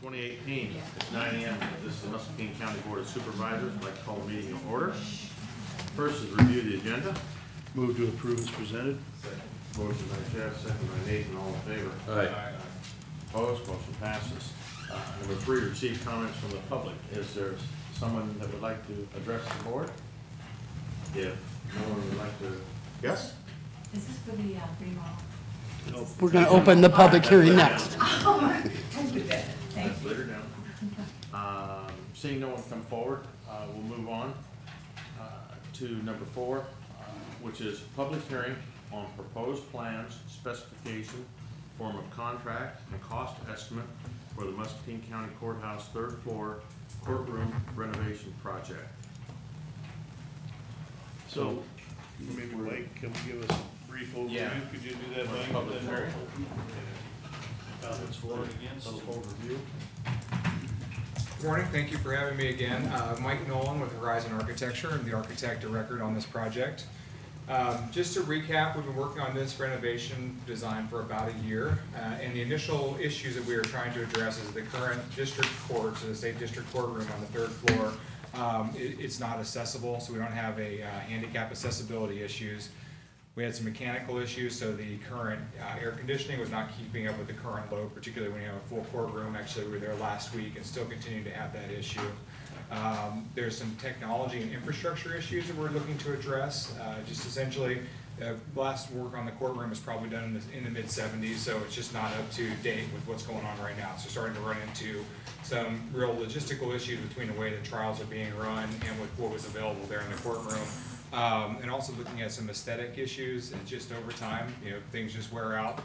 2018. It's 9 a.m. This is the Muscatine County Board of Supervisors. I'd like to call the meeting to order. First is review the agenda. Move to approve as presented. Motion by Jeff, second by Nathan. All in favor? Aye. Opposed? Motion passes. Number 3, receive comments from the public. Is there someone that would like to address the board? If no one would like to, yes? This is for the remodel. We're going to open the public hearing next. Oh, thank you. That's later down. Seeing no one come forward, we'll move on to number 4, which is public hearing on proposed plans, specification, form of contract, and cost estimate for the Muscatine County Courthouse 3rd floor courtroom renovation project. So, maybe Mike, can we give us a brief overview? Yeah. Could you do that, Mike? Public hearing. Comments for and against? Overview. Good morning, thank you for having me again. Mike Nolan with Horizon Architecture. I'm the architect of record on this project. Just to recap, we've been working on this renovation design for about a year, and the initial issues that we were trying to address is the current district court, so the state district courtroom on the 3rd floor. It's not accessible, so we don't have a handicap accessibility issues. We had some mechanical issues, so the current air conditioning was not keeping up with the current load, particularly when you have a full courtroom. Actually, we were there last week and still continue to have that issue. There's some technology and infrastructure issues that we're looking to address. Just essentially, last work on the courtroom is probably done in the mid-70s, so it's just not up to date with what's going on right now. So starting to run into some real logistical issues between the way the trials are being run and with what was available there in the courtroom. And also looking at some aesthetic issues, and just over time, things just wear out.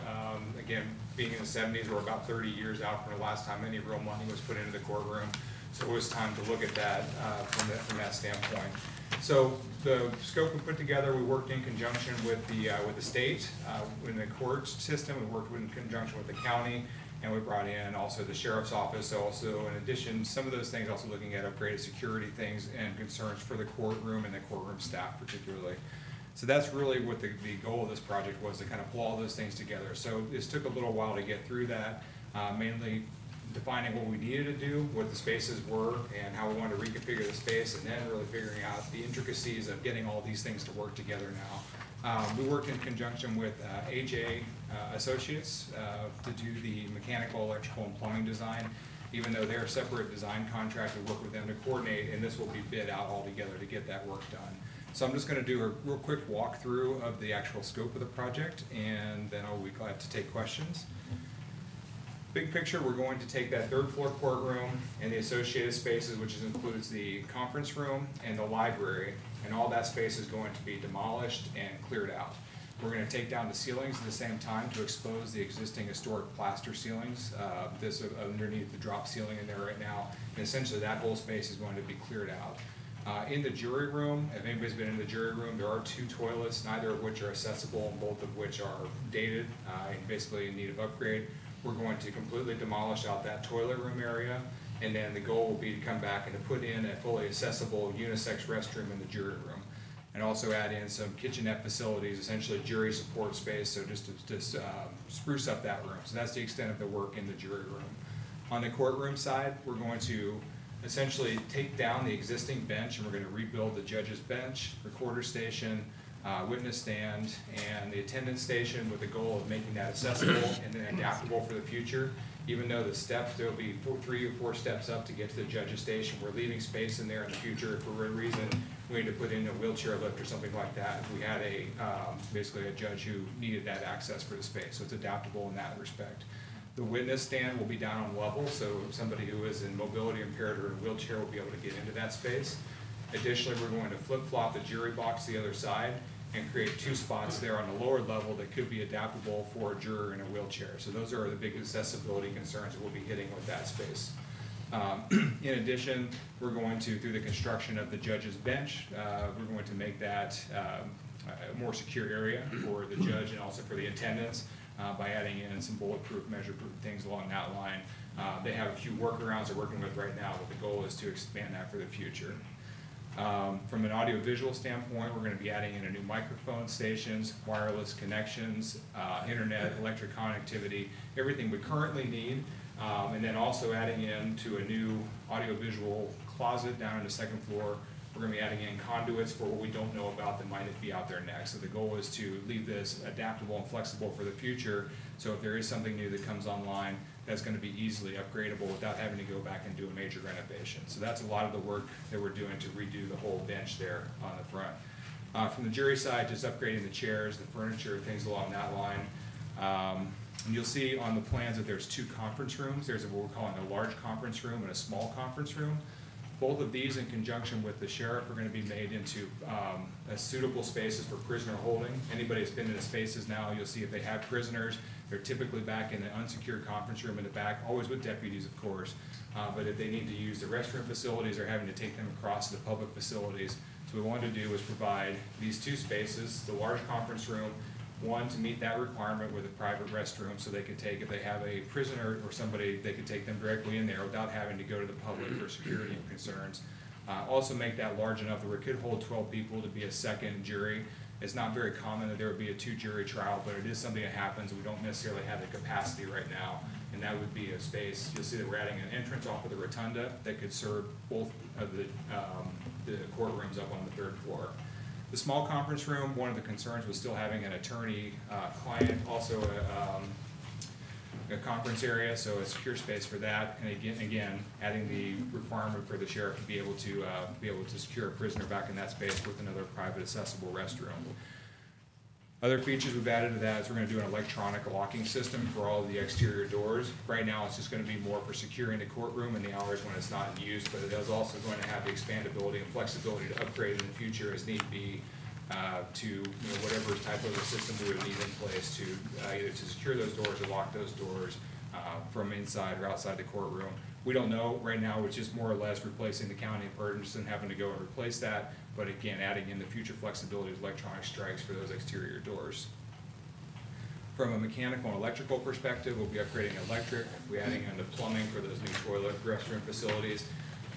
Again, being in the 70s, we're about 30 years out from the last time any real money was put into the courtroom. So it was time to look at that from that standpoint. So the scope we put together, we worked in conjunction with the state. In the court system, we worked in conjunction with the county, and we brought in also the sheriff's office. So also, in addition, some of those things, also looking at upgraded security things and concerns for the courtroom and the courtroom staff particularly. So that's really what the goal of this project was, to kind of pull all those things together. So this took a little while to get through that, mainly defining what we needed to do, what the spaces were, and how we wanted to reconfigure the space, and then really figuring out the intricacies of getting all these things to work together now. We worked in conjunction with AJ Associates to do the mechanical, electrical, and plumbing design. Even though they're a separate design contract, we work with them to coordinate, and this will be bid out all together to get that work done. So I'm just going to do a real quick walkthrough of the actual scope of the project, and then I'll be glad to take questions. Big picture, we're going to take that 3rd floor courtroom and the associated spaces, which includes the conference room and the library, and all that space is going to be demolished and cleared out. We're going to take down the ceilings at the same time to expose the existing historic plaster ceilings. This underneath the drop ceiling in there right now, and essentially that whole space is going to be cleared out. In the jury room, if anybody's been in the jury room, there are 2 toilets, neither of which are accessible, and both of which are dated and basically in need of upgrade. We're going to completely demolish out that toilet room area, and then the goal will be to come back and to put in a fully accessible unisex restroom in the jury room, and also add in some kitchenette facilities, essentially jury support space, so just to spruce up that room. So that's the extent of the work in the jury room. On the courtroom side, we're going to essentially take down the existing bench, and we're going to rebuild the judge's bench, recorder station, witness stand, and the attendance station, with the goal of making that accessible and then adaptable for the future. Even though the steps, there will be 3 or 4 steps up to get to the judge's station, we're leaving space in there in the future. If for whatever reason we need to put in a wheelchair lift or something like that, if we had basically a judge who needed that access for the space. So it's adaptable in that respect. The witness stand will be down on level, so somebody who is in mobility impaired or in a wheelchair will be able to get into that space. Additionally, we're going to flip-flop the jury box to the other side and create 2 spots there on the lower level that could be adaptable for a juror in a wheelchair. So those are the big accessibility concerns that we'll be hitting with that space. In addition, we're going to, through the construction of the judge's bench, we're going to make that a more secure area for the judge and also for the attendants by adding in some bulletproof, measure-proof things along that line. They have a few workarounds they're working with right now, but the goal is to expand that for the future. From an audio-visual standpoint, we're going to be adding in a new microphone stations, wireless connections, internet, electric connectivity, everything we currently need. And then also adding in to a new audiovisual closet down on the second floor. We're gonna be adding in conduits for what we don't know about that might be out there next. So the goal is to leave this adaptable and flexible for the future. So if there is something new that comes online, that's gonna be easily upgradable without having to go back and do a major renovation. So that's a lot of the work that we're doing to redo the whole bench there on the front. From the jury side, just upgrading the chairs, the furniture, things along that line. And you'll see on the plans that there's 2 conference rooms. There's what we're calling a large conference room and a small conference room. Both of these, in conjunction with the sheriff, are going to be made into suitable spaces for prisoner holding. Anybody that's been in the spaces now, you'll see if they have prisoners, they're typically back in the unsecured conference room in the back, always with deputies, of course. But if they need to use the restroom facilities, they're having to take them across to the public facilities. So what we wanted to do was provide these 2 spaces, the large conference room, one to meet that requirement with a private restroom, so they could take, if they have a prisoner or somebody, they could take them directly in there without having to go to the public for security concerns. Also make that large enough that we could hold 12 people to be a second jury. It's not very common that there would be a 2-jury trial, but it is something that happens. We don't necessarily have the capacity right now, and that would be a space. You'll see that we're adding an entrance off of the rotunda that could serve both of the courtrooms up on the 3rd floor. The small conference room, one of the concerns was still having an attorney-client, also a conference area, so a secure space for that. And again, adding the requirement for the sheriff to be able to secure a prisoner back in that space with another private accessible restroom. Other features we've added to that is we're going to do an electronic locking system for all of the exterior doors. Right now, it's just going to be more for securing the courtroom and the hours when it's not in use, but it is also going to have the expandability and flexibility to upgrade in the future as need be to whatever type of a system we would need in place to either to secure those doors or lock those doors from inside or outside the courtroom. We don't know right now. It's just more or less replacing the county purge and having to go and replace that. But again, adding in the future flexibility of electronic strikes for those exterior doors. From a mechanical and electrical perspective, we'll be upgrading electric. We're adding in the plumbing for those new toilet restroom facilities.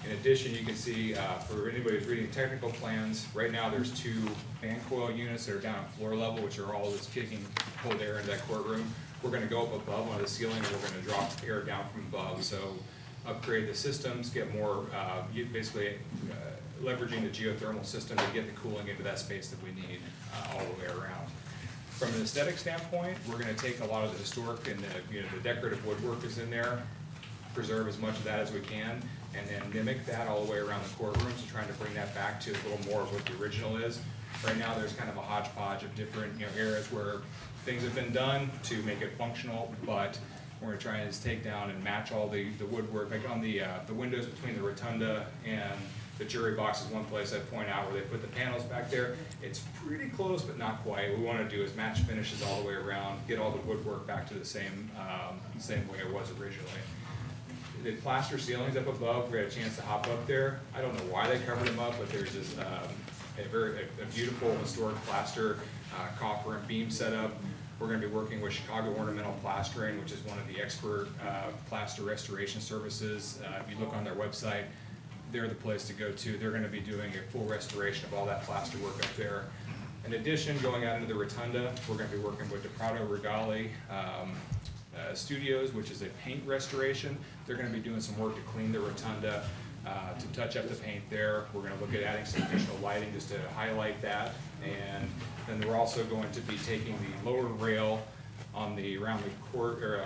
In addition, you can see for anybody who's reading technical plans, right now there's 2 fan coil units that are down at floor level, which are all that's kicking cold air into that courtroom. We're going to go up above on the ceiling, and we're going to drop air down from above. So upgrade the systems, get more, basically leveraging the geothermal system to get the cooling into that space that we need all the way around. From an aesthetic standpoint, we're going to take a lot of the historic and the decorative woodwork is in there, preserve as much of that as we can, and then mimic that all the way around the courtrooms and trying to bring that back to a little more of what the original is. Right now, there's kind of a hodgepodge of different areas where things have been done to make it functional, but we're going to try and take down and match all the woodwork. Like on the windows between the rotunda and the jury box is one place I point out where they put the panels back there. It's pretty close, but not quite. What we want to do is match finishes all the way around, get all the woodwork back to the same way it was originally. The plaster ceilings up above, we had a chance to hop up there. I don't know why they covered them up, but there's this a beautiful historic plaster coffer and beam setup. We're going to be working with Chicago Ornamental Plastering, which is one of the expert plaster restoration services. If you look on their website, they're the place to go to. They're going to be doing a full restoration of all that plaster work up there. In addition, going out into the rotunda, we're going to be working with DePrado Regali Studios, which is a paint restoration. They're going to be doing some work to clean the rotunda, to touch up the paint there. We're going to look at adding some additional lighting just to highlight that. And then we're also going to be taking the lower rail on around the court, or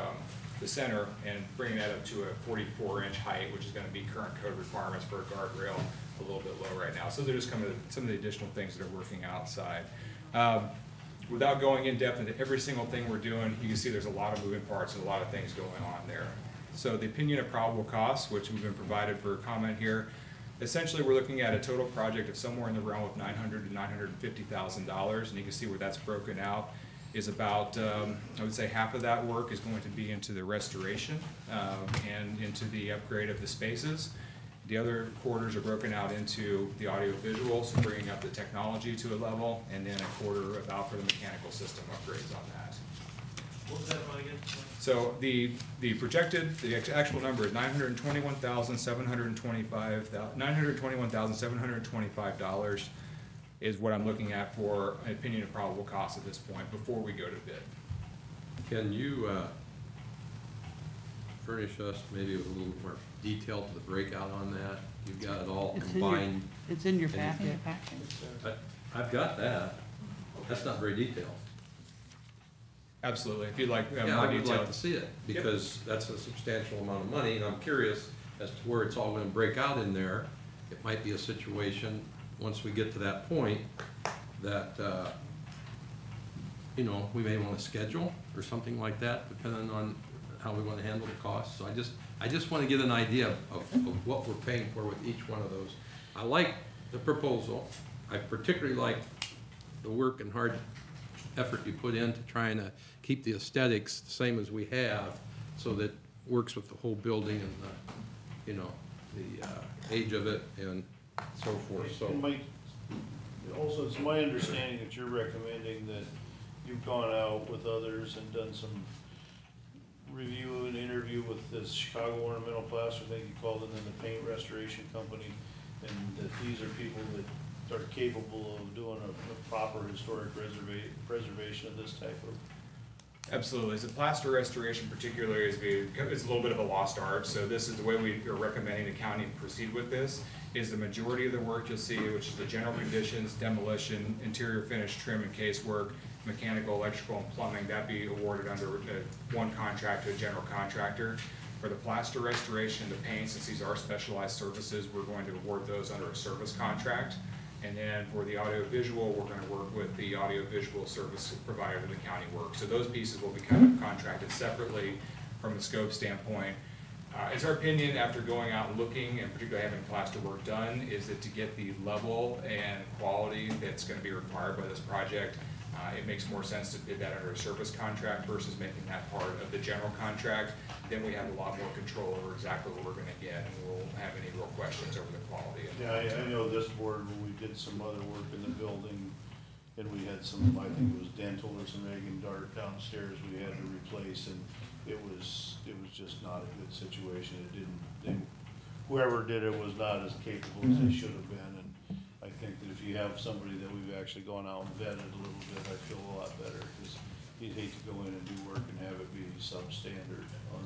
the center, and bringing that up to a 44-inch height, which is going to be current code requirements for a guardrail, a little bit low right now. So they're just some of the additional things that are working outside. Without going in depth into every single thing we're doing, you can see there's a lot of moving parts and a lot of things going on there. So the opinion of probable costs, which we've been provided for comment here, essentially we're looking at a total project of somewhere in the realm of $900,000 to $950,000, and you can see where that's broken out is about, I would say half of that work is going to be into the restoration and into the upgrade of the spaces. The other quarters are broken out into the audio visual, so bringing up the technology to a level, and then a quarter about for the mechanical system upgrades on that. What was that about again? So the actual number is $921,725 is what I'm looking at for an opinion of probable cost at this point before we go to bid. Can you furnish us maybe with a little more detail to the breakout on that? You've got it all It's in your, combined. it's in your And- packet. I've got that. That's not very detailed. Absolutely, if you'd like Yeah, more I would detail. like to see it, because that's a substantial amount of money, and I'm curious as to where it's all gonna break out in there. It might be a situation, once we get to that point, that, you know, we may wanna schedule or something like that, depending on how we wanna handle the costs. So I just wanna get an idea of what we're paying for with each one of those. I like the proposal. I particularly like the work and hard effort you put into trying to keep the aesthetics the same as we have, so that it works with the whole building and the, you know, the age of it and so forth, so. And Mike, also, it's my understanding that you're recommending that you've gone out with others and done some review and interview with this Chicago Ornamental Plaster, I think you called it, and then the paint restoration company, and that these are people that are capable of doing a proper historic preservation of this type of. Absolutely. So plaster restoration particularly is a little bit of a lost art. So this is the way we are recommending the county proceed with this, is the majority of the work you'll see, which is the general conditions, demolition, interior finish, trim and case work, mechanical, electrical, and plumbing, that be awarded under one contract to a general contractor. For the plaster restoration, the paint, since these are specialized services, we're going to award those under a service contract. And then for the audio-visual, we're gonna work with the audio-visual service provider to the county work. So those pieces will be kind of contracted separately from a scope standpoint. It's our opinion, after going out and looking, and particularly having plaster work done, is that to get the level and quality that's gonna be required by this project, it makes more sense to bid that under a service contract versus making that part of the general contract. Then we have a lot more control over exactly what we're gonna get, and we won't have any real questions over the quality. Yeah, I know this board, when we did some other work in the building, and we had some, I think it was dental or some egg and dart downstairs we had to replace, and it was just not a good situation. It didn't, whoever did it was not as capable as they should have been, and I think that if you have somebody that we've actually gone out and vetted a little bit, I feel a lot better, because you'd hate to go in and do work and have it be substandard on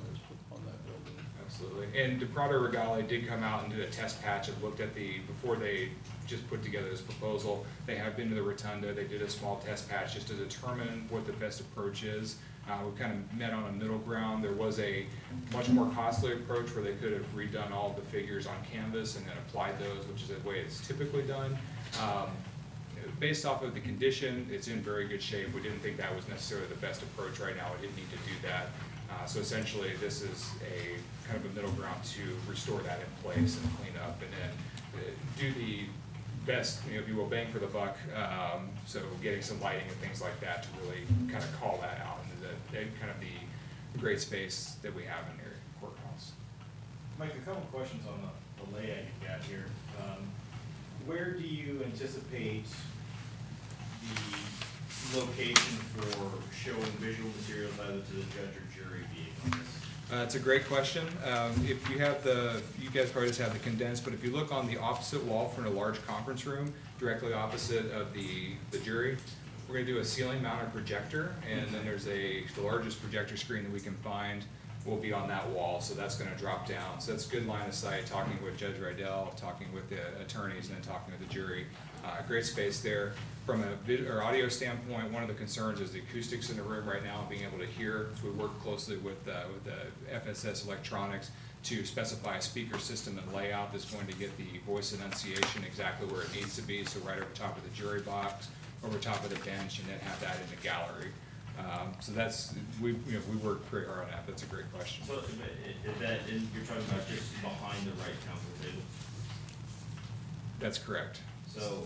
that building. Absolutely. And DePrado Regali did come out and did a test patch and looked at before they just put together this proposal, they have been to the Rotunda, they did a small test patch just to determine what the best approach is. We kind of met on a middle ground. There was a much more costly approach where they could have redone all of the figures on canvas and then applied those, which is the way it's typically done. Based off of the condition, it's in very good shape. We didn't think that was necessarily the best approach right now. We didn't need to do that. So essentially, this is a kind of a middle ground to restore that in place and clean up, and then do the best, if you will, bang for the buck. So getting some lighting and things like that to really kind of call that out into the kind of the great space that we have in the courthouse. Mike, a couple questions on the layout you've got here. Where do you anticipate the location for showing visual materials either to the judge or jury being on this? It's a great question. If you have you guys probably just have the condensed, but if you look on the opposite wall from a large conference room, directly opposite of the jury, we're gonna do a ceiling mounted projector, and then there's the largest projector screen that we can find will be on that wall, so that's gonna drop down. So that's good line of sight, talking with Judge Rydell, talking with the attorneys, and then talking with the jury. Great space there. From a audio standpoint, one of the concerns is the acoustics in the room right now, being able to hear. So we work closely with the FSS Electronics to specify a speaker system and layout that's going to get the voice enunciation exactly where it needs to be. So right over top of the jury box, over top of the bench, and then have that in the gallery. So that's, we work pretty hard on that. That's a great question. So you're talking about just behind the right counsel table? That's correct. So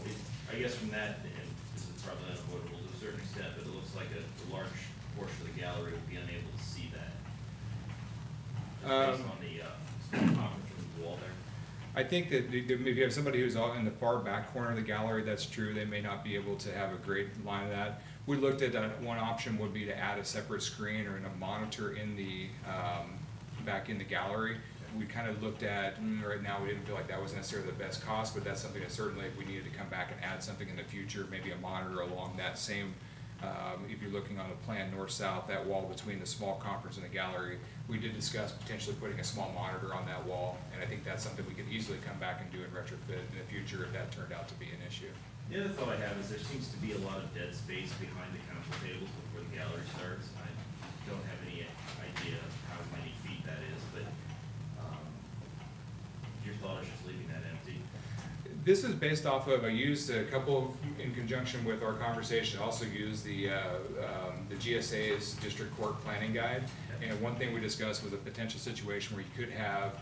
I guess from that, and this is probably unavoidable to a certain extent, but it looks like a large portion of the gallery would be unable to see that. Based on the conference room wall there. I think that if you have somebody who's in the far back corner of the gallery, that's true. They may not be able to have a great line of that. We looked at one option would be to add a separate screen or a monitor in the back in the gallery. We kind of looked at, right now we didn't feel like that was necessarily the best cost, but that's something that certainly if we needed to come back and add something in the future, maybe a monitor along that same If you're looking on the plan north-south, that wall between the small conference and the gallery, we did discuss potentially putting a small monitor on that wall, and I think that's something we could easily come back and do in retrofit in the future if that turned out to be an issue. The other thought I have is there seems to be a lot of dead space behind the council tables before the gallery starts. I don't have any idea of how many feet that is, but your thought is just leaving that empty. This is based off of, I used a couple, in conjunction with our conversation, also used the GSA's District Court Planning Guide. And one thing we discussed was a potential situation where you could have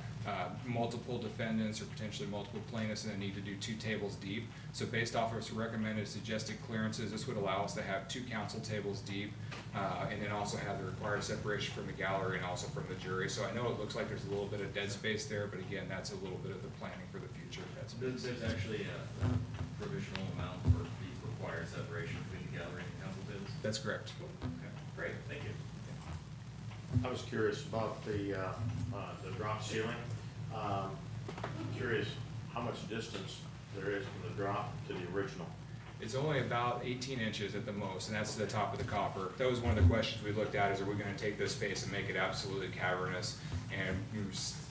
multiple defendants or potentially multiple plaintiffs and then need to do 2 tables deep. So based off of some recommended suggested clearances, this would allow us to have 2 council tables deep and then also have the required separation from the gallery and also from the jury. So I know it looks like there's a little bit of dead space there, but again, that's a little bit of the planning for the future. There's actually a provisional amount for the required separation between the gallery and the council tables? That's correct. Okay, great, thank you. I was curious about the drop ceiling. Curious how much distance there is from the drop to the original. It's only about 18 inches at the most, and that's the top of the copper. That was one of the questions we looked at, is are we gonna take this space and make it absolutely cavernous? And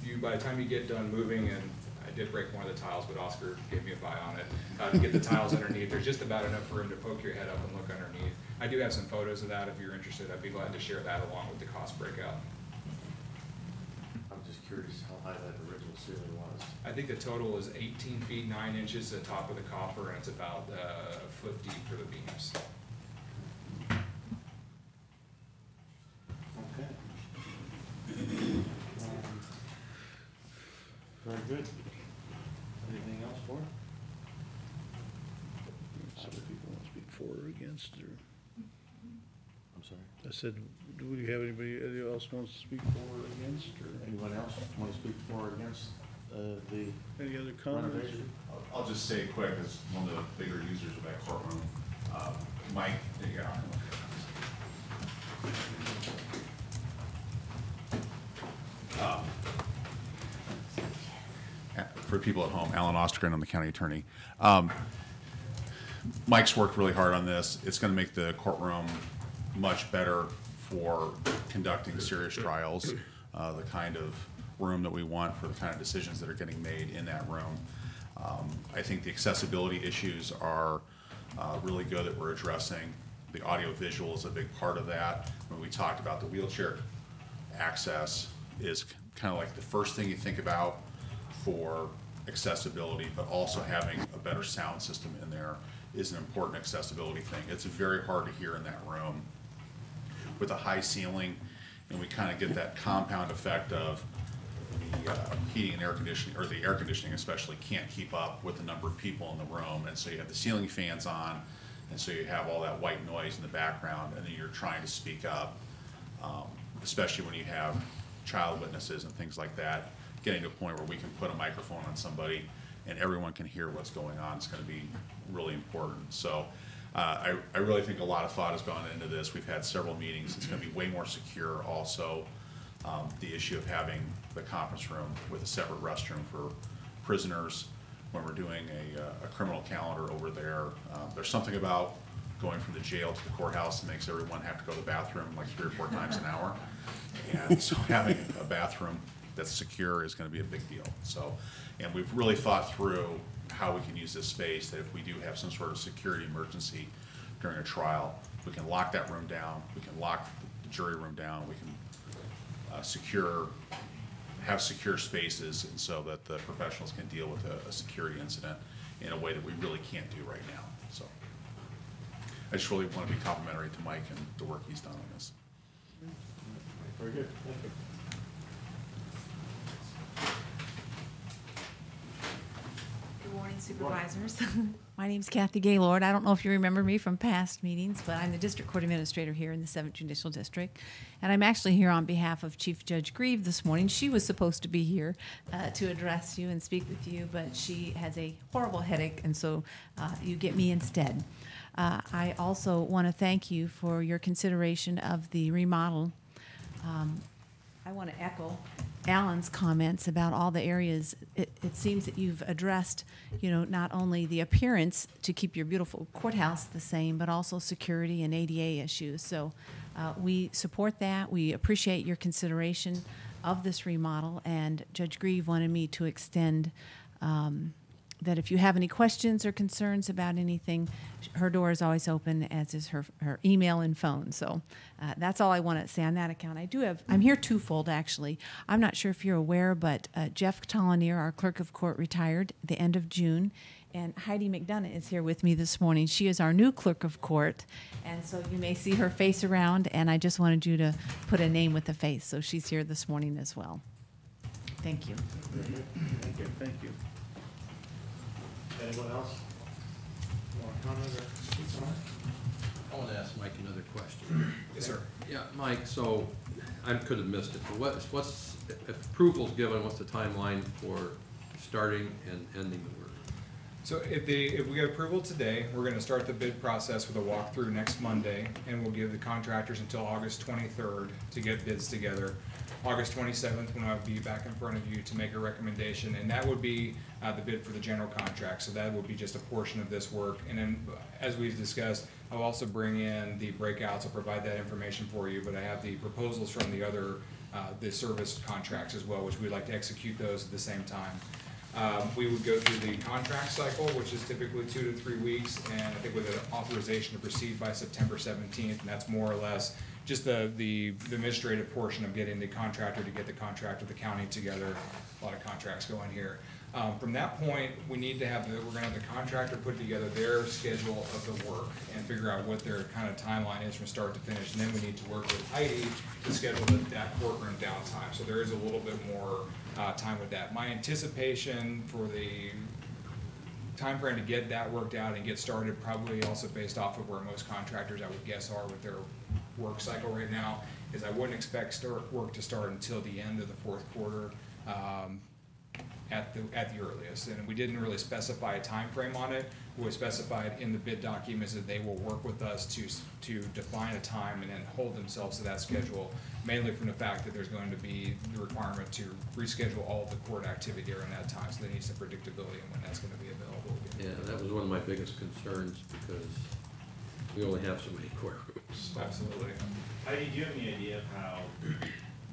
you by the time you get done moving, and I did break one of the tiles, but Oscar gave me a buy on it, to get the tiles underneath, there's just about enough room to poke your head up and look underneath. I do have some photos of that if you're interested. I'd be glad to share that along with the cost breakout. I'm just curious how high that original ceiling was. I think the total is 18 feet 9 inches to the top of the copper, and it's about a foot deep for the beams. Okay. Very good. Anything else for it? Other people want to speak for or against, or, I'm sorry. I said, do we have anybody else wants to speak for or against, or Anyone else want to speak for or against the any other comments? renovation? I'll just say quick, as one of the bigger users of that courtroom, Mike, yeah. For people at home, Alan Ostergren, I'm the county attorney. Mike's worked really hard on this. It's gonna make the courtroom much better for conducting serious trials, the kind of room that we want for the kind of decisions that are getting made in that room. I think the accessibility issues are really good that we're addressing. The audio visual is a big part of that. When we talked about the wheelchair access is kind of like the first thing you think about for accessibility, but also having a better sound system in there is an important accessibility thing. It's very hard to hear in that room with a high ceiling, and we kind of get that compound effect of the heating and air conditioning, or the air conditioning especially, can't keep up with the number of people in the room, and so you have the ceiling fans on, and so you have all that white noise in the background, and then you're trying to speak up, especially when you have child witnesses and things like that. Getting to a point where we can put a microphone on somebody and everyone can hear what's going on is going to be really important. So I really think a lot of thought has gone into this. We've had several meetings. It's going to be way more secure. Also, the issue of having the conference room with a separate restroom for prisoners when we're doing a criminal calendar over there. There's something about going from the jail to the courthouse that makes everyone have to go to the bathroom like 3 or 4 times an hour. And so having a bathroom that's secure is going to be a big deal. So, and we've really thought through how we can use this space, that if we do have some sort of security emergency during a trial, we can lock that room down, we can lock the jury room down, we can have secure spaces, and so that the professionals can deal with a security incident in a way that we really can't do right now. So I just really want to be complimentary to Mike and the work he's done on this. Very good. Thank you. Good morning, Supervisors. My name's Kathy Gaylord. I don't know if you remember me from past meetings, but I'm the District Court Administrator here in the 7th Judicial District. And I'm actually here on behalf of Chief Judge Grieve this morning. She was supposed to be here to address you and speak with you, but she has a horrible headache, and so you get me instead. I also want to thank you for your consideration of the remodel. I want to echo Alan's comments about all the areas, it seems that you've addressed, not only the appearance to keep your beautiful courthouse the same, but also security and ADA issues. So we support that. We appreciate your consideration of this remodel, and Judge Grieve wanted me to extend that if you have any questions or concerns about anything, her door is always open, as is her email and phone. So that's all I want to say on that account. I'm here twofold, actually. I'm not sure if you're aware, but Jeff Tollineer, our clerk of court, retired at the end of June. And Heidi McDonough is here with me this morning. She is our new clerk of court. And so you may see her face around, and I just wanted you to put a name with a face. So she's here this morning as well. Thank you. Thank you. Thank you. Anyone else want to comment or speak on it? I want to ask Mike another question. Yes, sir. Yeah, Mike, so I could have missed it, but if approval's given, what's the timeline for starting and ending the work? So if we get approval today, we're gonna start the bid process with a walkthrough next Monday, and we'll give the contractors until August 23rd to get bids together. August 27th, when I'll be back in front of you to make a recommendation, and that would be the bid for the general contract. So that would be just a portion of this work. And then, as we've discussed, I'll also bring in the breakouts. I'll provide that information for you, but I have the proposals from the other, the service contracts as well, which we'd like to execute those at the same time. We would go through the contract cycle, which is typically 2 to 3 weeks, and I think with an authorization to proceed by September 17th, and that's more or less just the administrative portion of getting the contractor to get the contract with the county together. A lot of contracts going here. From that point, we're gonna have the contractor put together their schedule of the work and figure out what their kind of timeline is from start to finish. And then we need to work with Heidi to schedule that courtroom downtime. So there is a little bit more time with that. My anticipation for the time frame to get that worked out and get started, probably also based off of where most contractors, I would guess, are with their work cycle right now, is I wouldn't expect work to start until the end of the fourth quarter. At the earliest, and we didn't really specify a time frame on it. What we specified in the bid documents that they will work with us to define a time and then hold themselves to that schedule, mainly from the fact that there's going to be the requirement to reschedule all of the court activity during that time, so they need some predictability on when that's going to be available again. Yeah, that was one of my biggest concerns, because we only have so many courtrooms. Absolutely. Heidi, do you have any idea of how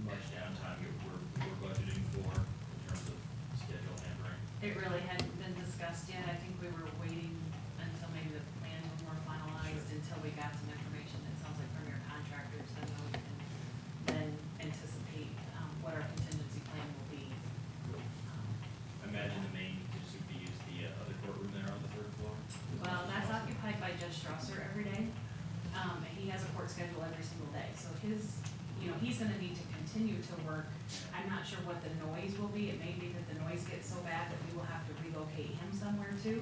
much downtime we're budgeting for in terms of schedule hampering? It really hadn't been discussed yet. I think we were waiting until maybe the plan was more finalized, until we got some information, it sounds like, from your contractors, and then we can then anticipate what our contingency plan will be. I imagine the main contingency would be use the other courtroom there on the third floor? Well, that's occupied by Judge Strasser every day. He has a court schedule every single day, so he's gonna need to continue to work. I'm not sure what the noise will be. It may be that the noise gets so bad that we will have to relocate him somewhere too.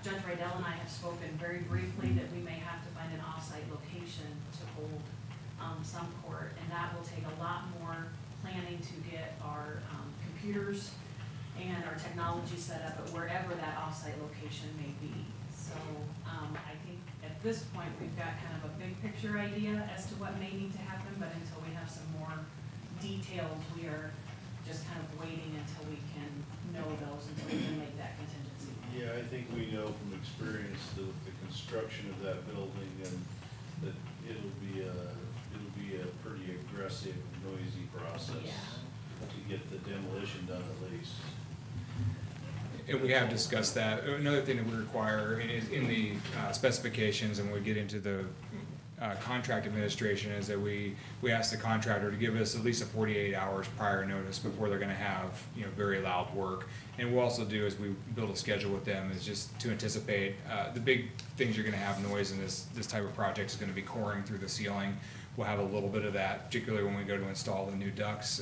Judge Rydell and I have spoken very briefly that we may have to find an off-site location to hold some court, and that will take a lot more planning to get our computers and our technology set up at wherever that off-site location may be. So I think at this point, we've got kind of a big picture idea as to what may need to happen, but until we have some more details, we are just kind of waiting until we can know those, until we can make that contingency. Yeah, I think we know from experience the construction of that building, and that it'll be a pretty aggressive, noisy process to get the demolition done at least. And we have discussed that. Another thing that we require is in the specifications, and when we get into the contract administration, is that we ask the contractor to give us at least a 48 hours prior notice before they're gonna have, very loud work. And we'll also do, as we build a schedule with them, is just to anticipate, the big things you're gonna have noise in this type of project is gonna be coring through the ceiling. We'll have a little bit of that, particularly when we go to install the new ducts.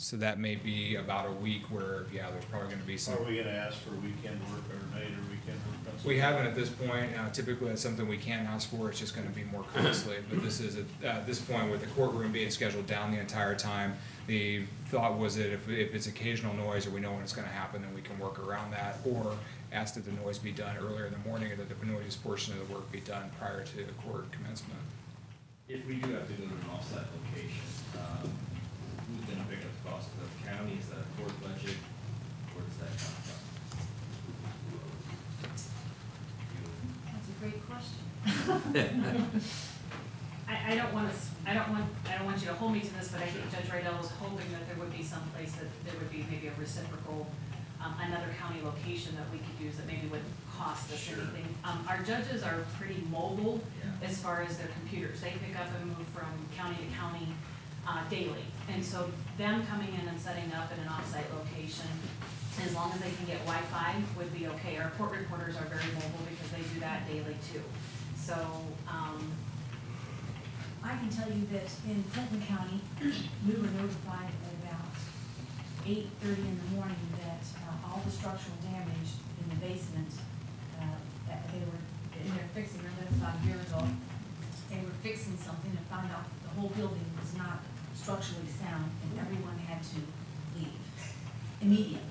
So that may be about a week where, there's probably gonna be some. Are we gonna ask for weekend work or night or weekend work on something? We haven't at this point. Typically, that's something we can ask for. It's just gonna be more costly. But this is, at this point, with the courtroom being scheduled down the entire time, the thought was that if it's occasional noise or we know when it's gonna happen, then we can work around that, or ask that the noise be done earlier in the morning, or that the noisiest portion of the work be done prior to the court commencement. If we do have to go to an offsite location, gonna pick up the cost of the county? Is that a court budget? Where does that come from? That's a great question. I don't want you to hold me to this, but I think Judge Rydell was hoping that there would be some place that there would be maybe a reciprocal, another county location that we could use that maybe wouldn't cost us anything. Our judges are pretty mobile as far as their computers. They pick up and move from county to county daily. And so them coming in and setting up in an offsite location, as long as they can get Wi-Fi, would be okay. Our court reporters are very mobile because they do that daily too. So, I can tell you that in Clinton County, we were notified at about 8:30 in the morning that all the structural damage in the basement, that they were in there fixing, remember that was about a year ago, they were fixing something and found out the whole building was not structurally sound and everyone had to leave immediately.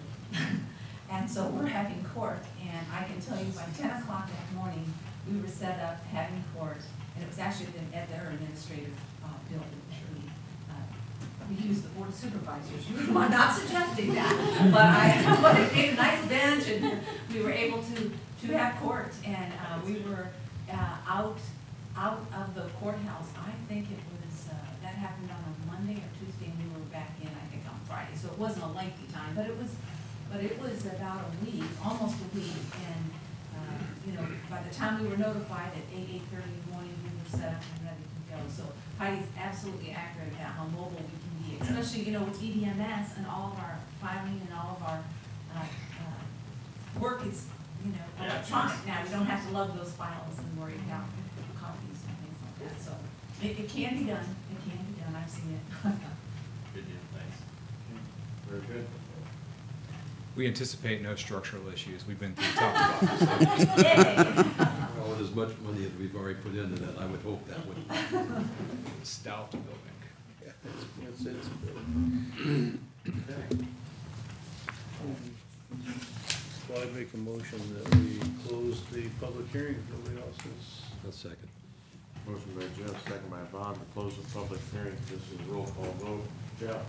And so we're having court, and I can tell you by 10 o'clock that morning, we were set up having court, and it was actually at their administrative building that we used the Board of Supervisors. I'm not suggesting that, but it made a nice bench, and we were able to have court, and we were out of the courthouse. I think it was, that happened on a Monday or Tuesday, and we were back in, I think, on Friday. So it wasn't a lengthy time, but it was about a week, almost a week, and you know, by the time we were notified at 8:30 in the morning, we were set up and ready to go. So Heidi's absolutely accurate about how mobile we can be, especially, you know, with EDMS and all of our filing and all of our work is, you know, electronic now. We don't have to lug those files and worry about copies and things like that. So it can be done. It can be done. I've seen it. Good deal, thanks. Very good. We anticipate no structural issues. We've been through top to bottom. Well, with as much money as we've already put into that, I would hope that would. Stout building. It's Okay. well, I make a motion that we close the public hearing if nobody else is. A second. Motion by Jeff, second by Bob, to close the public hearing. This is roll call vote. Jeff?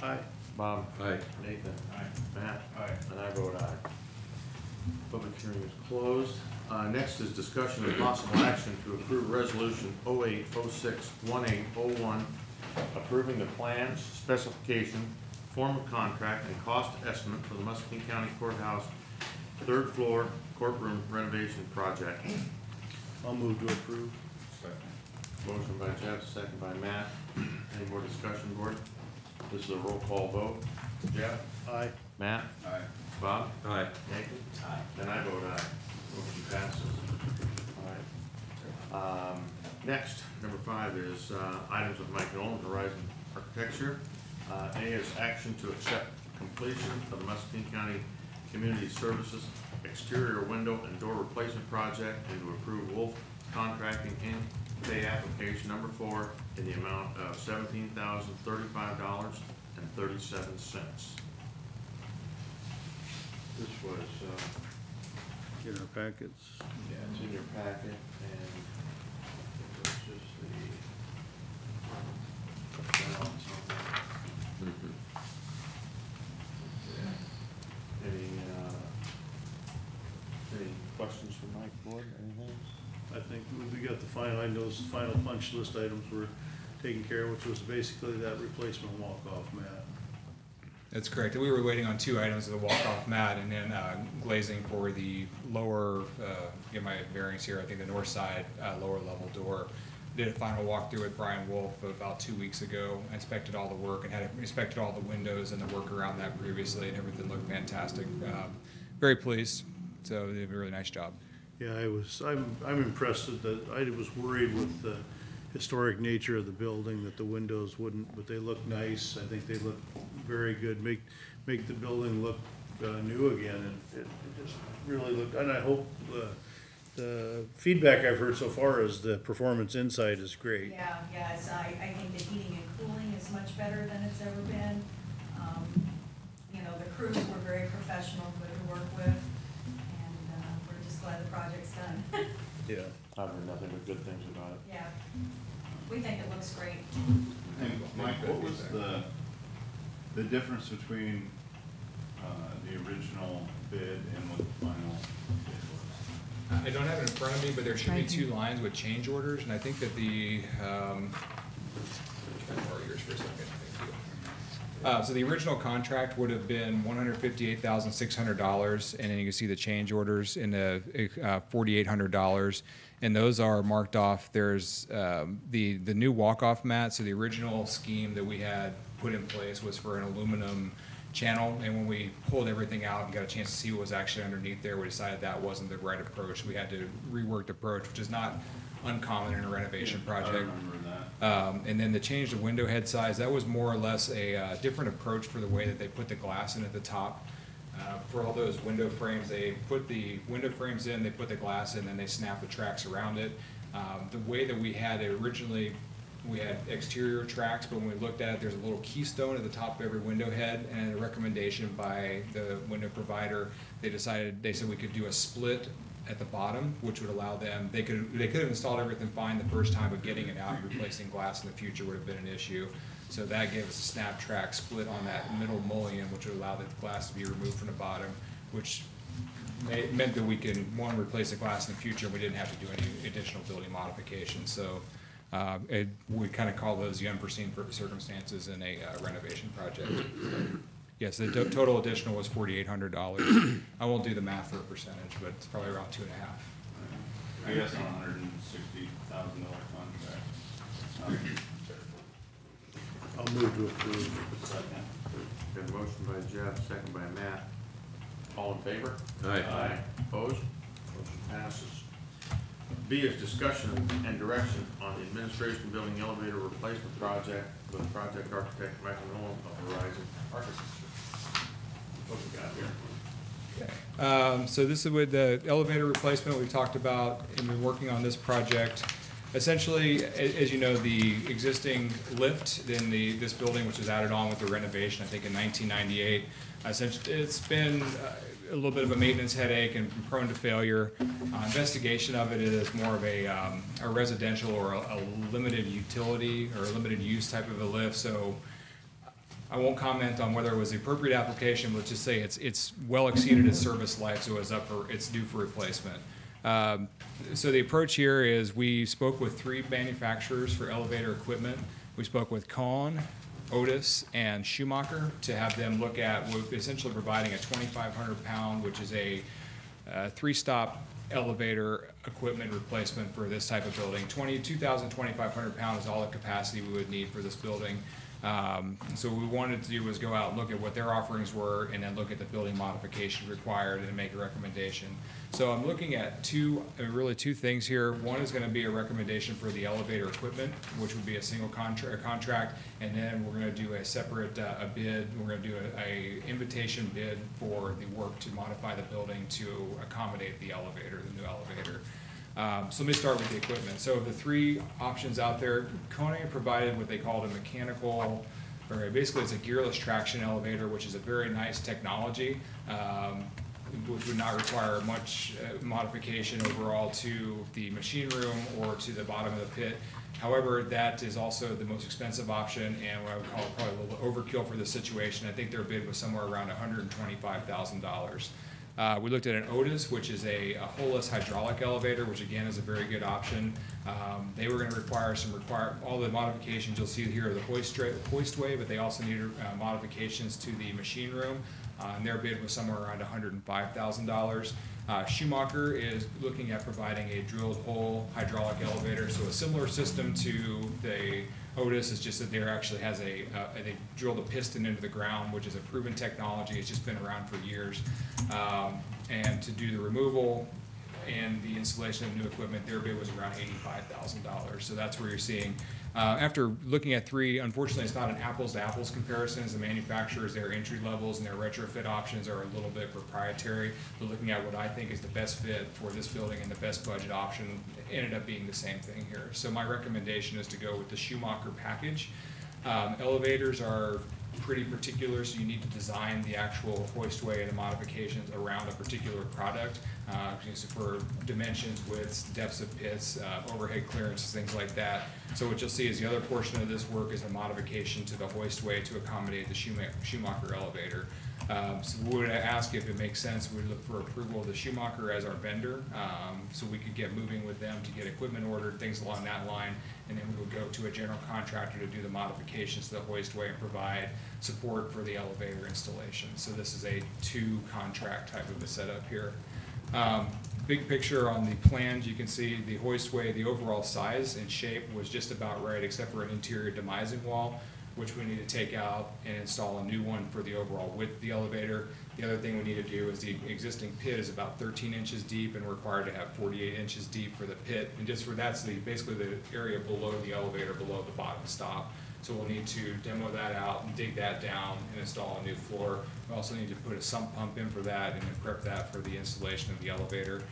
Aye. Bob? Aye. Nathan? Aye. Matt? Aye. And I vote aye. Public hearing is closed. Next is discussion of possible action to approve resolution 08061801, approving the plans, specification, form of contract, and cost estimate for the Muscatine County Courthouse third floor courtroom renovation project. I'll move to approve. Motion by Jeff, second by Matt. Any more discussion, board? This is a roll call vote. Jeff? Aye. Matt? Aye. Bob? Aye. Nathan? Aye. And I vote aye. Motion passes. All right. Next, number 5 is items with Mike Nolan, Horizon Architecture. A is action to accept completion of the Muscatine County Community Services exterior window and door replacement project, and to approve Wolf Contracting Inc. pay application number 4 in the amount of $17,035.37. This was, In our packets. yeah, it's in your packet, and it was just the balance on that. Mhm. Any questions for Mike, board, anything? I think we got the final, I know those final punch list items were taken care of, which was basically that replacement walk-off mat. That's correct. We were waiting on 2 items of the walk-off mat and then glazing for the lower, get my bearings here, I think the north side lower level door. Did a final walkthrough with Brian Wolf about 2 weeks ago, inspected all the work and had inspected all the windows and the work around that previously, and everything looked fantastic. Very pleased. So they did a really nice job. Yeah, I'm impressed that I was worried with the historic nature of the building, that the windows wouldn't, but they look nice. I think they look very good, make the building look new again, and it just really looked, and I hope the feedback I've heard so far is the performance inside is great. Yeah, I think the heating and cooling is much better than it's ever been. You know, the crews were very professional, good to work with, and we're just glad the project's done. Yeah. I've heard nothing but good things about it. Yeah, we think it looks great. And Mike, what was the The difference between the original bid and what the final bid was? I don't have it in front of me, but there should be Right. 2 lines with change orders, and I think that the, can I borrow yours for a second? Thank you. So the original contract would have been $158,600, and then you can see the change orders in the $4,800, and those are marked off. There's the new walk-off mat. So the original scheme that we had put in place was for an aluminum channel, and when we pulled everything out and got a chance to see what was actually underneath there, we decided that wasn't the right approach. We had to rework the approach, which is not uncommon in a renovation project. I remember that. And then the change the window head size, that was more or less a different approach for the way that they put the glass in at the top. For all those window frames, they put the window frames in, they put the glass in, and they snap the tracks around it. The way that we had it originally, we had exterior tracks, but when we looked at it, there's a little keystone at the top of every window head, and a recommendation by the window provider, they said we could do a split at the bottom, which would allow them, they could have installed everything fine the first time, but getting it out and replacing glass in the future would have been an issue. So that gave us a snap track split on that middle mullion, which would allow the glass to be removed from the bottom, which meant that we can, one, replace the glass in the future, and we didn't have to do any additional building modifications. So we kind of call those the unforeseen circumstances in a renovation project. Yes, the total additional was $4,800. I won't do the math for a percentage, but it's probably around 2.5. I guess on a $160,000 contract. I'll move to approve. Second. Got a motion by Jeff, second by Matt. All in favor? Aye. Opposed? Motion passes. B is discussion and direction on the administration building elevator replacement project with project architect Michael Nolan of Horizon Architecture. What we got here? Okay. So this is with the elevator replacement we've talked about, and we're working on this project. Essentially, as you know, the existing lift in this building, which was added on with the renovation, I think in 1998, essentially it's been a little bit of a maintenance headache and prone to failure. Investigation of it is more of a residential or a limited utility or a limited use type of a lift. So I won't comment on whether it was the appropriate application. Let's just say it's well exceeded its service life, so it's due for replacement. So the approach here is we spoke with 3 manufacturers for elevator equipment. We spoke with Kohn, Otis, and Schumacher to have them look at essentially providing a 2,500 pound, which is a 3-stop elevator equipment replacement for this type of building. 2,500 pounds is all the capacity we would need for this building. So what we wanted to do was go out and look at what their offerings were and then look at the building modification required and make a recommendation. So I'm looking at really two things here. One is going to be a recommendation for the elevator equipment, which would be a single contract, and then we're going to do a separate bid. We're going to do a invitation bid for the work to modify the building to accommodate the elevator, the new elevator. So let me start with the equipment. So of the 3 options out there, Kone provided what they called a mechanical, or basically it's a gearless traction elevator, which is a very nice technology, which would not require much modification overall to the machine room or to the bottom of the pit. However, that is also the most expensive option and what I would call probably a little overkill for the situation. I think their bid was somewhere around $125,000. We looked at an Otis, which is a holeless hydraulic elevator, which again is a very good option. They were going to require all the modifications you'll see here are the hoistway, but they also needed modifications to the machine room. And their bid was somewhere around $105,000. Schumacher is looking at providing a drilled hole hydraulic elevator, so a similar system to the Otis. Is just that there actually has they drilled a piston into the ground, which is a proven technology. It's just been around for years. And to do the removal and the installation of new equipment, their bid was around $85,000. So that's where you're seeing. After looking at 3, unfortunately, it's not an apples-to-apples comparison. As the manufacturers, their entry levels and their retrofit options are a little bit proprietary. But looking at what I think is the best fit for this building and the best budget option ended up being the same thing here. So my recommendation is to go with the Schumacher package. Elevators are pretty particular, so you need to design the actual hoistway and the modifications around a particular product, for dimensions, widths, depths of pits, overhead clearances, things like that. So what you'll see is the other portion of this work is a modification to the hoistway to accommodate the Schumacher elevator. So we would ask if it makes sense, we'd look for approval of the Schumacher as our vendor, so we could get moving with them to get equipment ordered, things along that line, and then we would go to a general contractor to do the modifications to the hoistway and provide support for the elevator installation. So this is a two-contract type of a setup here. Big picture on the plans, you can see the hoistway, the overall size and shape was just about right, except for an interior demising wall, which we need to take out and install a new one for the overall width of the elevator. The other thing we need to do is the existing pit is about 13 inches deep and required to have 48 inches deep for the pit. And just for that's basically the area below the elevator, below the bottom stop. So we'll need to demo that out and dig that down and install a new floor. We also need to put a sump pump in for that and then prep that for the installation of the elevator.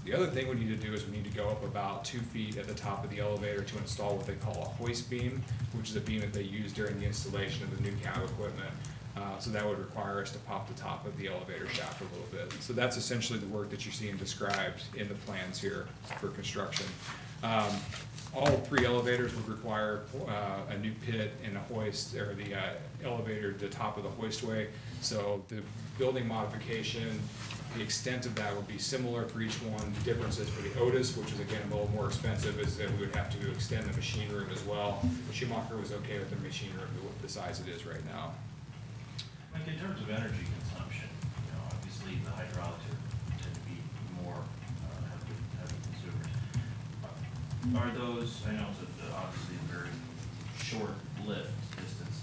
The other thing we need to do is we need to go up about 2 feet at the top of the elevator to install what they call a hoist beam, which is a beam that they use during the installation of the new cab equipment. So that would require us to pop the top of the elevator shaft a little bit. So that's essentially the work that you're seeing described in the plans here for construction. All 3 elevators would require a new pit and a hoist, or the elevator to the top of the hoistway. So the building modification, the extent of that would be similar for each one. The difference is for the Otis, which is again a little more expensive, is that we would have to extend the machine room as well. The Schumacher was okay with the machine room the size it is right now. Like in terms of energy consumption, obviously the hydraulics tend to be more heavy consumers. Are those, I know it's obviously a very short lift distance,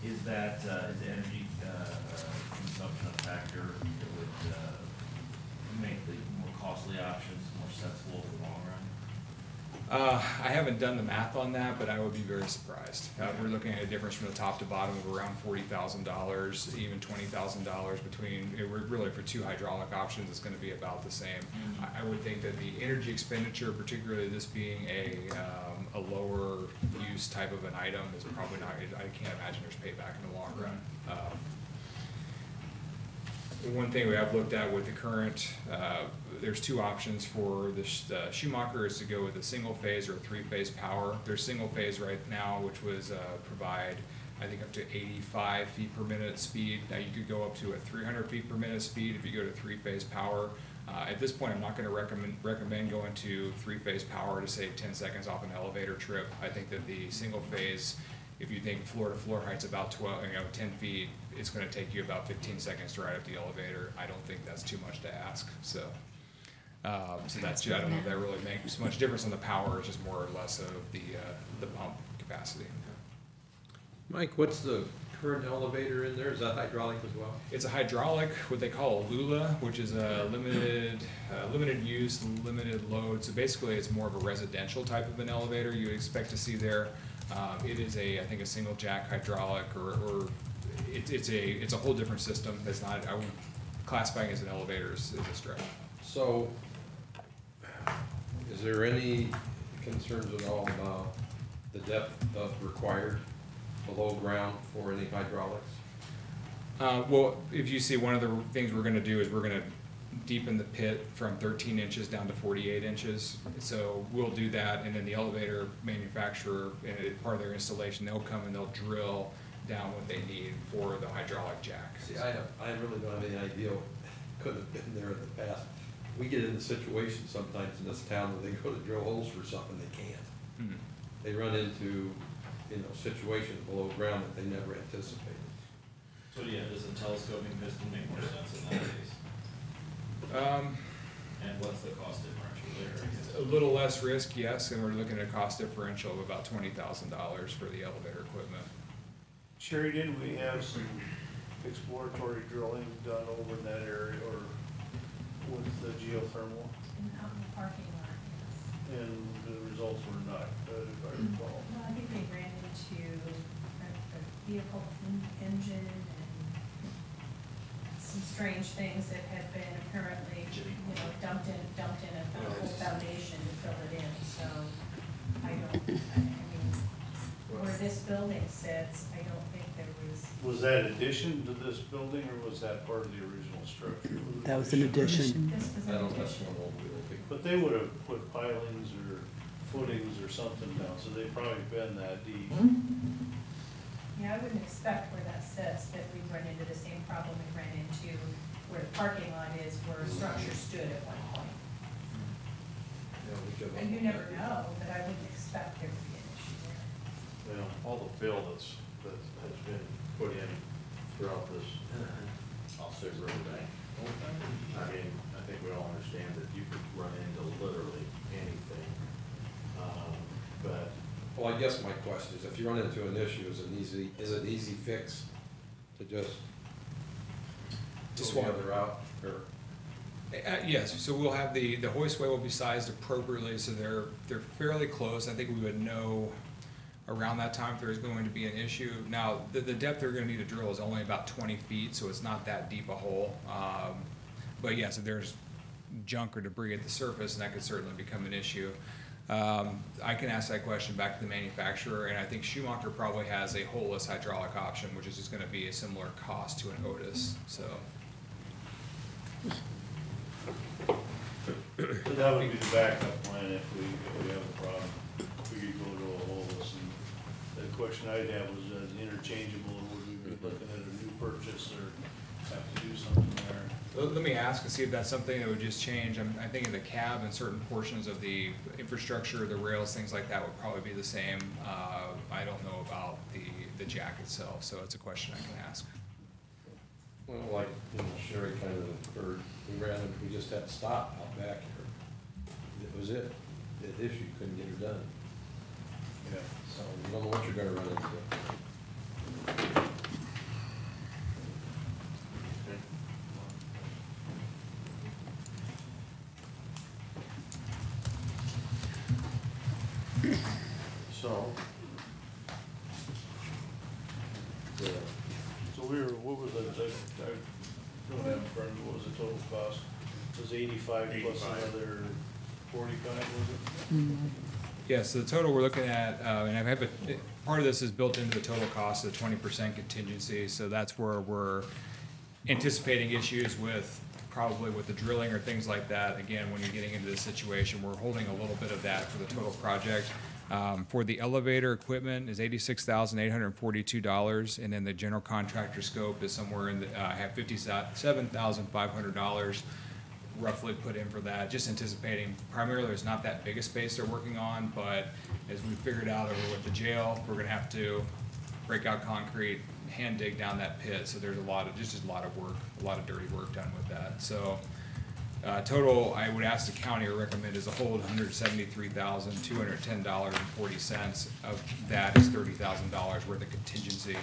is that, is the energy consumption a factor that would make the more costly options more sensible in the long run? I haven't done the math on that, but I would be very surprised. We're looking at a difference from the top to bottom of around $40,000, even $20,000 between, really for 2 hydraulic options, it's going to be about the same. I would think that the energy expenditure, particularly this being a lower use type of an item, is probably not, I can't imagine there's payback in the long run. One thing we have looked at with the current, there's 2 options for the Schumacher is to go with a single phase or a 3-phase power. There's single phase right now, which was provide, I think, up to 85 feet per minute speed. Now you could go up to a 300 feet per minute speed if you go to 3-phase power. At this point, I'm not going to recommend going to 3-phase power to save 10 seconds off an elevator trip. I think that the single phase, if you think floor to floor height's about 10 feet, it's going to take you about 15 seconds to ride up the elevator. I don't think that's too much to ask. So that's, I don't know if that really makes much difference on the power. It's just more or less of the pump capacity. Mike, what's the current elevator in there? Is that hydraulic as well? It's a hydraulic, what they call a Lula, which is a limited use, limited load. So basically, it's more of a residential type of an elevator you would expect to see there. It is I think a single jack hydraulic, or it's a whole different system. That's not, I wouldn't classifying as an elevator is a stretch. So, is there any concerns at all about the depth of required below ground for any hydraulics? Well, if you see, one of the things we're going to do is we're going to deepen the pit from 13 inches down to 48 inches. So we'll do that, and then the elevator manufacturer, part of their installation, they'll come and they'll drill down what they need for the hydraulic jack. See, I really don't have any idea. Could have been there in the past. We get into situations sometimes in this town where they go to drill holes for something they can't. Mm-hmm. They run into, situations below ground that they never anticipated. So yeah, does a telescoping piston make more sense in that case? And what's the cost differential there? A little less risk, yes, and we're looking at a cost differential of about $20,000 for the elevator equipment. Sherry, didn't we have some exploratory drilling done over in that area, or with the geothermal? Out in the parking lot, yes. And the results were not good, if I recall. Well, I think they ran into a vehicle engine and some strange things that had been apparently, dumped in a whole foundation to fill it in. So I mean, where this building sits, I don't think is. Was that addition to this building, or was that part of the original structure? That was an addition. This was I an don't, that's addition. one old wheel thing. But they would have put pilings or footings or something down, so they've probably been that deep. Yeah, I wouldn't expect where that sits that we'd run into the same problem we ran into where the parking lot is, where a structure stood at one point. Yeah, we give up And you on never that. know, but I wouldn't expect there to be an issue there. Well, all the fill that has been put in throughout this, I'll say Riverbank. I mean, I think we all understand that you could run into literally anything. But Well, I guess my question is, if you run into an issue, is it an easy fix to just Just go the one. other route, or? Yes, so we'll have the hoistway will be sized appropriately, so they're fairly close. I think we would know around that time if there's going to be an issue. Now, the depth they're gonna need to drill is only about 20 feet, so it's not that deep a hole. But yes, if there's junk or debris at the surface, that could certainly become an issue. I can ask that question back to the manufacturer, and I think Schumacher probably has a holeless hydraulic option, which is just gonna be a similar cost to an Otis, so. So that would be the backup plan if we have a problem. We could go to a holeless, and the question I'd have was interchangeable, would we be looking at a new purchase or have to do something there? Let me ask and see if that's something that would just change. I'm thinking the cab and certain portions of the infrastructure, the rails, things like that would probably be the same. I don't know about the jack itself, so it's a question I can ask. Well, like, Sherry kind of inferred, we just had to stop out back here. That was it. That issue, couldn't get her done. Yeah. So you don't know what you're gonna run into. so, So what was I don't have in front of me, what was the total cost? It was 85 plus 85. another 45, was it? Yeah, so the total we're looking at, and I have part of this is built into the total cost of the 20% contingency, so that's where we're anticipating issues with, probably with the drilling or things like that. Again, when you're getting into this situation, we're holding a little bit of that for the total project. For the elevator equipment is $86,842, and then the general contractor scope is somewhere in the, have $57,500 roughly put in for that, just anticipating primarily there's not that big a space they're working on, but as we figured out over with the jail, we're gonna have to break out concrete, hand dig down that pit, so there's a lot of work, a lot of dirty work done with that. So total, I would ask the county or recommend as a whole $173,210.40. Of that is $30,000 worth of contingency.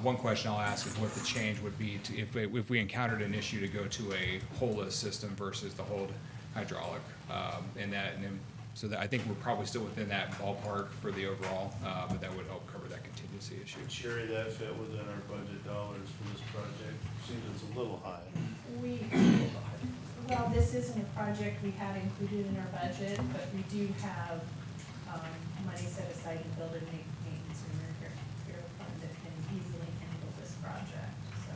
One question I'll ask is what the change would be to, if we encountered an issue to go to a holeless system versus the hold hydraulic. So that I think we're probably still within that ballpark for the overall, but that would help cover that contingency issue. Sherry, that fit within our budget dollars for this project? Seems it's a little high. Well, this isn't a project we have included in our budget, but we do have, money set aside in building maintenance and repair fund that can easily handle this project, so.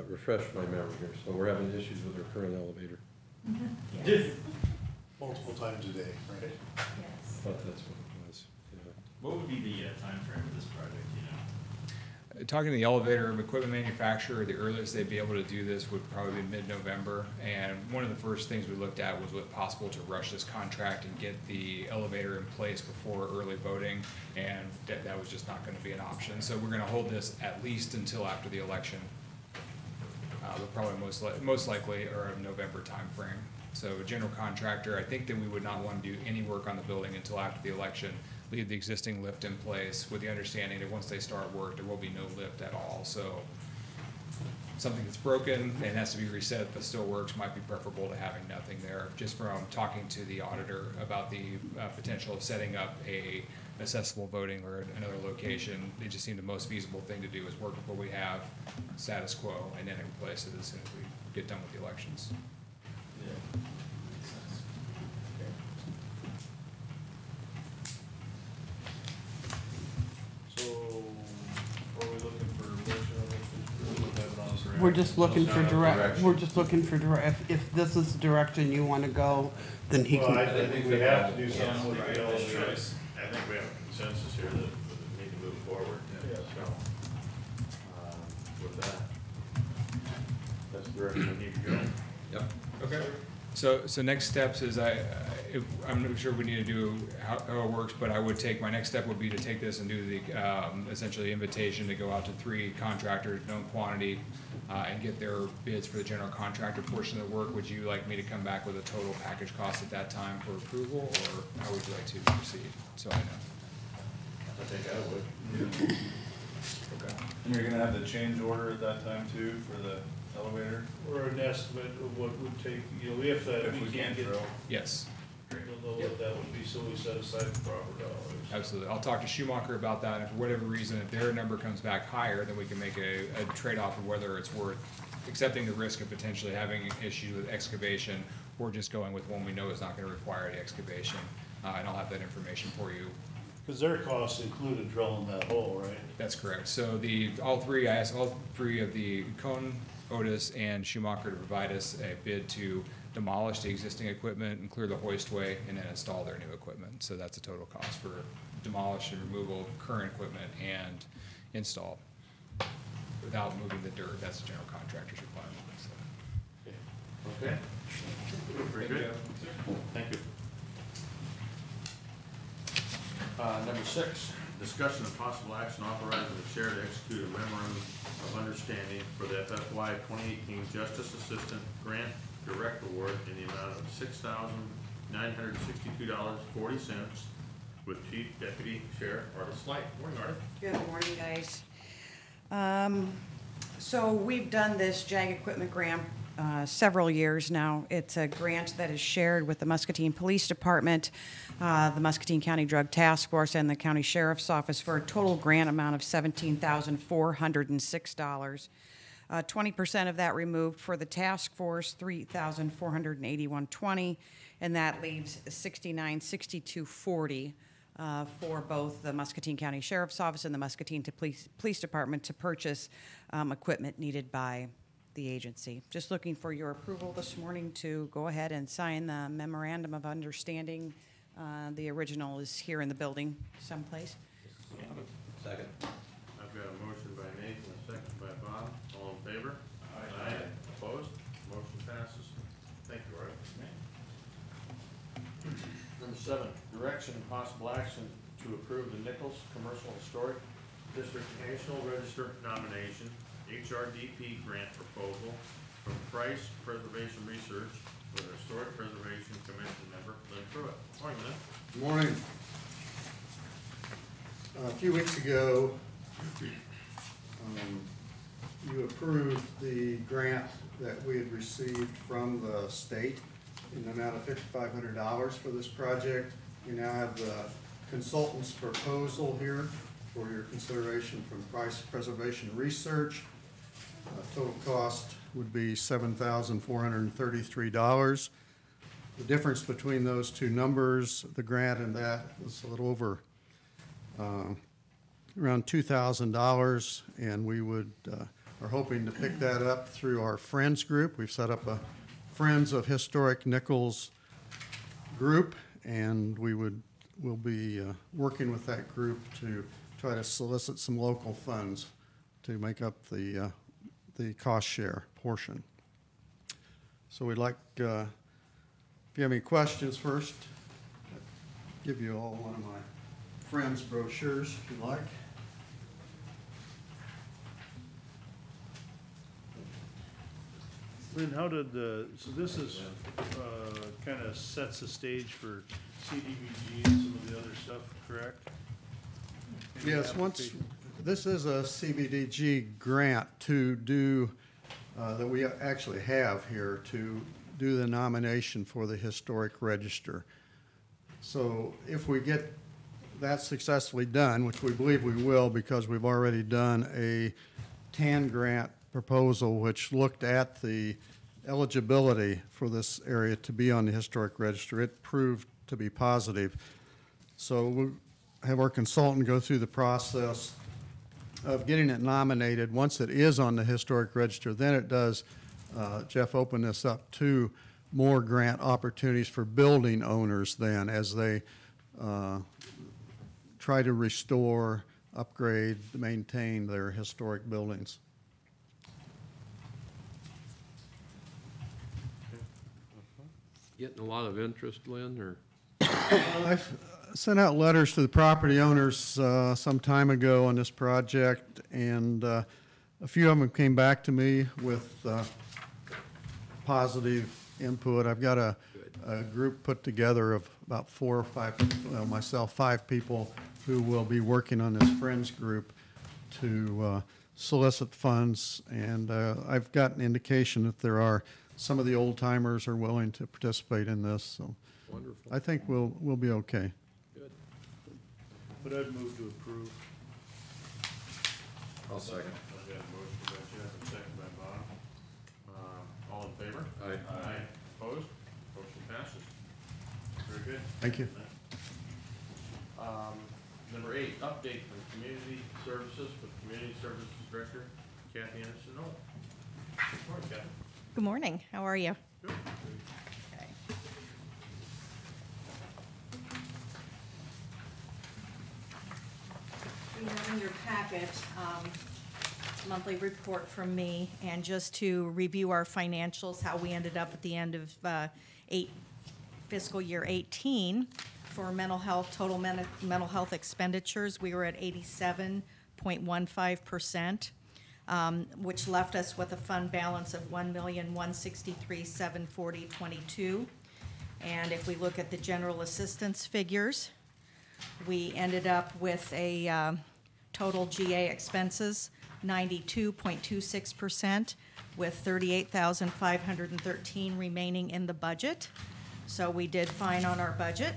Refresh my memory here, so we're having issues with our current elevator. Yes, Multiple times a day, right? yes. But that's what it was, yeah. What would be the timeframe of this project, you know? Talking to the elevator equipment manufacturer, the earliest they'd be able to do this would probably be mid-November. And one of the first things we looked at was what possible to rush this contract and get the elevator in place before early voting. And that was just not gonna be an option. So we're gonna hold this at least until after the election. But probably most likely or a November timeframe. So a general contractor, I think that we would not want to do any work on the building until after the election. Leave the existing lift in place with the understanding that once they start work, there will be no lift at all. So something that's broken and has to be reset if it still works might be preferable to having nothing there. Just from talking to the auditor about the potential of setting up a accessible voting or another location, it just seemed the most feasible thing to do is work with what we have, status quo, and then replace it as soon as we get done with the elections. Yeah. Makes sense. we're just looking for Direction. we're just looking for if this is the direction you wanna go, then he Well, I can, think we have to do something with the Let's elevator. try. I think we have a consensus here that we need to move forward. Yeah. So, with that, that's the direction we need to go. Yep. Okay. So next steps is I'm not sure we need to do how it works, but I would take, my next step would be to take this and do the, essentially invitation to go out to 3 contractors, known quantity, and get their bids for the general contractor portion of the work. Would you like me to come back with a total package cost at that time for approval, or how would you like to proceed? So I know. I think I would. Okay. And you're gonna have the change order at that time too for the elevator? Or an estimate of what would take, you know, if that, If we can't get, drill. Yes. we'll know what that would be, so we set aside the proper dollars. Absolutely. I'll talk to Schumacher about that, and if for whatever reason, if their number comes back higher, then we can make a trade-off of whether it's worth accepting the risk of potentially having issues with excavation, or just going with one we know is not gonna require the excavation. And I'll have that information for you. Cause their costs included drilling that hole, right? That's correct. So I asked all 3 of the Cone, Otis, and Schumacher to provide us a bid to demolish the existing equipment and clear the hoistway and then install their new equipment. So that's a total cost for demolish and removal of current equipment and install without moving the dirt. That's the general contractor's requirement. So. Okay. Very good. Thank you. Number 6, discussion of possible action authorizing the chair to execute a memorandum of understanding for the FFY 2018 Justice Assistant Grant Direct Award in the amount of $6,962.40 with Chief Deputy Sheriff Artis Slight. Morning, Artis. Good morning, guys. So we've done this JAG equipment grant several years now. It's a grant that is shared with the Muscatine Police Department, the Muscatine County Drug Task Force, and the County Sheriff's Office for a total grant amount of $17,406. 20% of that removed for the task force, $3,481.20, and that leaves $69,6240 for both the Muscatine County Sheriff's Office and the Muscatine Police Department to purchase equipment needed by the agency. Just looking for your approval this morning to go ahead and sign the memorandum of understanding. The original is here in the building someplace. Second. I've got a motion by Nathan, a second by Bob. All in favor? Aye. Opposed? Motion passes. Thank you, Art. Number 7, direction and possible action to approve the Nichols Commercial Historic District National Register nomination, HRDP grant proposal from Price Preservation Research for the Historic Preservation Commission member, Lynn Pruitt. Morning, Lynn. Good morning. A few weeks ago, you approved the grant that we had received from the state in the amount of $5,500 for this project. We now have the consultant's proposal here for your consideration from Price Preservation Research. Total cost would be $7,433. The difference between those two numbers, the grant and that, was a little over around $2,000, and we are hoping to pick that up through our Friends group. We've set up a Friends of Historic Nichols group, and we'll be working with that group to try to solicit some local funds to make up the cost share portion. So we'd like, if you have any questions first, I'll give you all one of my Friends brochures if you like. Lynn, how did so this is, kind of sets the stage for CDBG and some of the other stuff, correct? Any Yes, this is a CBDG grant to do, that we actually have here to do the nomination for the Historic Register. So if we get that successfully done, which we believe we will because we've already done a TAN grant proposal which looked at the eligibility for this area to be on the Historic Register. It proved to be positive. So we'll have our consultant go through the process of getting it nominated. Once it is on the historic register, then it does, Jeff, open this up to more grant opportunities for building owners then as they try to restore, upgrade, maintain their historic buildings. Getting a lot of interest, Lynn, or? I've sent out letters to the property owners some time ago on this project, and a few of them came back to me with positive input. I've got a group put together of about 4 or 5, well, myself, 5 people who will be working on this Friends group to solicit funds, and I've got an indication that there are some of the old timers are willing to participate in this, so Wonderful. I think we'll be okay. Good. But I'd move to approve. I'll second. I've got a motion by Jeff and second by Bob. All in favor? Aye. Opposed? Motion passes. Very good. Thank you. Number 8, update from Community Services with Community Services Director Kathy Anderson. Good morning, Kathy. Good morning. How are you? Good. Okay. You have in your packet monthly report from me, and just to review our financials, how we ended up at the end of fiscal year 18 for mental health, total mental health expenditures. We were at 87.15%. Which left us with a fund balance of $1,163,740.22. And if we look at the general assistance figures, we ended up with a total GA expenses 92.26%, with $38,513 remaining in the budget. So we did fine on our budget.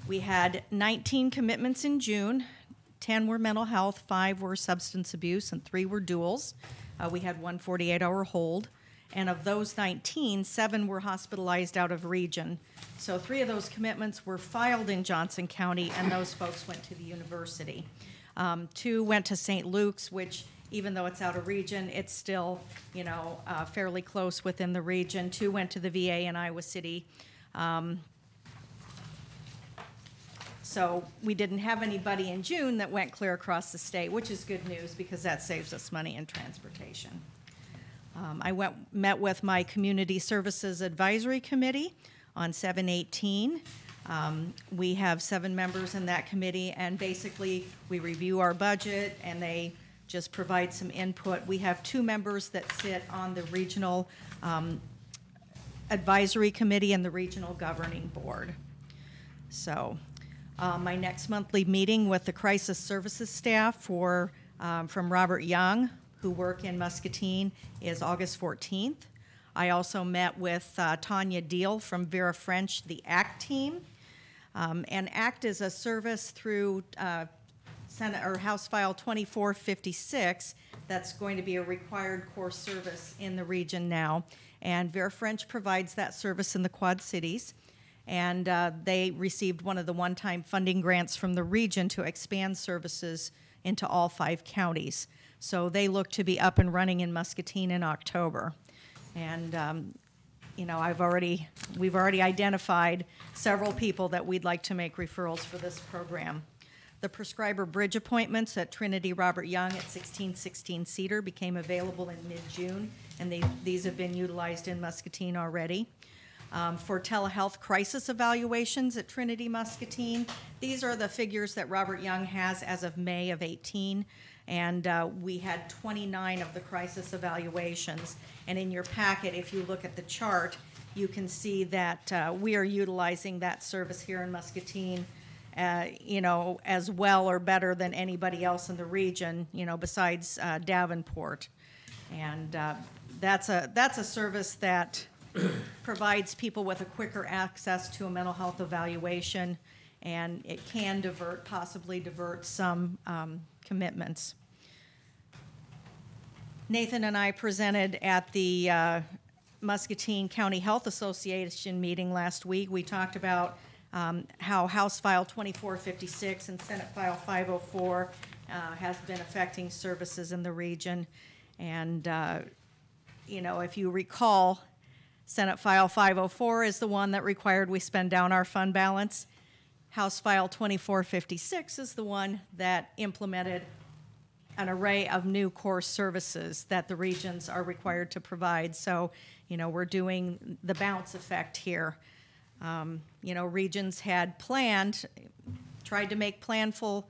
We had 19 commitments in June. 10 were mental health, 5 were substance abuse, and 3 were duals. We had one 48-hour hold. And of those 19, 7 were hospitalized out of region. So 3 of those commitments were filed in Johnson County, and those folks went to the university. 2 went to St. Luke's, which, even though it's out of region, it's still, fairly close within the region. 2 went to the VA in Iowa City. So we didn't have anybody in June that went clear across the state, which is good news because that saves us money in transportation. I met with my Community Services Advisory Committee on 7/18. We have 7 members in that committee, and basically we review our budget and they just provide some input. We have 2 members that sit on the Regional Advisory Committee and the Regional Governing Board. So my next monthly meeting with the crisis services staff from Robert Young, who work in Muscatine, is August 14th. I also met with Tanya Deal from Vera French, the ACT team. And ACT is a service through Senate or House File 2456 that's going to be a required core service in the region now. And Vera French provides that service in the Quad Cities. And they received one of the one-time funding grants from the region to expand services into all 5 counties. So they look to be up and running in Muscatine in October. And we've already identified several people that we'd like to make referrals for this program. The prescriber bridge appointments at Trinity Robert Young at 1616 Cedar became available in mid-June, and these have been utilized in Muscatine already. For telehealth crisis evaluations at Trinity Muscatine, these are the figures that Robert Young has as of May of 18, and we had 29 of the crisis evaluations. And in your packet, if you look at the chart, you can see that we are utilizing that service here in Muscatine, as well or better than anybody else in the region, besides Davenport. And that's a service that provides people with a quicker access to a mental health evaluation, and it can possibly divert some commitments. Nathan and I presented at the Muscatine County Health Association meeting last week. We talked about how House File 2456 and Senate File 504 has been affecting services in the region. And, you know, if you recall, Senate File 504 is the one that required we spend down our fund balance. House File 2456 is the one that implemented an array of new core services that the regions are required to provide. So, you know, we're doing the bounce effect here. You know, regions had planned, tried to make planful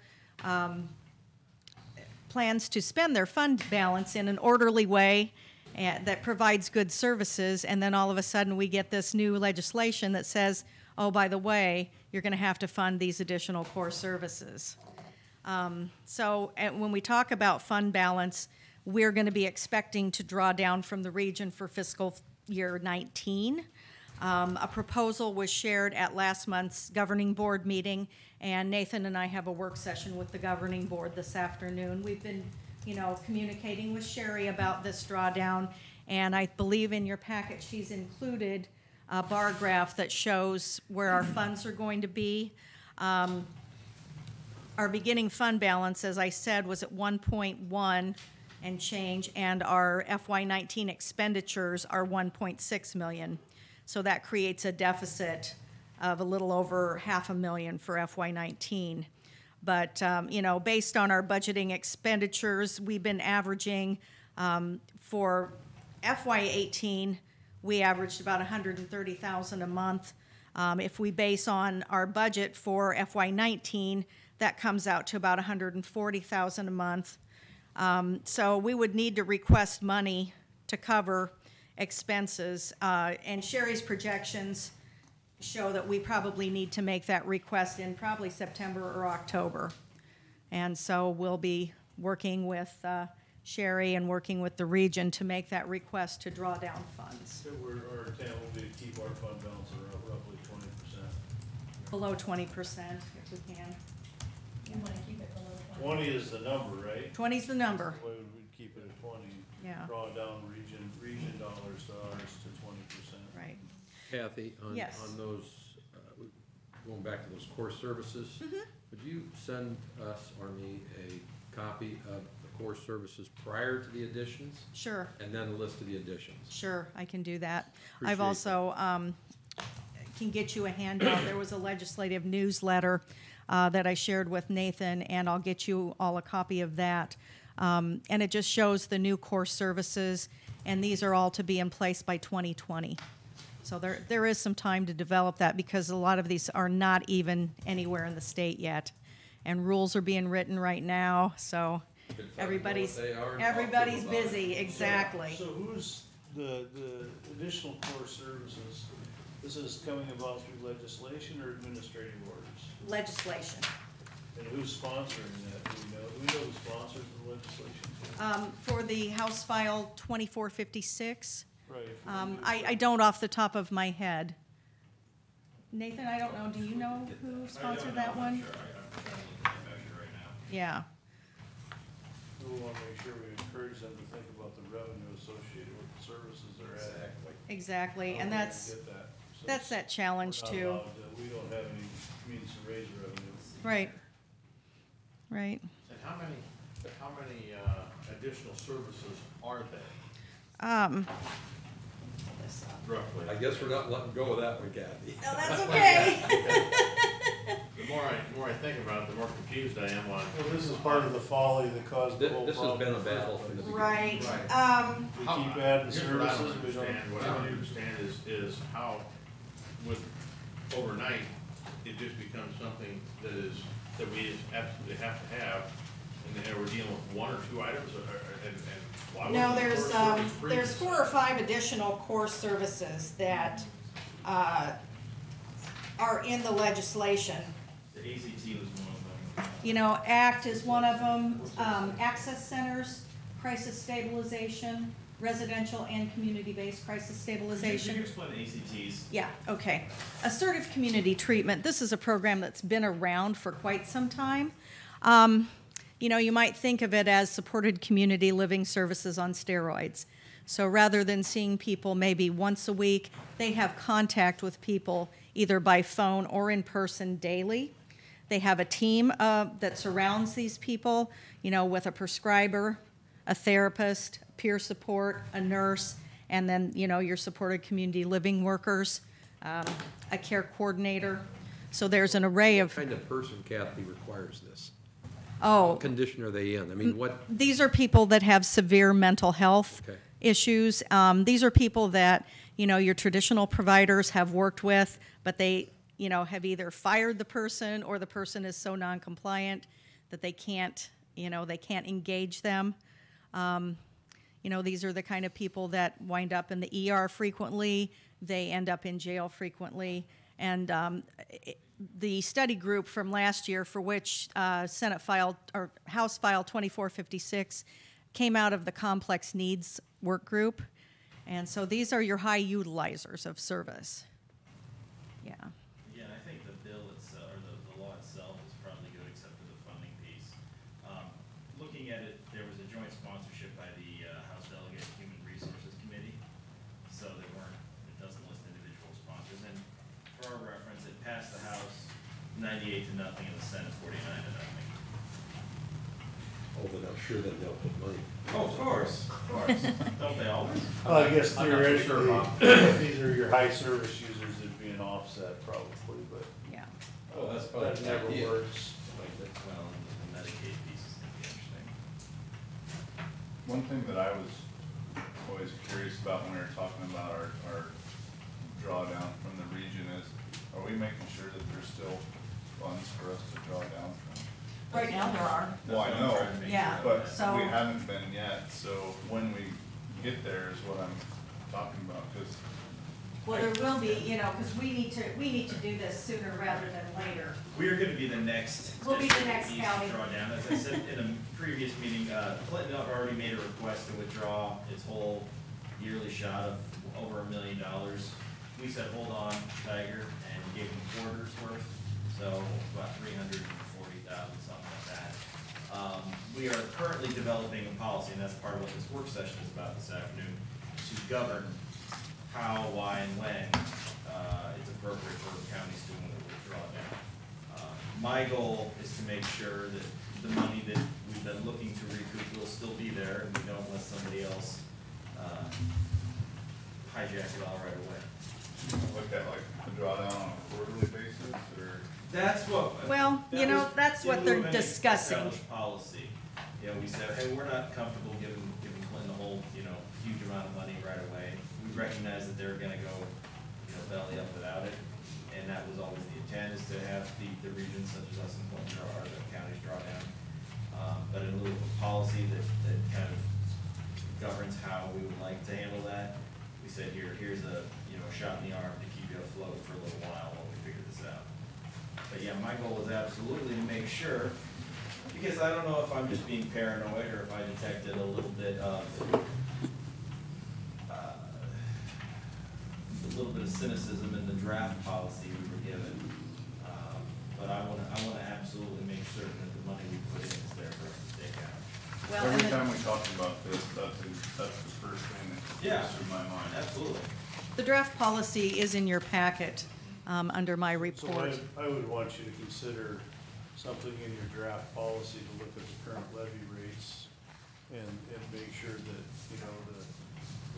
plans to spend their fund balance in an orderly way that provides good services, and then all of a sudden we get this new legislation that says, oh, by the way, you're going to have to fund these additional core services. So when we talk about fund balance, we're going to be expecting to draw down from the region for fiscal year 19. A proposal was shared at last month's governing board meeting, and Nathan and I have a work session with the governing board this afternoon. We've been, you know, communicating with Sherry about this drawdown, and I believe in your packet she's included a bar graph that shows where our funds are going to be. Our beginning fund balance, as I said, was at 1.1 and change, and our FY19 expenditures are 1.6 million. So that creates a deficit of a little over $500,000 for FY19. But, you know, based on our budgeting expenditures, we've been averaging for FY18, we averaged about $130,000 a month. If we base on our budget for FY19, that comes out to about $140,000 a month. So we would need to request money to cover expenses, and Sherry's projections show that we probably need to make that request in probably September or October. And so we'll be working with Sherry and working with the region to make that request to draw down funds. So our intent will be to keep our fund balance around roughly 20%. Below 20% if we can. You wanna keep it below 20? 20 is the number, right? 20 is the number. Why would we keep it at 20? Yeah. Draw down region dollars to ours to 20%. Right. Kathy, Yes. on those, going back to those core services, would you send us or me a copy of the core services prior to the additions? Sure. And then a list of the additions? Sure, I can do that. Appreciate I've also can get you a handout. There was a legislative newsletter that I shared with Nathan, and I'll get you all a copy of that. And it just shows the new core services, and these are all to be in place by 2020. So there is some time to develop that because a lot of these are not even anywhere in the state yet. And rules are being written right now, so everybody's busy, exactly. So who's the additional core services? This is coming about through legislation or administrative orders? Legislation. And who's sponsoring that? Do we know? Do we know who sponsors the legislation? For the House File 2456, Right. I don't off the top of my head. Nathan, I don't know, do you know who sponsored that one? I'm trying to look at that measure right now. Yeah, We want to make sure we encourage them to think about the revenue associated with the services they're at. exactly, and How are we that's, gonna get that? So that's that challenge we're not too. allowed to- We don't have any means to raise revenue. Right, right. And how many additional services are there, Um, roughly? I guess we're not letting go of that one, Kathy. no, that's okay. The more I think about it, the more confused I am on. Well, this is part of the folly that caused the whole This has problem. been a battle from the beginning. Right, We keep adding Here's what I don't services, we don't. understand. What I don't understand is how, with, overnight, it just becomes something that we absolutely have to have, and then we're dealing with one or two items, and why would no, the there's, core service there's freeze? 4 or 5 additional core services that, are in the legislation. The ACT was one of them. You know, ACT is one of them, access centers, crisis stabilization, residential and community-based crisis Could stabilization. you explain the ACTs? Yeah, okay. Assertive community treatment, this is a program that's been around for quite some time. You know, you might think of it as supported community living services on steroids. So rather than seeing people maybe once a week, they have contact with people either by phone or in person daily. They have a team that surrounds these people, you know, with a prescriber, a therapist, peer support, a nurse, and then, you know, your supported community living workers, a care coordinator. So there's an array of. What kind of person, Kathy, requires this? Oh. What condition are they in? I mean, what? These are people that have severe mental health Okay. issues. These are people that, you know, your traditional providers have worked with, but they, you know, have either fired the person or the person is so non-compliant that they can't, you know, they can't engage them. You know, these are the kind of people that wind up in the ER frequently. They end up in jail frequently. And the study group from last year, for which Senate file or House File 2456 came out of the complex needs work group. And so these are your high utilizers of service. Yeah. Yeah, and I think the bill itself, or the law itself is probably good except for the funding piece. Looking at it, there was a joint sponsorship by the House Delegate Human Resources Committee. So it doesn't list individual sponsors. And for our reference, it passed the House 98 to nothing and the Senate 49 to nothing. Oh, but I'm sure that they'll put money. Oh, of course, of course. Don't they always? Well, I guess I'm not too theoretically, sure, Bob. these are your high service users, it'd be an offset probably, but Yeah. Oh, that's probably that never idea. works. Well, the Medicaid piece is gonna be interesting. One thing that I was always curious about when we were talking about our drawdown from the region is, are we making sure that there's still funds for us to draw down from? Right now there are. Well, I know, Yeah, but so- we haven't been yet, so when we get there is what I'm talking about, because Well, there will be, you know, because we need to do this sooner rather than later. We are gonna be the next. We'll be the district next that needs county. to draw down. As I said in a previous meeting, Clinton already made a request to withdraw its whole yearly shot of over $1 million. We said, hold on, Tiger, and gave them quarters worth, so about 340,000, something like that. We are currently developing a policy, and that's part of what this work session is about this afternoon, to govern how, why, and when it's appropriate for counties to withdraw down. My goal is to make sure that the money that we've been looking to recoup will still be there, and we don't let somebody else hijack it all right away. look at like a drawdown on a quarterly basis, or? That's what. Well, you know, that's what they're discussing. Established policy. You know, we said, hey, we're not comfortable giving Clinton a whole, you know, huge amount of money right away. We recognize that they're gonna go, you know, belly up without it. And that was always the intent, is to have the regions such as us and Clinton draw, or the counties draw down. But in lieu of a policy that kind of governs how we would like to handle that, we said, here's a, you know, a shot in the arm to keep you afloat for a little while while we figure this out. But yeah, my goal is absolutely to make sure, because I don't know if I'm just being paranoid or if I detected a little bit of cynicism in the draft policy we were given. But I wanna absolutely make certain that the money we put in is there for us to take out. Well, Every and time we talk about this, that's the first thing that Yeah. goes through my mind. Absolutely. the draft policy is in your packet under my So report. I would want you to consider something in your draft policy to look at the current levy rates and make sure that, you know,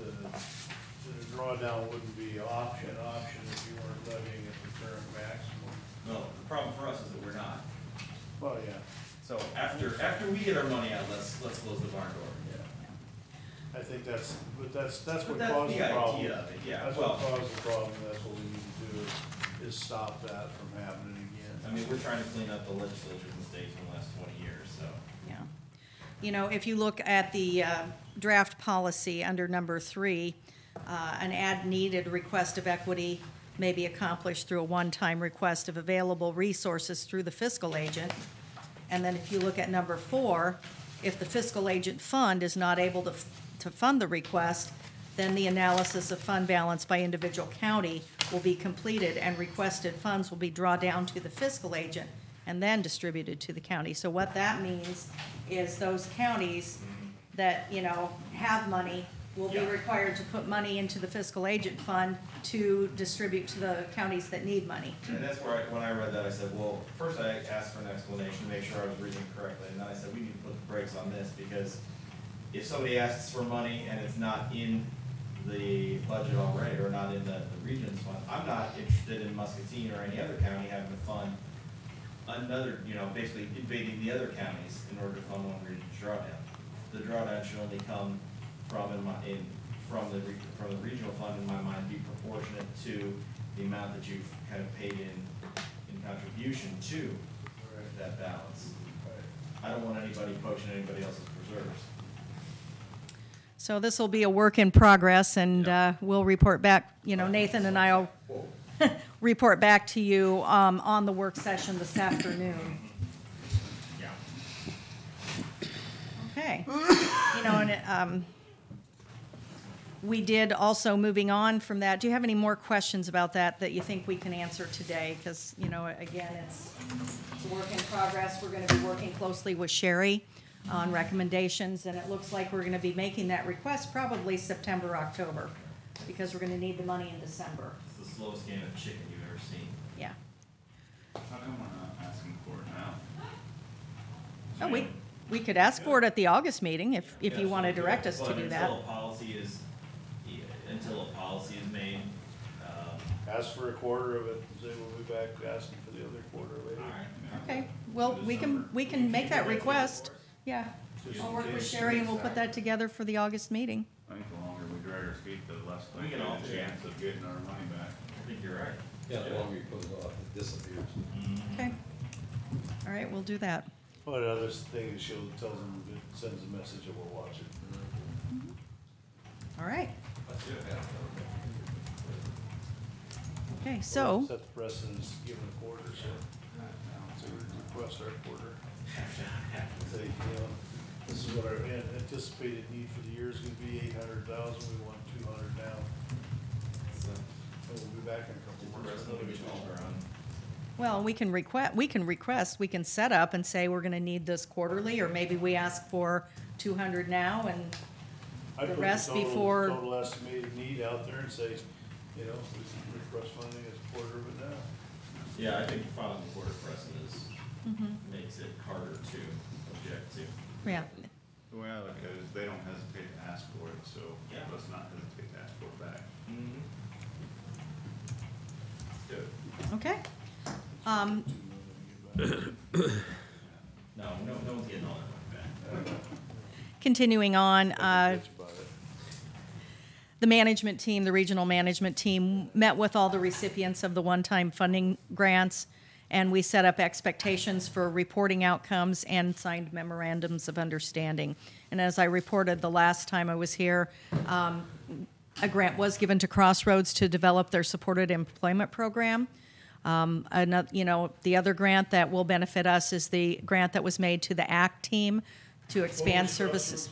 the drawdown wouldn't be option if you weren't levying at the current maximum. No, the problem for us is that we're not. Well, yeah, So after we get our money out, let's close the barn door. I think that's what But caused that's the the problem. idea of it, yeah. That's Well, what caused the problem, that's what we need to do is stop that from happening I again. mean, we're trying to clean up the legislature's mistakes in the last 20 years, so. Yeah. You know, if you look at the draft policy under number 3, an ad needed request of equity may be accomplished through a one-time request of available resources through the fiscal agent. And then if you look at number 4, if the fiscal agent fund is not able to fund the request, then the analysis of fund balance by individual county will be completed and requested funds will be drawn down to the fiscal agent and then distributed to the county. So what that means is those counties that, you know, have money will be Yeah. required to put money into the fiscal agent fund to distribute to the counties that need money. And that's where when I read that, I said, well, first I asked for an explanation to make sure I was reading it correctly, and then I said, we need to put the brakes on this, because if somebody asks for money and it's not in the budget already, or not in the region's fund, I'm not interested in Muscatine or any other county having to fund another, basically invading the other counties in order to fund one region's drawdown. The drawdown should only come from from the regional fund, in my mind, be proportionate to the amount that you've kind of paid in contribution to that balance. I don't want anybody poaching anybody else's preserves. So this will be a work in progress, and we'll report back, Nathan and I will report back to you on the work session this afternoon. Yeah. Okay. We did also, moving on from that, do you have any more questions about that you think we can answer today? Because, again, it's a work in progress. We're going to be working closely with Sherry on recommendations, and it looks like we're going to be making that request probably September, October, because we're going to need the money in December. It's the slowest game of chicken you've ever seen. Yeah. How come we're not asking for it now? Oh, we could ask for it at the August meeting if you want to direct us to But do that. Until a policy is made, Ask for a quarter of it, and say we'll be back asking for the other quarter later. Okay, well, we can make that request. Yeah. Just I'll in work with case. Sherry and we'll put that together for the August meeting. I think the longer we drag our feet, the less We can all likely the chance of getting our money back. I think you're right. Yeah, the longer you put it off, it disappears. Okay. All right, we'll do that. Well, the other thing is tells them, it sends a message that we're watching. All right. That's it. Okay, so, Set the precedence, given a quarter, so we request our quarter. Say, this is what our anticipated need for the year is gonna be 800,000, we want 200 now. So, and we'll be back in a couple of months. well, we can set up and say we're gonna need this quarterly, or maybe we ask for 200 now and I the put rest total- before. Total estimated need out there and say, we can request funding as a quarter of it now. Yeah, I think filing the quarter precedent makes it harder to object to. Yeah. The way I look at it is they don't hesitate to ask for it, so Yeah. let's not hesitate to ask for it back. Good. Okay. 2 million to get back. No one's getting all that money back. Continuing on, Bitch about it. the management team, the regional management team, met with all the recipients of the one-time funding grants, and we set up expectations for reporting outcomes and signed memorandums of understanding. And as I reported the last time I was here, a grant was given to Crossroads to develop their supported employment program. The other grant that will benefit us is the grant that was made to the ACT team to expand services.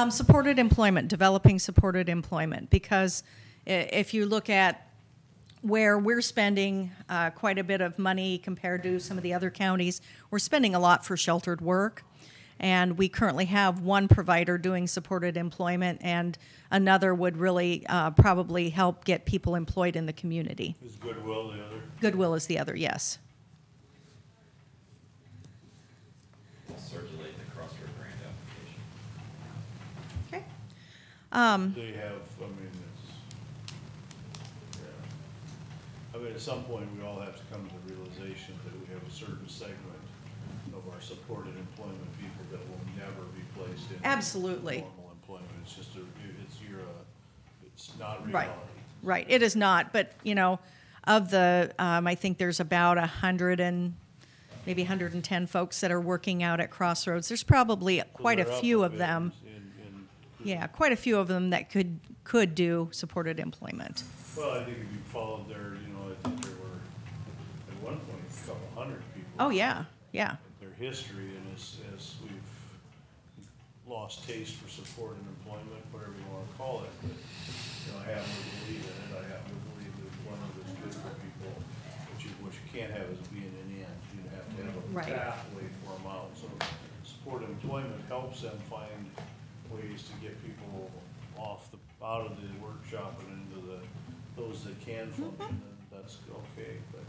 Supported employment, developing supported employment, because if you look at where we're spending quite a bit of money compared to some of the other counties, we're spending a lot for sheltered work. And we currently have one provider doing supported employment, and another would really probably help get people employed in the community. Is Goodwill the other? Goodwill is the other, yes. I'll circulate the Crossroad grant application. Okay. They have, at some point, we all have to come to the realization that we have a certain segment of our supported employment people that will never be placed in Absolutely. normal employment. It's just it's not Right, reality. right. It is not, but, of the, I think there's about maybe 110 folks that are working out at Crossroads. There's probably quite a they're up few a of bit them. Yeah, quite a few of them that could do supported employment. Well, I think if you followed their, I think there were, at one point, a couple hundred people. Oh, yeah, yeah. Their history, and as we've lost taste for support and employment, whatever you want to call it, but, I happen to believe in it. I happen to believe that employment is good for people. What you can't have is being an end. You have to have a Right. pathway for them out. So supported employment helps them find ways to get people off out of the workshop and into those that can function, then that's okay, but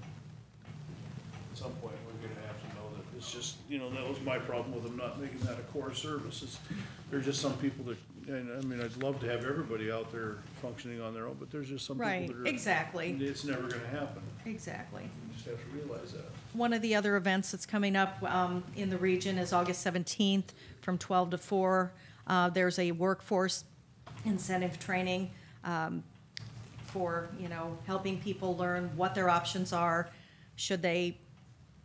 at some point, we're gonna have to know that it's just, that was my problem with them not making that a core service, is there's just some people that, and I mean, I'd love to have everybody out there functioning on their own, but there's just some people Right, that are. exactly. It's never gonna happen. Exactly. You just have to realize that. One of the other events that's coming up in the region is August 17th from 12 to 4. There's a workforce incentive training for, helping people learn what their options are, should they,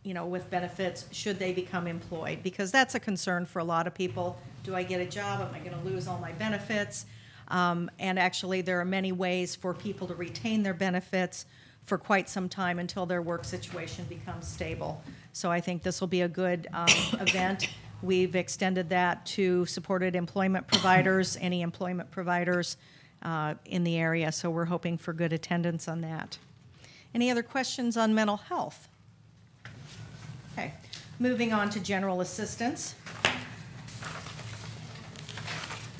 with benefits, should they become employed? Because that's a concern for a lot of people. Do I get a job? Am I going to lose all my benefits? And actually, there are many ways for people to retain their benefits for quite some time until their work situation becomes stable. So I think this will be a good event. We've extended that to supported employment providers, any employment providers in the area, so we're hoping for good attendance on that. Any other questions on mental health? Okay, moving on to general assistance.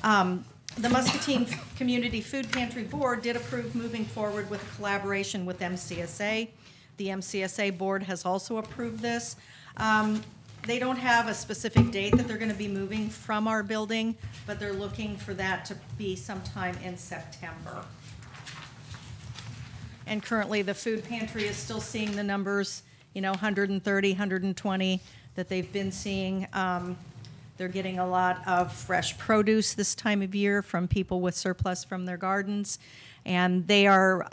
The Muscatine Community Food Pantry Board did approve moving forward with a collaboration with MCSA. The MCSA board has also approved this. They don't have a specific date that they're going to be moving from our building, but they're looking for that to be sometime in September. And currently, the food pantry is still seeing the numbers, 130, 120 that they've been seeing. They're getting a lot of fresh produce this time of year from people with surplus from their gardens. And they are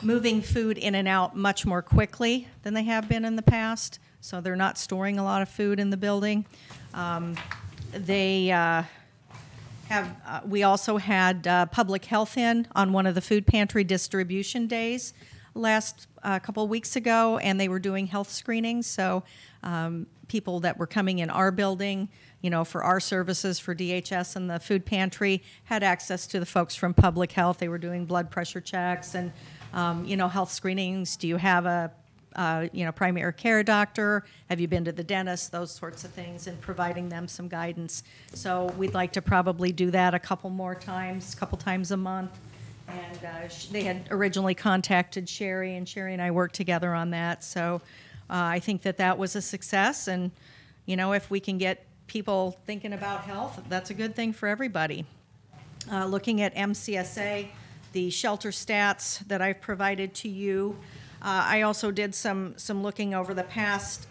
moving food in and out much more quickly than they have been in the past. So they're not storing a lot of food in the building. We also had public health in on one of the food pantry distribution days last couple of weeks ago, and they were doing health screenings. So people that were coming in our building, for our services for DHS and the food pantry had access to the folks from public health. They were doing blood pressure checks and, health screenings. Do you have a primary care doctor? Have you been to the dentist? Those sorts of things, and providing them some guidance. So we'd like to probably do that a couple times a month. And they had originally contacted Sherry, and Sherry and I worked together on that. So I think that was a success. And, if we can get people thinking about health, that's a good thing for everybody. Looking at MCSA, the shelter stats that I've provided to you, I also did some looking over the past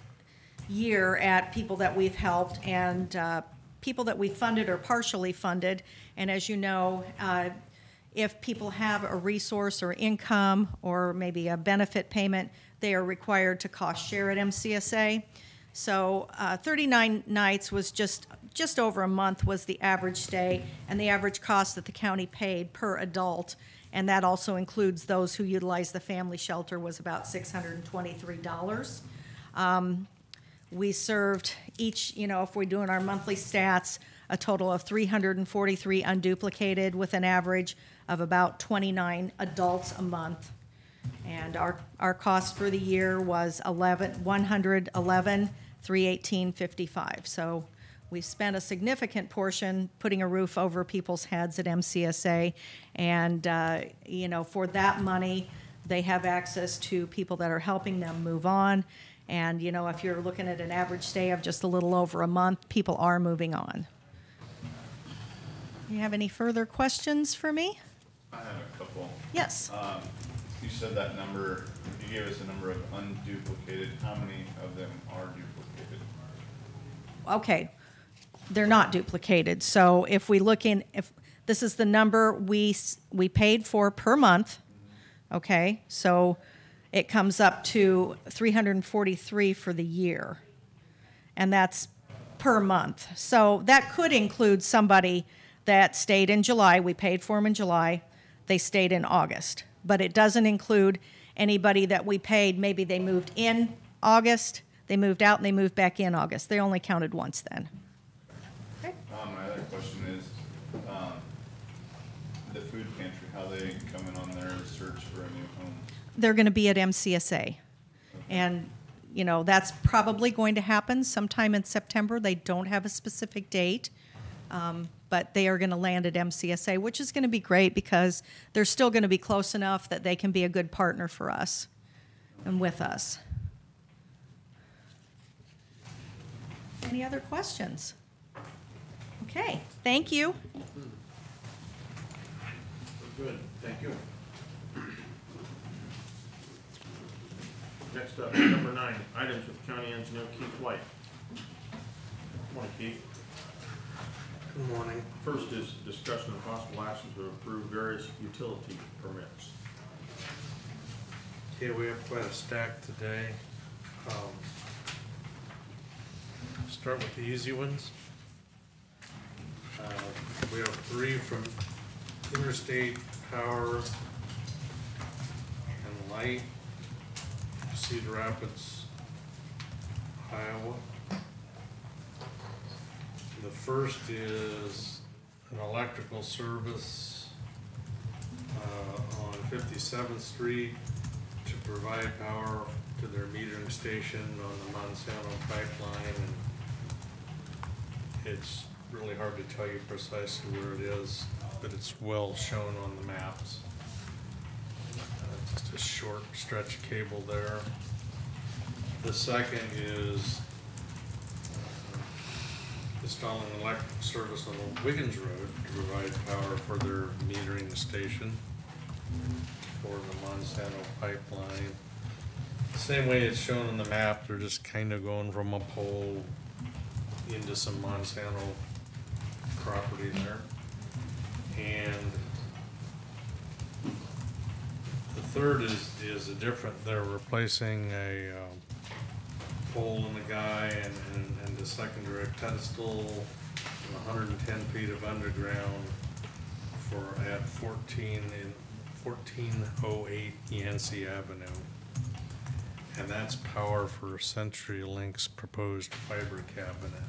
year at people that we've helped and people that we funded or partially funded. And as you know, if people have a resource or income or maybe a benefit payment, they are required to cost share at MCSA. So 39 nights was just over a month was the average stay, and the average cost that the county paid per adult, and that also includes those who utilize the family shelter, was about $623. We served each, if we're doing our monthly stats, a total of 343 unduplicated with an average of about 29 adults a month. And our cost for the year was $111,318.55. So we spent a significant portion putting a roof over people's heads at MCSA, and for that money, they have access to people that are helping them move on. And if you're looking at an average stay of just a little over a month, people are moving on. You have any further questions for me? I have a couple. Yes. You said that number, you gave us a number of unduplicated. How many of them are duplicated? Okay, they're not duplicated. So if we look in, if this is the number we paid for per month, okay, so it comes up to 343 for the year, and that's per month. So that could include somebody that stayed in July. We paid for them in July. They stayed in August. But it doesn't include anybody that we paid. Maybe they moved in August, they moved out, and they moved back in August. They only counted once then. Okay. My other question is, the food pantry, how they coming on their search for a new home? They're going to be at MCSA. Okay. And, that's probably going to happen sometime in September. They don't have a specific date. but they are going to land at MCSA, which is going to be great because they're still going to be close enough that they can be a good partner for us and with us. Any other questions? Okay, thank you. Good, thank you. Next up, number 9, items with County Engineer Keith White. Good morning, Keith. Good morning. First is discussion of possible action to approve various utility permits. Okay, we have quite a stack today. Start with the easy ones. We have 3 from Interstate Power and Light, Cedar Rapids, Iowa. The first is an electrical service on 57th Street to provide power to their metering station on the Monsanto pipeline, and it's really hard to tell you precisely where it is, but it's well shown on the maps. Just a short stretch of cable there. The second is installing electric service on Wiggins Road to provide power for their metering station for the Monsanto pipeline. Same way it's shown on the map, they're just kind of going from a pole into some Monsanto property there. And the third is a different, they're replacing a pole in the guy and the secondary pedestal and 110 feet of underground for at 1408 Yancey Avenue. And that's power for CenturyLink's proposed fiber cabinet.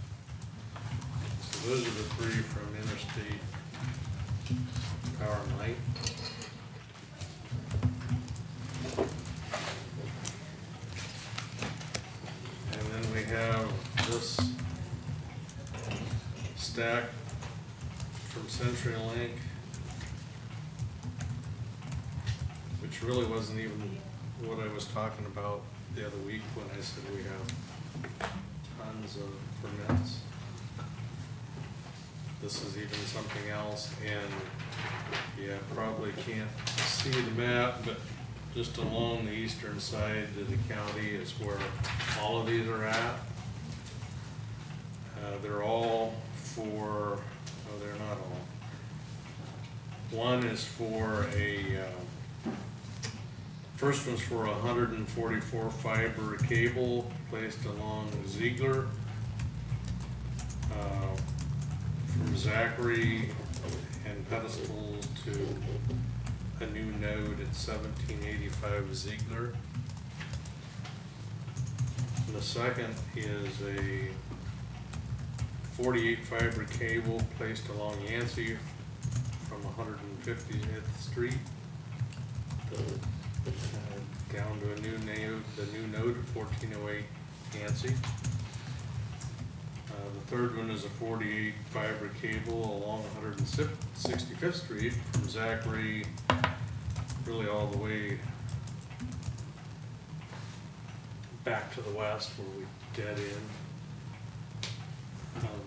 So those are the 3 from Interstate Power and Light. And then we have this stack from CenturyLink, which really wasn't even what I was talking about the other week when I said we have tons of permits. This is even something else, and yeah, probably can't see the map, but just along the eastern side of the county is where all of these are at. They're all for, oh, they're not all. One is for first one's for 144 fiber cable placed along Ziegler from Zachary and pedestal to a new node at 1785 Ziegler. And the second is a 48 fiber cable placed along Yancey from 150th Street down to a new node, the new node at 1408 Yancey. The third one is a 48 fiber cable along 165th Street from Zachary, really all the way back to the west where we dead end.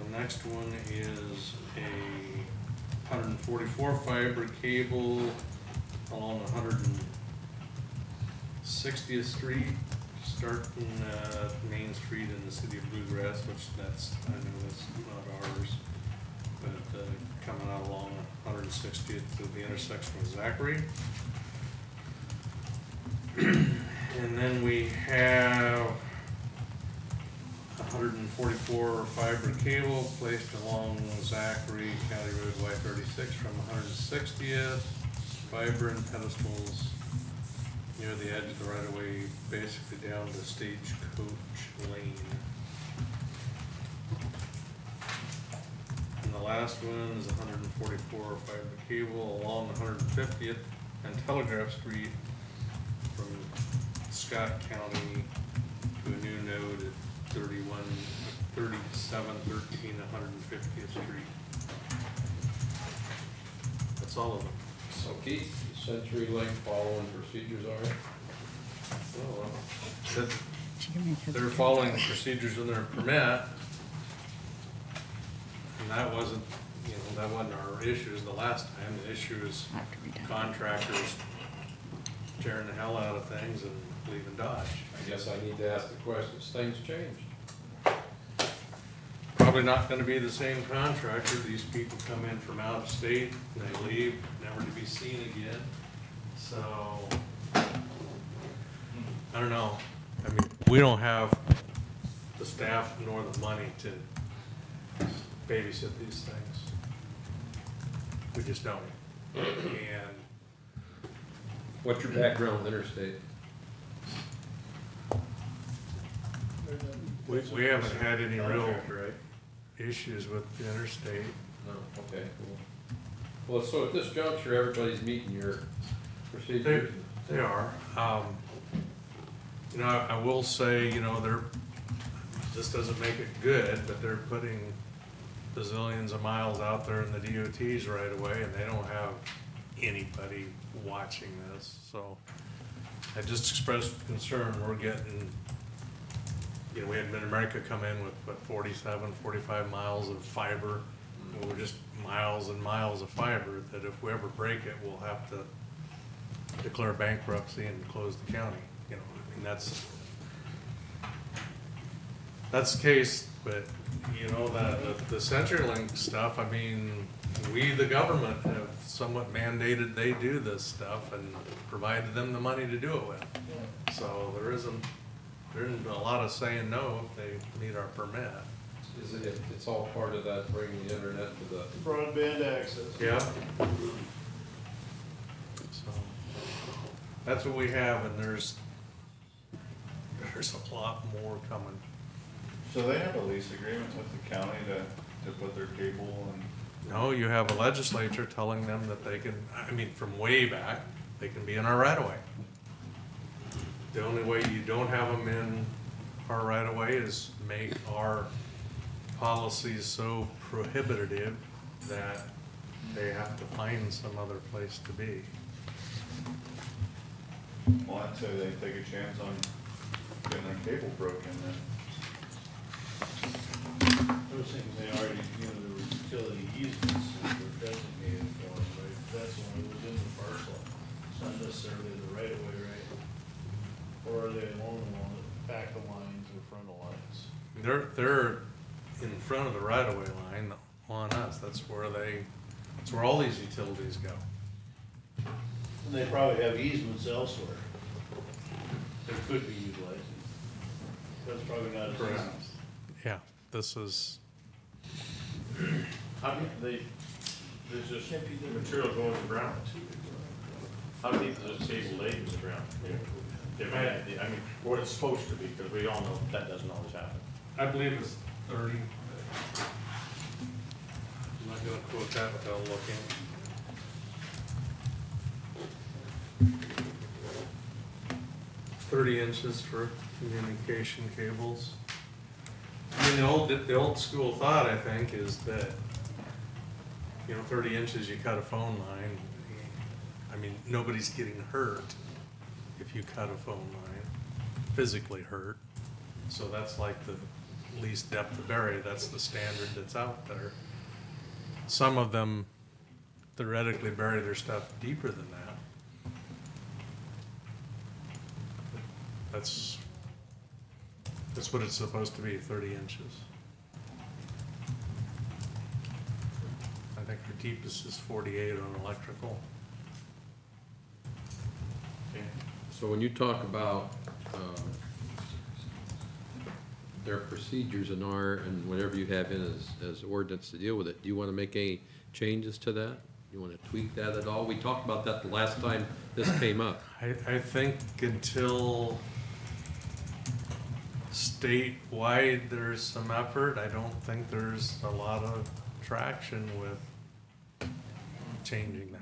The next one is a 144 fiber cable along 160th Street, starting Main Street in the city of Bluegrass, which I know that's not ours, but coming out along 160th to the intersection with Zachary. And then we have 144 fiber cable placed along Zachary County Road Y36 from 160th, fiber and pedestals near the edge of the right-of-way, basically down to Stagecoach Lane. And the last one is 144 fiber cable along 150th and Telegraph Street from Scott County to a new node at 3713 150th Street. Sullivan. So Keith, CenturyLink following procedures are? Oh, well, they're following the procedures in their permit. And that wasn't, that wasn't our issues the last time. The issue is contractors tearing the hell out of things and leaving Dodge. I guess I need to ask the questions, things changed. Probably not gonna be the same contractor. These people come in from out of state, and they leave, never to be seen again. So, I don't know. I mean, we don't have the staff nor the money to babysit these things. We just don't. And What's your background with interstate? we haven't had any real issues with the interstate. No, okay, cool. Well, so at this juncture, everybody's meeting your procedures? They are. I will say, this doesn't make it good, but they're putting bazillions of miles out there in the DOTs right away, and they don't have anybody watching this. So I just expressed concern. We're getting, we had Mid-America come in with, 47, 45 miles of fiber. And we're just miles and miles of fiber that if we ever break it, we'll have to declare bankruptcy and close the county. And that's the case, but the CenturyLink stuff, I mean, we, the government, have somewhat mandated they do this stuff and provided them the money to do it with. So there isn't a lot of saying no if they need our permit. It's all part of that, bringing the internet to the. Broadband access. Yeah. So that's what we have, and there's a lot more coming. So they have a lease agreement with the county to put their cable and? No, you have a legislature telling them that they can, from way back, they can be in our right of way. The only way you don't have them in our right of way is make our policies so prohibitive that they have to find some other place to be. Well, I'd say they take a chance on getting their cable broken then. I was thinking they already, there were utility easements that were designated for them, right? That's when it was in the parcel. It's not necessarily the right of way, right? Or are they along the back of lines or front of lines? They're in front of the right of way line on us. That's where all these utilities go. And they probably have easements elsewhere that could be utilized. That's probably not as Correct. easy. Yeah, this is, There's just material going to the ground. How deep is this cable laid in the ground? What it's supposed to be, because we all know that doesn't always happen. I believe it's 30. I'm not gonna quote that without looking. $30 for communication cables. The old school thought, I think, is that, 30 inches, you cut a phone line. Nobody's getting hurt if you cut a phone line, physically hurt. So that's like the least depth of bury. That's the standard that's out there. Some of them theoretically bury their stuff deeper than that. That's what it's supposed to be, 30 inches. I think our deepest is 48 on electrical. So when you talk about their procedures and whatever you have in as ordinance to deal with it, do you want to make any changes to that? You want to tweak that at all? We talked about that the last time this came up. I think until statewide there's some effort, I don't think there's a lot of traction with changing that.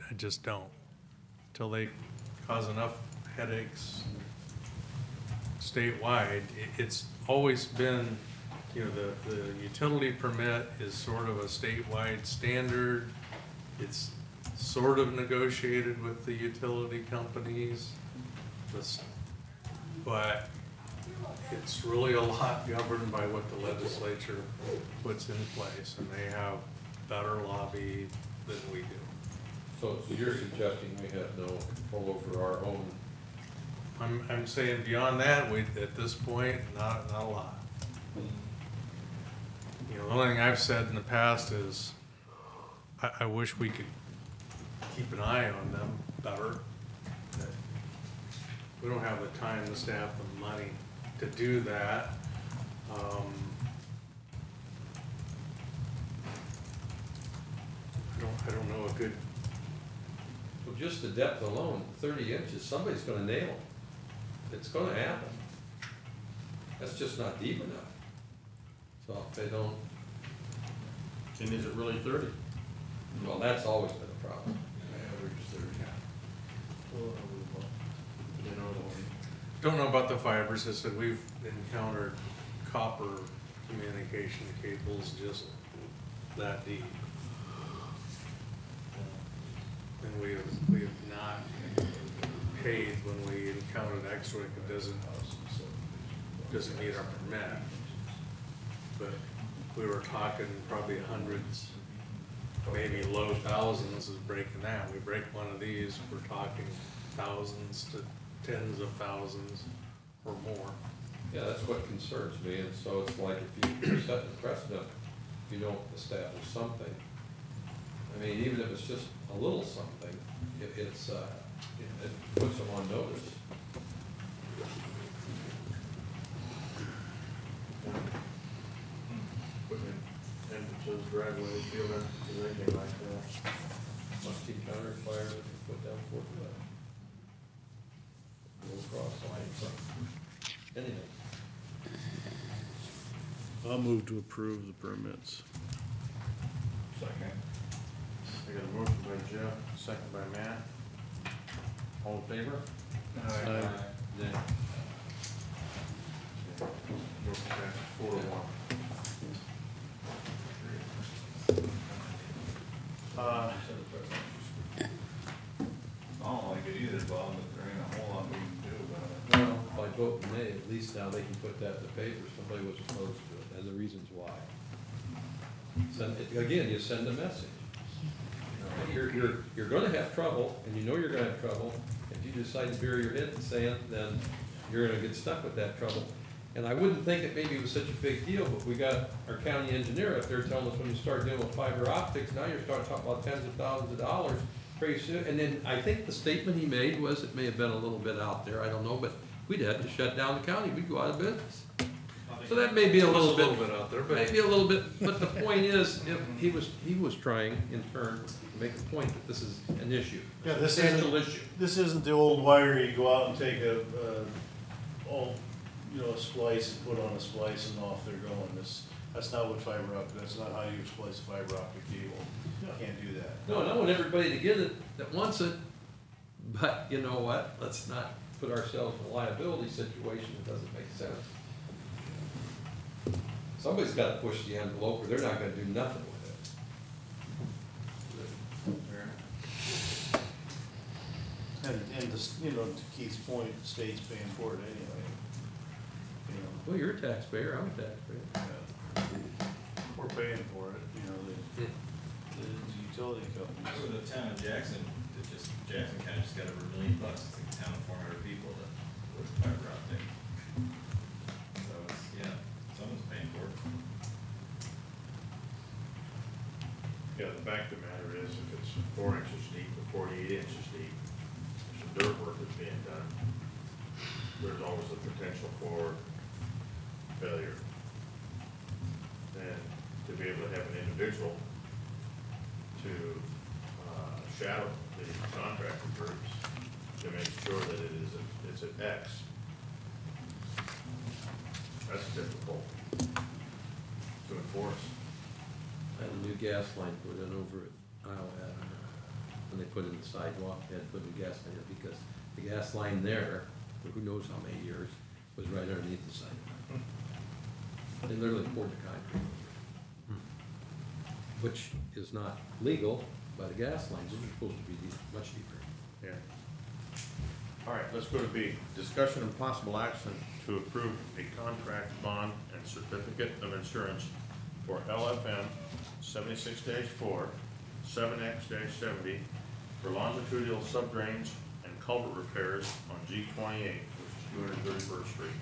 I just don't. Till they cause enough headaches statewide. It's always been, the utility permit is sort of a statewide standard. It's sort of negotiated with the utility companies, but it's really a lot governed by what the legislature puts in place, and they have better lobby than we do. So you're suggesting we have no control over our own? I'm saying beyond that, at this point, not a lot. You know, the only thing I've said in the past is, I wish we could keep an eye on them better. That we don't have the time, the staff, the money to do that. I don't know a good. Well, just the depth alone, 30 inches, somebody's gonna nail them. It's gonna happen. That's just not deep enough. So if they don't, And is it really 30? well, that's always been a problem. Average 30. You know, Don't know about the fibers. I said we've encountered copper communication cables just that deep. And we have not paid when we encountered X-ray, it doesn't meet our permit. But we were talking probably hundreds, maybe low thousands is breaking that. We break one of these, we're talking thousands to tens of thousands or more. Yeah, that's what concerns me, and so it's like if you set the precedent, if you don't establish something, I mean, even if it's just a little something, it puts them on notice. Equipment, entrances, driveways, field entrances, anything like that. Muscatine County requires that you put down 4 foot. Go across the line, anything. I'll move to approve the permits. Second. I got a motion by Jeff, second by Matt. All in favor? Aye. Nay. Motion passes 4-1. I don't like it either, Bob, but there ain't a whole lot we can do about it. Well, by voting nay, at least now they can put that in the paper, somebody was opposed to it, and the reasons why. Again, you send a message. You're gonna have trouble, and you know you're gonna have trouble. If you decide to bury your head in sand, then you're gonna get stuck with that trouble. And I wouldn't think it maybe was such a big deal, but we got our county engineer up there telling us when you start dealing with fiber optics, now you're starting to talk about tens of thousands of dollars pretty soon. And then I think the statement he made was, it may have been a little bit out there, I don't know, but we'd have to shut down the county, we'd go out of business. So that may be a little bit out there, but maybe a little bit, but the point is, he was trying in turn to make a point that this is an issue, Yeah, a this substantial isn't, issue. this isn't the old wire you go out and take a splice and put on a splice and off they're going. That's not what fiber optic, that's not how you splice a fiber optic cable. You can't do that. No, I want everybody to get it that wants it, but you know what? Let's not put ourselves in a liability situation that doesn't make sense. Somebody's got to push the envelope, or they're not going to do nothing with it. And this, to Keith's point, the state's paying for it anyway. Well, you're a taxpayer, I'm a taxpayer. We're paying for it, the utility companies. For the town of Jackson, Jackson County just got over $1 million. It's like a town of 400 people that with fiber optic. So it's, someone's paying for it. Yeah, the fact of the matter is, if it's 4 inches deep or 48 inches deep, some dirt work is being done, there's always the potential for failure. And to be able to have an individual to shadow the contractor groups to make sure that it's at X, that's difficult to enforce. I had a new gas line put in over at Iowa Avenue. When they put in the sidewalk, they had to put a gas line in because the gas line there, for who knows how many years, was right underneath the sidewalk. They literally poured the concrete over it, which is not legal, by the gas lines, those are supposed to be much deeper. Yeah. All right, let's go to B. Discussion and possible action to approve a contract bond and certificate of insurance for LFM 76-4, 7X-70 for longitudinal subdrains and culvert repairs on G28, which is 231st Street.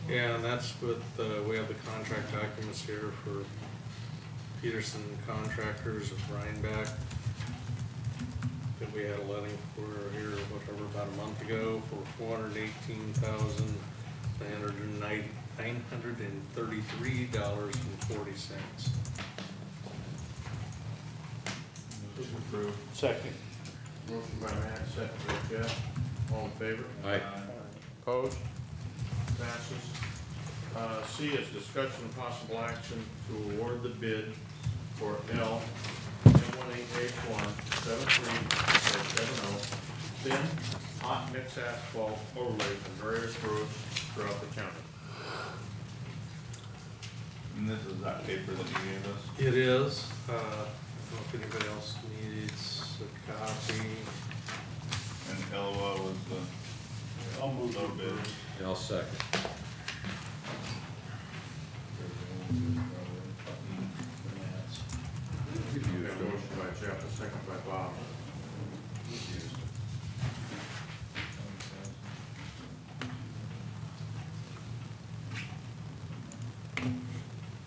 Yeah, and that's with, we have the contract documents here for Peterson Contractors of Rhinebeck. That we had a letting for here, whatever, about a month ago for $418,933.40. Approved. Second. Motion by Matt, second by Jeff. All in favor? Aye. Opposed? Passes. C is discussion and possible action to award the bid for L M18H1 73/70 thin hot mix asphalt overlay from various roads throughout the county. And this is that paper that you gave us? It is, I don't know if anybody else needs a copy. And LOA was the. I'll move low bid. And I'll second. Got a motion by Jeff, a second by Bob.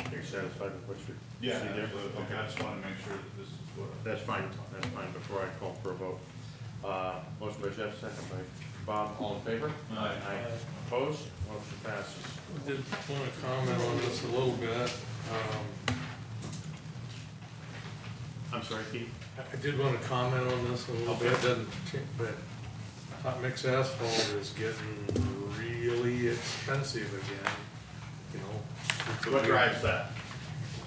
Are you satisfied with what you Yeah, see there? absolutely. Okay, I just wanna make sure that this is what. That's fine, before I call for a vote. Motion by Jeff, second by Bob, all in favor? Aye. Opposed? Motion passes. I did want to comment on this a little bit. I'm sorry, Keith? I did want to comment on this a little bit, but hot mix asphalt is getting really expensive again, you know. What drives that?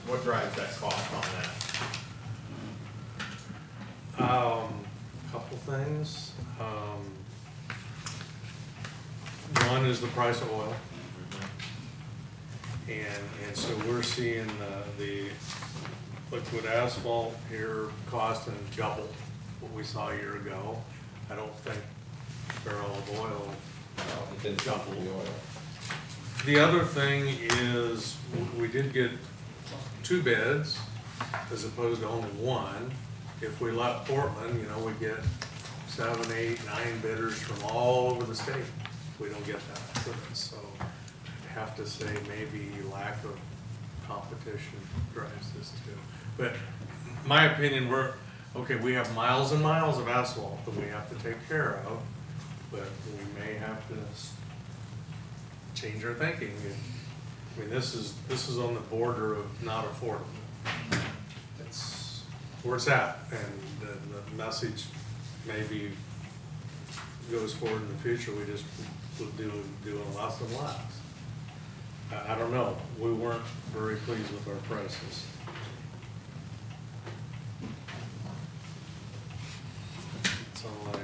What drives that cost on that? Couple things. One is the price of oil. And so we're seeing the liquid asphalt here costing double what we saw a year ago. I don't think barrel of oil double. The other thing is we did get 2 bids as opposed to only 1. If we left Portland, you know, we get 7, 8, 9 bidders from all over the state. We don't get that with us, so I'd have to say maybe lack of competition drives this too. But my opinion, we have miles and miles of asphalt that we have to take care of, but we may have to change our thinking. I mean, this is on the border of not affordable. It's where it's at, and the message maybe goes forward in the future. We just would do less and less. I don't know. We weren't very pleased with our prices. That's all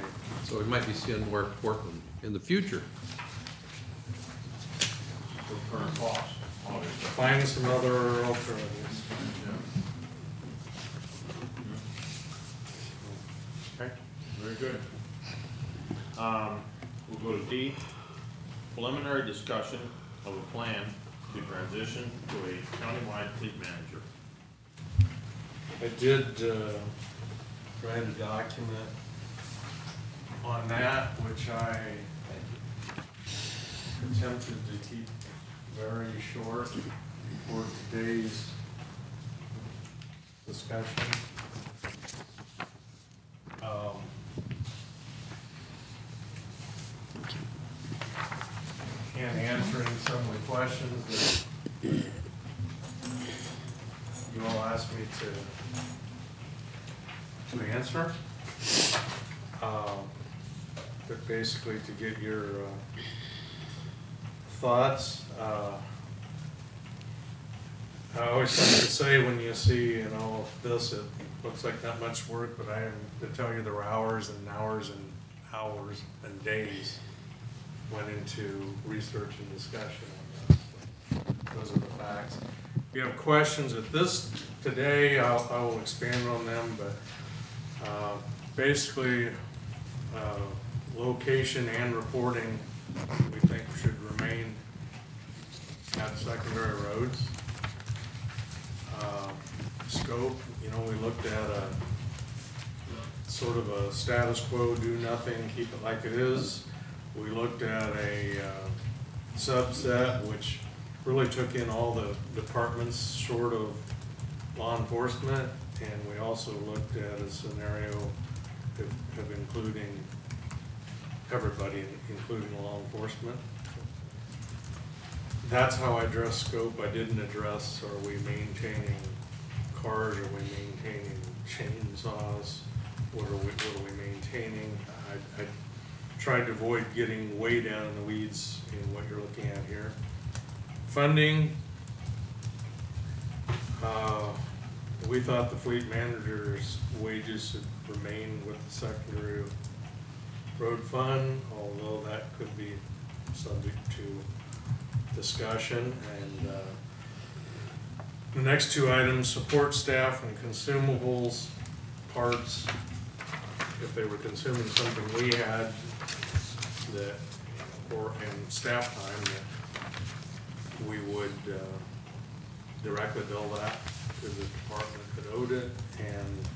So we might be seeing more Portland in the future. For current cost, obviously. find some other alternatives. Okay, very good. We'll go to D, preliminary discussion of a plan to transition to a countywide fleet manager. I did write a document on that, which I attempted to keep very short for today's discussion. And answering some of the questions that you all asked me to answer. But basically to get your thoughts. I always like to say when you see, you know, this, it looks like not much work, but I am to tell you there were hours and hours and hours and days went into research and discussion on this. Those are the facts. If you have questions at this today, I will expand on them, but basically, location and reporting, we think should remain at secondary roads. Scope, you know, we looked at a sort of a status quo, do nothing, keep it like it is. We looked at a subset, which really took in all the departments short of law enforcement, and we also looked at a scenario of including everybody, including law enforcement. That's how I addressed scope. I didn't address, are we maintaining cars, are we maintaining chainsaws, what are we maintaining? I tried to avoid getting way down in the weeds in what you're looking at here. Funding, we thought the fleet manager's wages should remain with the secondary road fund, although that could be subject to discussion. And the next two items, support staff and consumables, parts, if they were consuming something we had that, or in staff time, that we would directly bill that to the department that owed it. And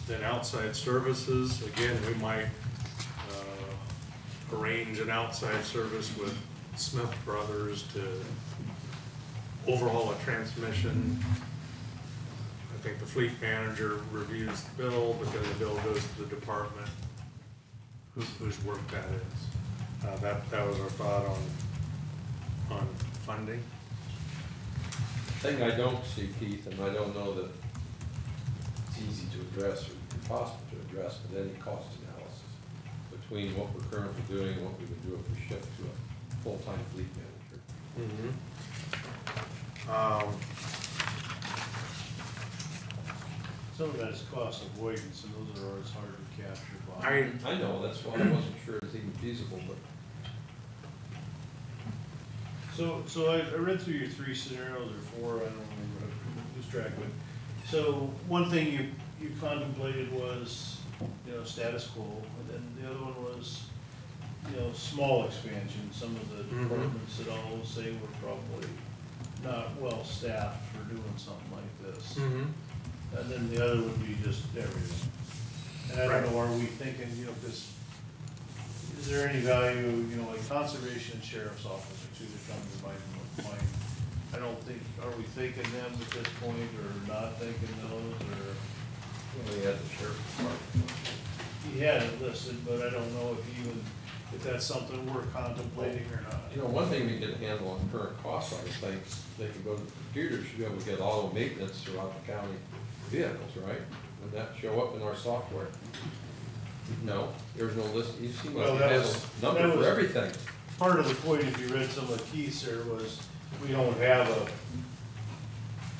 then outside services, again, we might arrange an outside service with Smith Brothers to overhaul a transmission. I think the fleet manager reviews the bill, but then the bill goes to the department whose work that is. That was our thought on funding. Thing I don't see, Keith, and I don't know that it's easy to address or impossible to address, but any cost analysis between what we're currently doing and what we would do if we shift to a full-time fleet manager. Some of that is cost avoidance, and those are always hard to capture. I know, that's why I wasn't sure it's even feasible, but. So I read through your three scenarios, or four, I don't remember, I lose track of it. So one thing you contemplated was, you know, status quo, and then the other one was, you know, small expansion. Some of the departments that all say we're probably not well staffed for doing something like this. And then the other would be just everything. And I don't know, are we thinking, you know, because is there any value, you know, like conservation and sheriff's office are two that come to mind. I don't think, are we thinking them at this point, or not thinking those, or? Well, he had the sheriff's department. He had it listed, but I don't know if that's something we're contemplating or not. You know, one thing we can handle on current cost side of things, they can go to the computer, should be able to get auto maintenance throughout the county vehicles, right? Would that show up in our software? No, there's no list. You see, Well, we that have was- a number that for was- everything. Part of the point, if you read some of the keys there, was we don't have a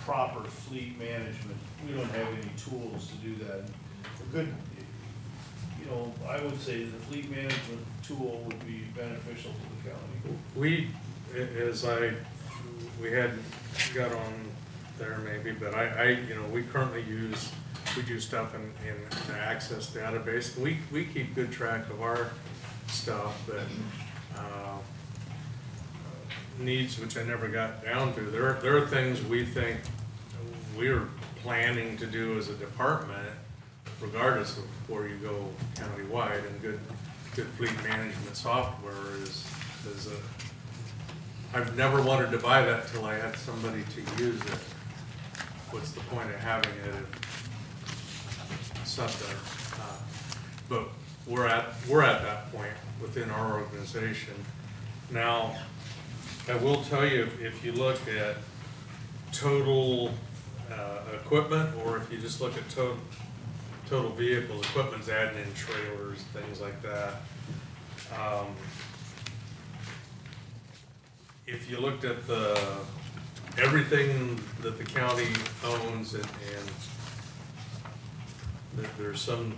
proper fleet management. We don't have any tools to do that. A good, you know, I would say the fleet management tool would be beneficial to the county. We had got on there maybe, but you know, we currently we do stuff in the Access database. We keep good track of our stuff, but needs, which I never got down to. There are things we think we're planning to do as a department, regardless of where you go countywide, and good fleet management software is I've never wanted to buy that till I had somebody to use it. What's the point of having it if it's up there? But we're at that point within our organization. Now, I will tell you, if you look at total equipment, or if you just look at total vehicles, equipment's adding in trailers, things like that. If you looked at everything that the county owns, and there's some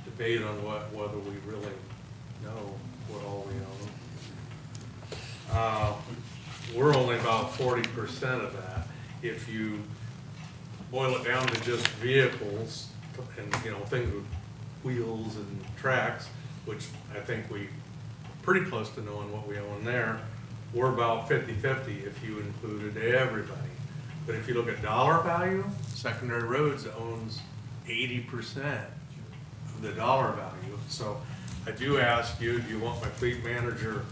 debate on whether we really know what all we own. We're only about 40% of that. If you boil it down to just vehicles and, you know, things with wheels and tracks, which I think we pretty close to knowing what we own there. We're about 50-50 if you included everybody. But if you look at dollar value, secondary roads owns 80% of the dollar value. So I do ask you, do you want my fleet manager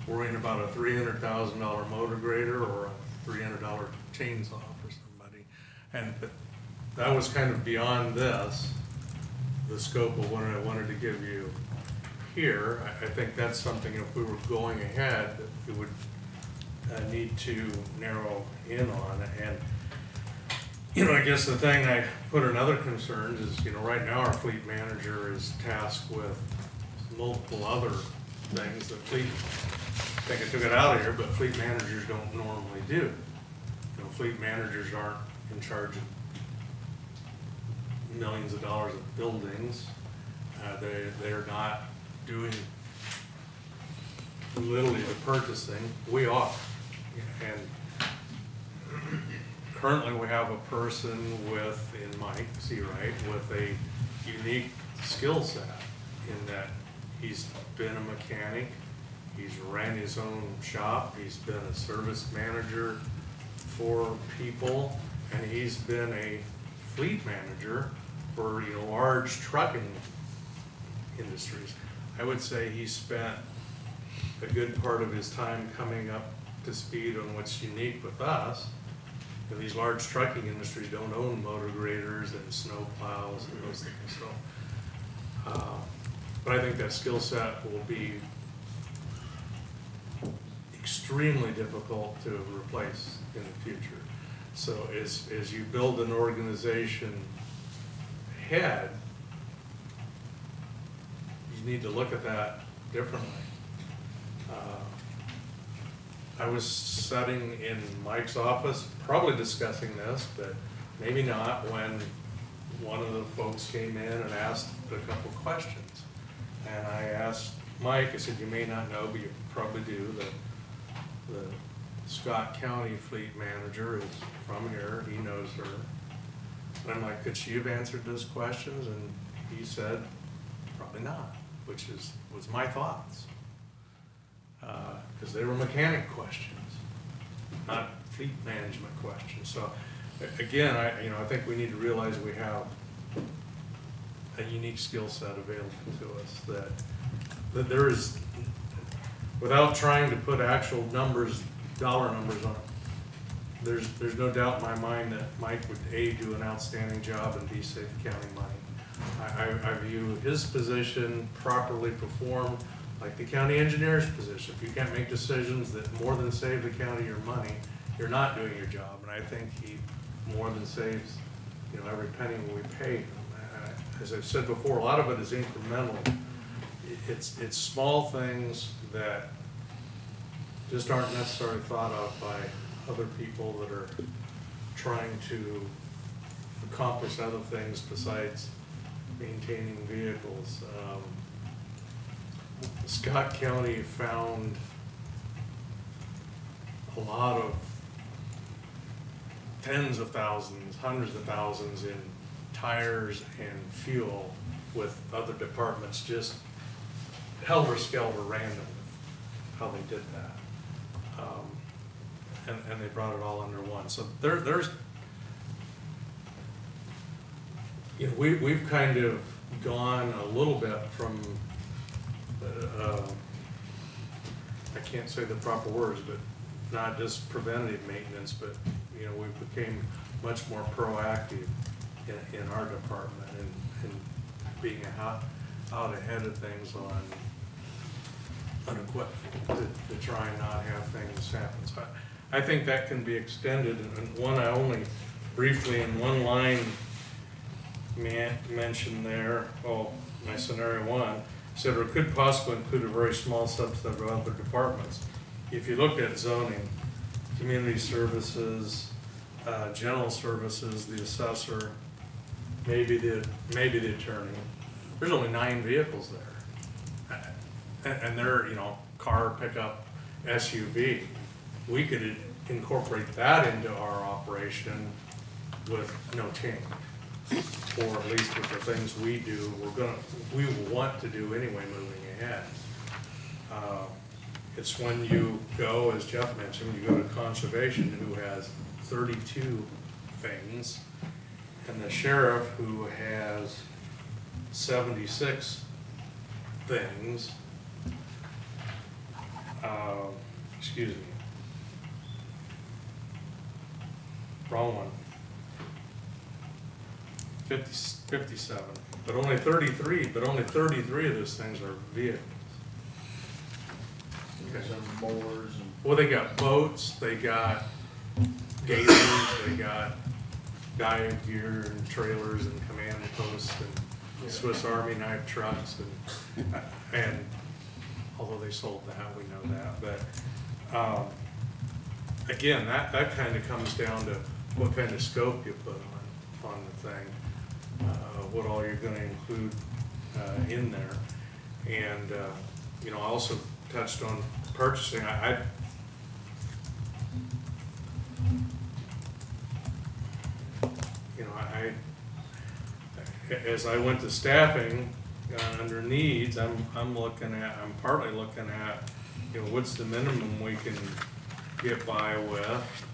worrying about a $300,000 motor grader or a $300 chainsaw for somebody? And that was kind of beyond this, the scope of what I wanted to give you here. I think that's something, if we were going ahead, that we would need to narrow in on. And, you know, I guess the thing I put in other concerns is, you know, right now our fleet manager is tasked with multiple other things that fleet, I think I took it out of here, but fleet managers don't normally do. You know, fleet managers aren't in charge of millions of dollars of buildings. They're not doing literally the purchasing. We are. And currently we have a person with, in Mike Seawright, with a unique skill set in that he's been a mechanic, he's ran his own shop, he's been a service manager for people, and he's been a fleet manager for, you know, large trucking industries. I would say he spent a good part of his time coming up to speed on what's unique with us. And these large trucking industries don't own motor graders and snow plows and those things. So, but I think that skill set will be extremely difficult to replace in the future. So as you build an organization ahead, you need to look at that differently. I was sitting in Mike's office, probably discussing this, but maybe not, when one of the folks came in and asked a couple questions. And I asked Mike, I said, you may not know, but you probably do, the Scott County fleet manager is from here, he knows her. And I'm like, could she have answered those questions? And he said, probably not, which was my thoughts. Because they were mechanic questions, not fleet management questions. So again, I think we need to realize we have a unique skill set available to us that there is, without trying to put actual numbers, dollar numbers on it, there's no doubt in my mind that Mike would A, do an outstanding job, and B, save the county money. I view his position properly performed like the county engineer's position. If you can't make decisions that more than save the county your money, you're not doing your job. And I think he more than saves, you know, every penny we pay him. As I've said before, a lot of it is incremental. It's small things that just aren't necessarily thought of by other people that are trying to accomplish other things besides maintaining vehicles. Scott County found a lot of tens of thousands, hundreds of thousands in tires and fuel with other departments, just helter-skelter random how they did that. And they brought it all under one. So there's, you know, we've kind of gone a little bit from, I can't say the proper words, but not just preventative maintenance, but, you know, we became much more proactive in our department and being out ahead of things on equipment to try and not have things happen. So I think that can be extended, and one I only briefly in one line mentioned there, my scenario one, said it could possibly include a very small subset of other departments. If you look at zoning, community services, general services, the assessor, maybe the attorney, there's only 9 vehicles there. And they're, you know, car, pickup, SUV. We could incorporate that into our operation with no change. Or at least with the things we do, we will want to do anyway moving ahead. It's when you go, as Jeff mentioned, you go to conservation who has 32 things, and the sheriff who has 76 things. Excuse me. Wrong one. 57, but only 33 of those things are vehicles. Okay. Some mowers and. Well, they got boats, they got gators, they got dive gear and trailers and command posts and Swiss Army knife trucks and although they sold that, we know that, but again, that kind of comes down to what kind of scope you put on the thing, what all you're going to include in there, and you know, I also touched on purchasing. As I went to staffing under needs, I'm partly looking at, you know, what's the minimum we can get by with,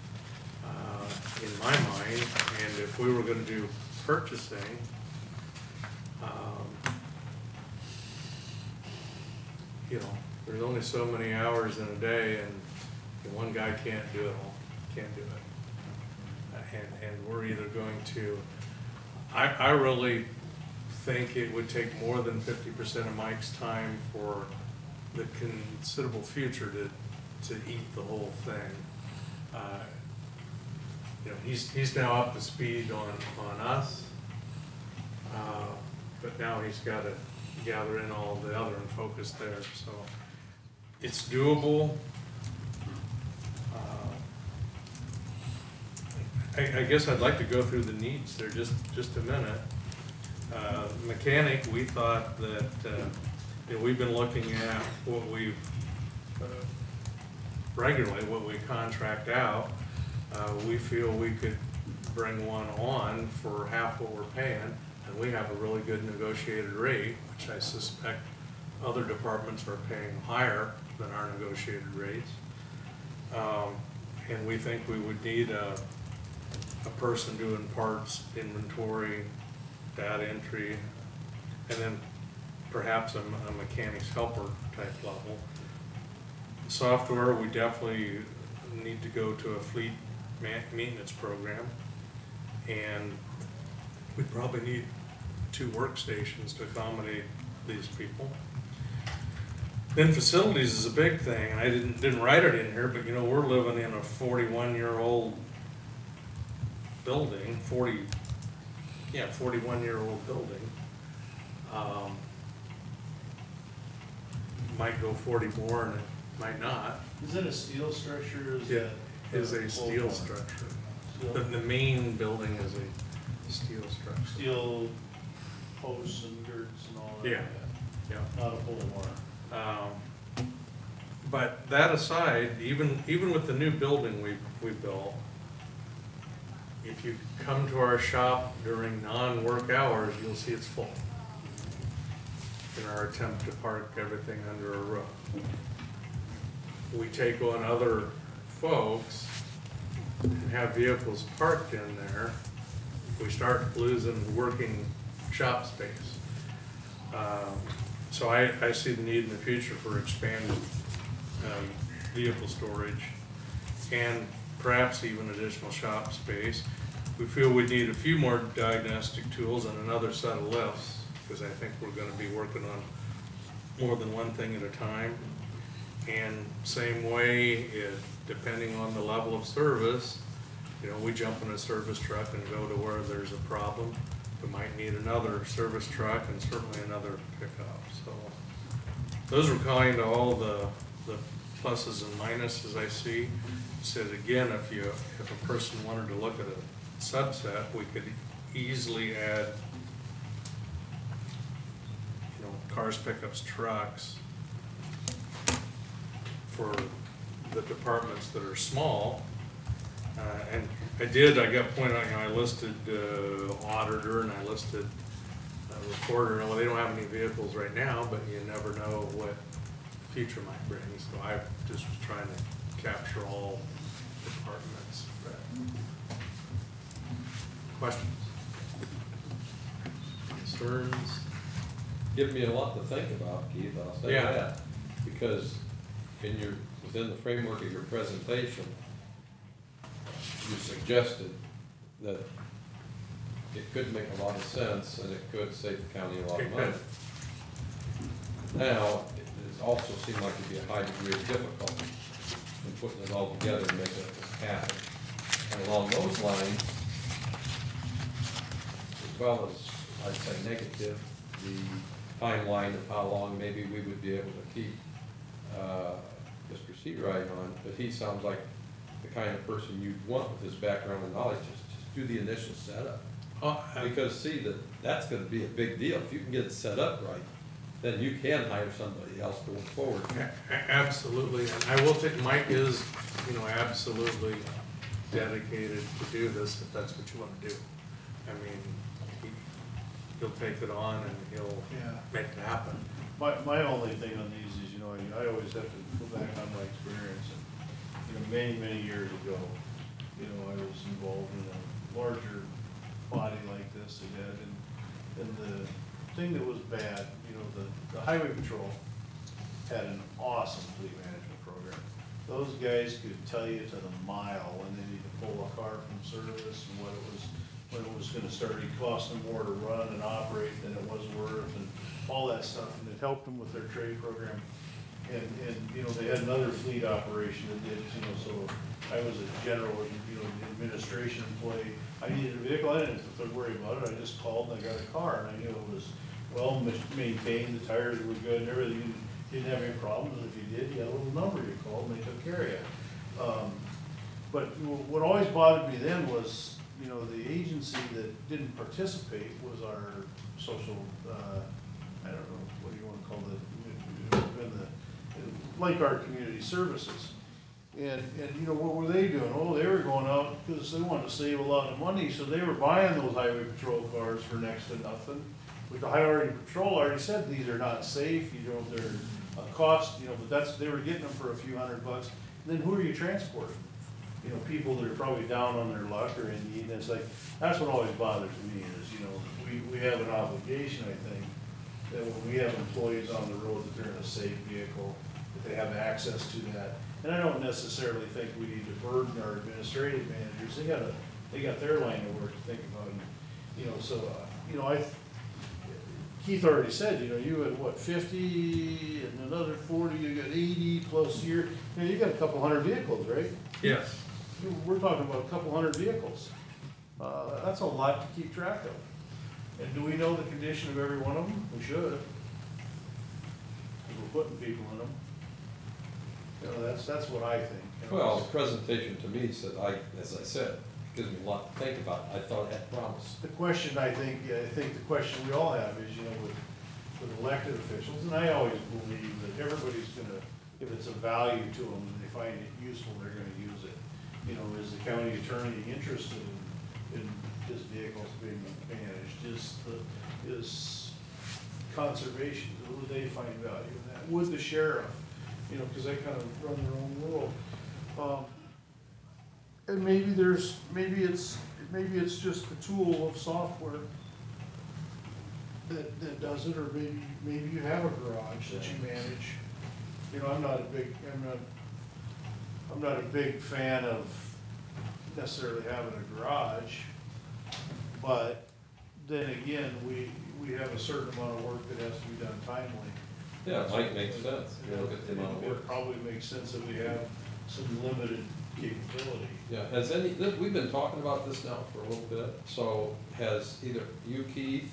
in my mind, and if we were going to do purchasing, you know, there's only so many hours in a day, and one guy can't do it all, can't do it, and we're either going to. I really think it would take more than 50% of Mike's time for the considerable future to eat the whole thing. You know, he's now up to speed on us, but now he's got to gather in all the other and focus there. So it's doable. I guess I'd like to go through the needs there just a minute. Mechanic, we thought that you know, we've been looking at what we've regularly, what we contract out. We feel we could bring one on for half what we're paying, and we have a really good negotiated rate, which I suspect other departments are paying higher than our negotiated rates. And we think we would need a person doing parts, inventory, data entry, and then perhaps a mechanic's helper type level. Software, we definitely need to go to a fleet maintenance program, and we probably need 2 workstations to accommodate these people. Then facilities is a big thing, and I didn't write it in here, but you know, we're living in a 41-year-old building, 41-year-old building. Might go 40 more and it might not. Is it a steel structure? Is a steel structure. But the main building is a steel structure. Steel posts and girts and all that? Yeah. Yeah. Not a pole barn. But that aside, even with the new building we built, if you come to our shop during non-work hours, you'll see it's full. In our attempt to park everything under a roof. We take on other folks and have vehicles parked in there, we start losing working shop space. So I see the need in the future for expanded vehicle storage and perhaps even additional shop space. We feel we need a few more diagnostic tools and another set of lifts, because I think we're going to be working on more than one thing at a time. And same way, depending on the level of service, you know, we jump in a service truck and go to where there's a problem. We might need another service truck and certainly another pickup. So those are kind of all the pluses and minuses I see. Said again, if a person wanted to look at a subset, we could easily add, you know, cars, pickups, trucks for the departments that are small, And I got pointed out, I listed auditor and I listed recorder. Well, they don't have any vehicles right now, but you never know what the future might bring. So I just was trying to capture all departments. Questions? Concerns? Give me a lot to think about, Keith, I'll say Yeah. that. Because within the framework of your presentation, you suggested that it could make a lot of sense and it could save the county a lot of money. Now, it also seemed like it'd be a high degree of difficulty in putting it all together and making it happen. And along those lines, as well as, I'd say, negative, the timeline of how long maybe we would be able to keep Mr. Seawright on, but he sounds like the kind of person you'd want with his background and knowledge, just do the initial setup. Because see, that's gonna be a big deal. If you can get it set up right, then you can hire somebody else going forward. Absolutely, and I will take, Mike is, absolutely dedicated to do this, if that's what you want to do. I mean, he'll take it on and he'll make it happen. My only thing on these is, I always have to go back on my experience. And, many years ago, I was involved in a larger body like this again, and the thing that was bad, the highway patrol had an awesome fleet management program. Those guys could tell you to the mile when they need to pull a car from service and when it was gonna start costing them more to run and operate than it was worth, and all that stuff, and it helped them with their trade program. And they had another fleet operation that did, so I was a general, administration employee. I needed a vehicle, I didn't have to worry about it, I just called and I got a car, and I knew it was well maintained, the tires were good, and everything, you didn't have any problems, and if you did, you had a little number you called, and they took care of you. But what always bothered me then was, the agency that didn't participate was our social, I don't know, what do you wanna call it, like our community services. And what were they doing? Oh, they were going out because they wanted to save a lot of money, so they were buying those highway patrol cars for next to nothing. With the highway patrol already said these are not safe, they're a cost, but they were getting them for a few $100. And then who are you transporting? People that are probably down on their luck or in need, and it's like, that's what always bothers me is, we have an obligation, I think, that when we have employees on the road, that they're in a safe vehicle, that they have access to that. And I don't necessarily think we need to burden our administrative managers. They got their line of work to think about. And, Keith already said, you had what, 50 and another 40, you got 80 plus you got a couple hundred vehicles, right? Yes. We're talking about a couple hundred vehicles. That's a lot to keep track of. And do we know the condition of every one of them? We should. We're putting people in them. That's what I think. Well, the presentation to me said, as I said, gives me a lot to think about. I thought it had promise. The question I think the question we all have is, with elected officials, and I always believe that everybody's gonna, if it's of value to them and they find it useful, they're gonna use it. Is the county attorney interested in his vehicles being managed? Is conservation, would they find value in that? Would the sheriff? Because they kind of run their own world. And maybe it's just a tool of software that does it, or maybe you have a garage that you manage. I'm not a big fan of necessarily having a garage, but then again, we have a certain amount of work that has to be done timely. Yeah, it might make sense. Look at the amount of work. It probably makes sense that we have some limited capability. Yeah, we've been talking about this now for a little bit, so has either you, Keith,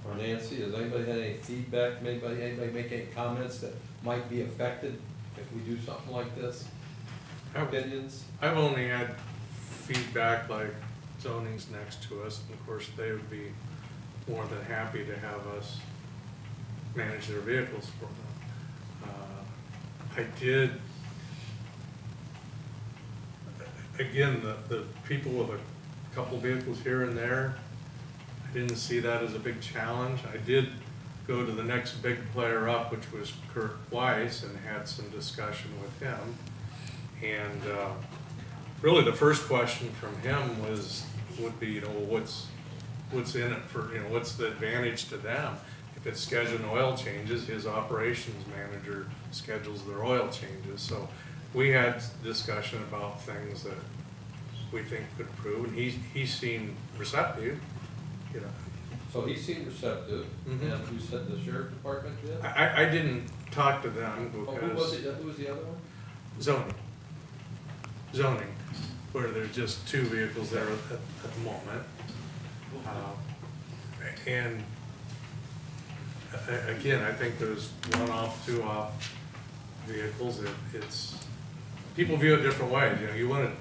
or Nancy, has anybody had any feedback, anybody make any comments that might be affected if we do something like this? Opinions? I've only had feedback like zoning's next to us, and of course they would be more than happy to have us manage their vehicles for them. again, the people with a couple vehicles here and there, I didn't see that as a big challenge. I did go to the next big player up, which was Kurt Weiss, and had some discussion with him. And really the first question from him would be, what's in it for, what's the advantage to them? If it's scheduling oil changes, his operations manager schedules their oil changes. So we had discussion about things that we think could improve, and he seemed receptive, So he seemed receptive, and who said the sheriff department did? I didn't talk to them Oh, because. who was the other one? Zoning, where there's just two vehicles there at the moment. And again, I think there's one-off, two-off vehicles. It's, people view it different ways. You want to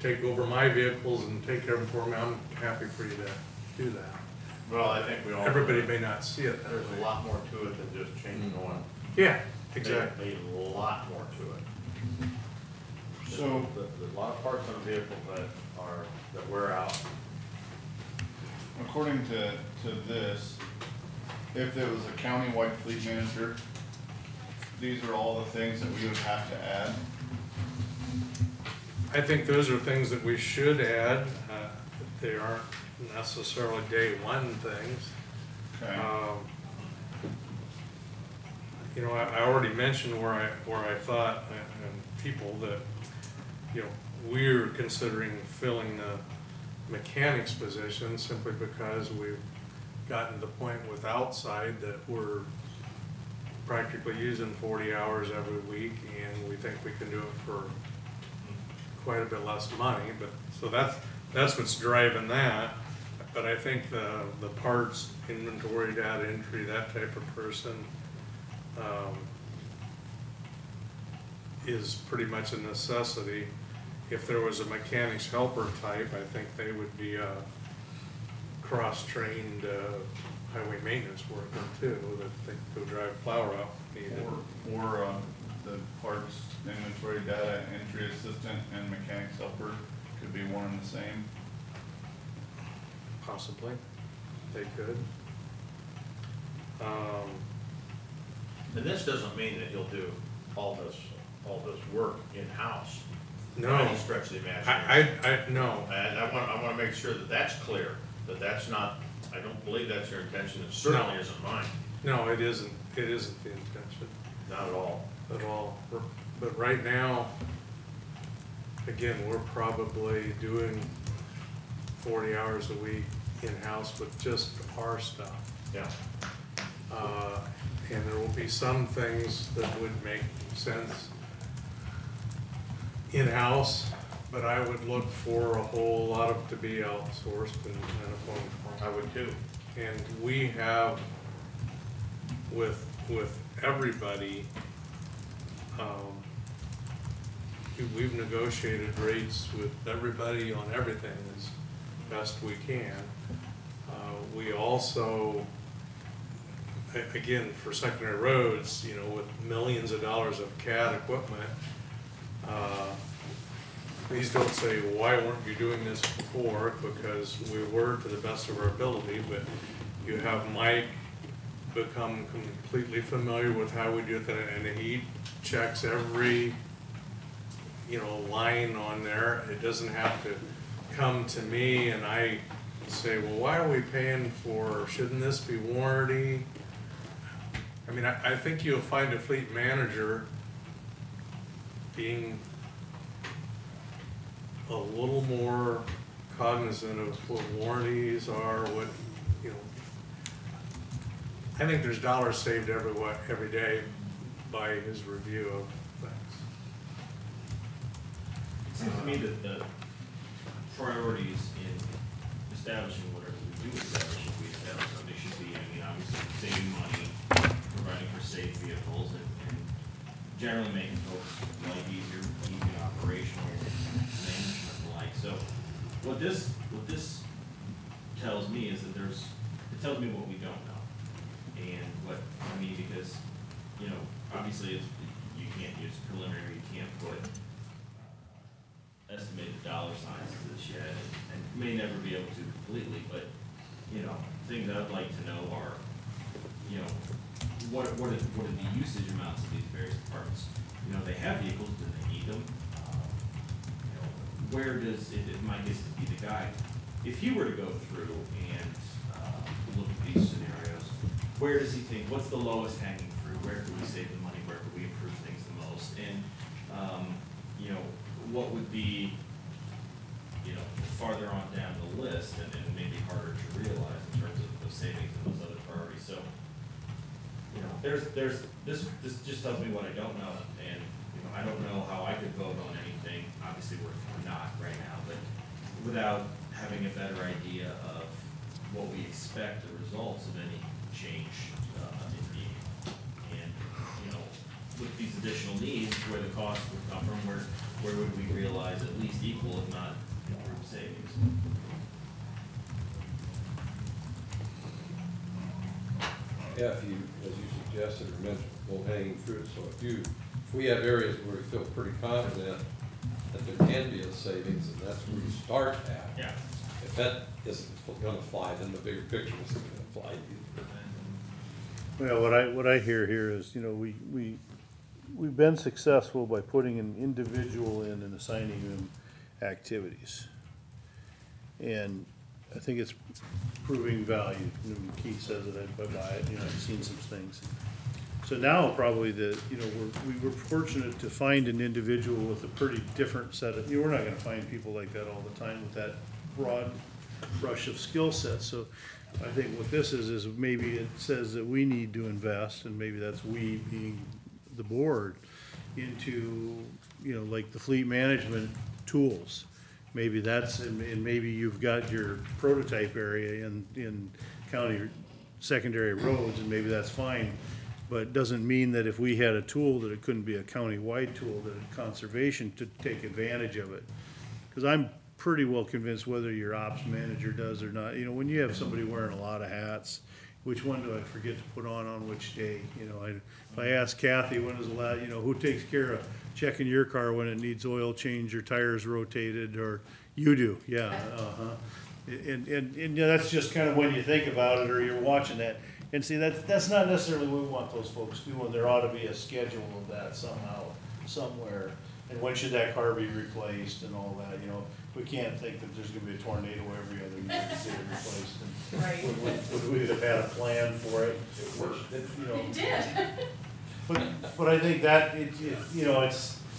take over my vehicles and take care of them for me, I'm happy for you to do that. Well, I think we all. Everybody may not see it that There's way. a lot more to it than just changing oil. Yeah, exactly. A lot more to it. So- There's a lot of parts on a vehicle that wear out. According to this, if there was a countywide fleet manager, these are all the things that we would have to add. I think those are things that we should add. They aren't necessarily day one things. Okay. I already mentioned where I thought, and people that, we're considering filling the mechanics position simply because we've gotten to the point with outside that we're practically using 40 hours every week, and we think we can do it for quite a bit less money. But so that's what's driving that. But I think the parts, inventory, data entry, that type of person is pretty much a necessity. If there was a mechanics helper type, I think they would be a cross-trained highway maintenance worker too, that they could go drive plow route if needed. Or the parts, inventory, data entry assistant and mechanics helper could be one and the same. Possibly, they could. And this doesn't mean that he'll do all this work in-house. No. By any stretch of the imagination. No. And I want to make sure that that's clear, that that's not, I don't believe that's your intention, it certainly No. isn't mine, No, it isn't the intention not at all. at all. But right now, again, we're probably doing 40 hours a week in-house with just our stuff. Yeah. And there will be some things that would make sense in-house, but I would look for a whole lot of to be outsourced and a phone call. I would too. And we have, with everybody, we've negotiated rates with everybody on everything as best we can. We also, again, for secondary roads, with millions of dollars of CAD equipment, please don't say, why weren't you doing this before? Because we were to the best of our ability, but you have Mike become completely familiar with how we do that, and he checks every, line on there. It doesn't have to come to me and I say, well, why are we paying for, shouldn't this be warranty? I mean, I think you'll find a fleet manager being a little more cognizant of what warranties are, what, I think there's dollars saved every day by his review of things. It seems to me that the priorities in establishing whatever we do establish, if we establish something, should be, obviously saving money, providing for safe vehicles, and generally making folks' life easier, easy operational management and the like. So what this tells me is that it tells me what we don't know. And because, obviously you can't use preliminary, you can't put estimate the dollar signs to this yet, and may never be able to completely, but, you know, things I'd like to know are, you know, what are the usage amounts of these various departments? You know, they have vehicles, do they need them? You know, where does, it might get to be the guy, if he were to go through and, look at these scenarios, where does he think, what's the lowest hanging fruit, where could we save the money, where could we improve things the most? And, you know, what would be, you know, farther on down the list and maybe harder to realize in terms of savings and those other priorities. So, you know, this just tells me what I don't know, and, you know, I don't know how I could vote on anything, obviously we're not right now, but without having a better idea of what we expect the results of any change in being. And, you know, with these additional needs, where the cost would come from, where would we realize at least equal, if not improved savings? Yeah, if you, as you suggested or mentioned, low-hanging fruit, so if we have areas where we feel pretty confident that there can be a savings, and that's where you start at. Yeah. If that isn't gonna fly, then the bigger picture isn't gonna fly either. Well, what I hear here is, you know, we've been successful by putting an individual in and assigning them activities. And I think it's proving value. You know, Keith says that I buy it, you know, I've seen some things. So now probably we were fortunate to find an individual with a pretty different set of, you know, we're not gonna find people like that all the time with that broad brush of skill sets. So I think what this is maybe it says that we need to invest, and maybe that's we being the board, into, you know, like the fleet management tools. Maybe that's, and maybe you've got your prototype area in county secondary roads, and maybe that's fine. But it doesn't mean that if we had a tool that it couldn't be a county-wide tool, that it's conservation to take advantage of it. Because I'm pretty well convinced whether your ops manager does or not, you know, when you have somebody wearing a lot of hats, which one do I forget to put on which day? You know, if I ask Kathy, when is the last, you know, who takes care of checking your car when it needs oil change or tires rotated, or you do, yeah, And you know, that's just kind of when you think about it, or you're watching that. And see, that's not necessarily what we want those folks doing. There ought to be a schedule of that somehow, somewhere. And when should that car be replaced and all that, you know? We can't think that there's gonna be a tornado every other year to get it replaced. And Right. would we have had a plan for it? You know. It did. But I think that, you know,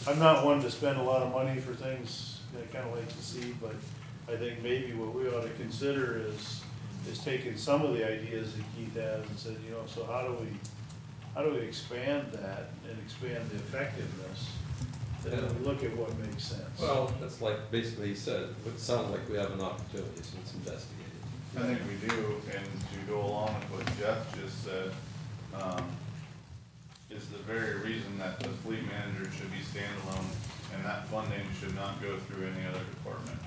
I'm not one to spend a lot of money for things that I kinda like to see, but I think maybe what we ought to consider is taking some of the ideas that Keith has and said, you know, so how do we expand that and expand the effectiveness? Then we look at what makes sense. Well, that's like, basically he said, it sounds like we have an opportunity, so let's investigate it. I think we do, and to go along with what Jeff just said, is the very reason that the fleet manager should be standalone, and that funding should not go through any other department.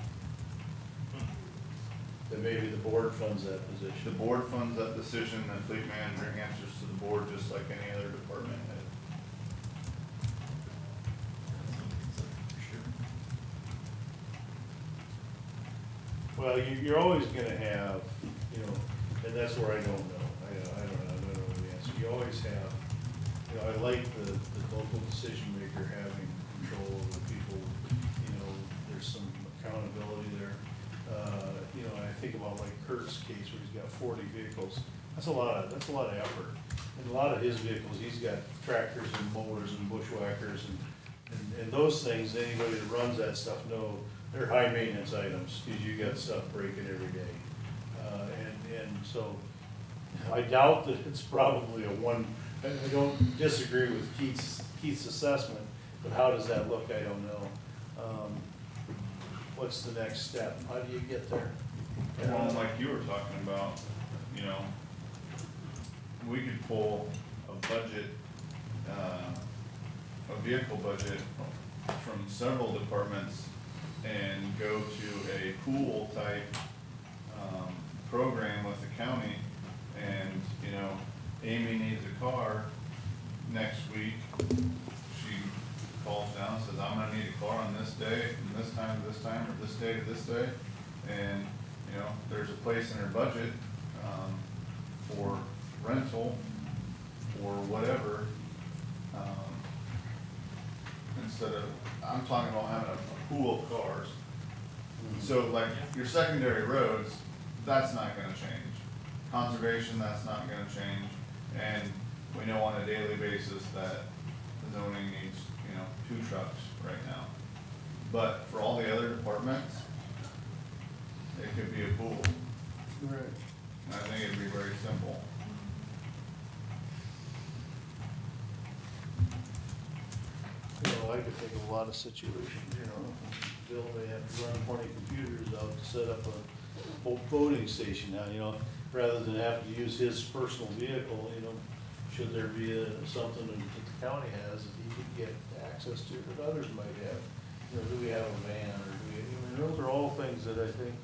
Then maybe the board funds that position. The board funds that decision, the fleet manager answers to the board just like any other department head. Well, you're always gonna have, you know, and that's where I don't know. I don't know the answer. You always have, you know, I like the local decision maker having control over people. You know, there's some accountability there. You know, I think about like Kurt's case where he's got 40 vehicles. That's a lot of effort. And a lot of his vehicles, he's got tractors and mowers and bushwhackers and those things. Anybody that runs that stuff know they're high maintenance items because you got stuff breaking every day. And so I doubt that it's probably a one. I don't disagree with Keith's assessment, but how does that look? I don't know. What's the next step? How do you get there? Well, like you were talking about, you know, we could pull a budget, a vehicle budget from several departments and go to a pool type program with the county, and, you know, Amy needs a car next week. She calls down, says, I'm gonna need a car on this day, from this time to this time, or this day to this day. And, you know, there's a place in their budget, for rental or whatever. Instead of, I'm talking about having a pool of cars. So like your secondary roads, that's not gonna change. Conservation, that's not gonna change. And we know on a daily basis that the zoning needs, you know, 2 trucks right now. But for all the other departments, it could be a pool. Right. And I think it'd be very simple. You know, I could think of a lot of situations, you know, Bill may have to run 20 computers out to set up a voting station now, you know, rather than have to use his personal vehicle, you know, should there be something that the county has that he could get access to that others might have? You know, do we have a van, or do we, I mean, those are all things that I think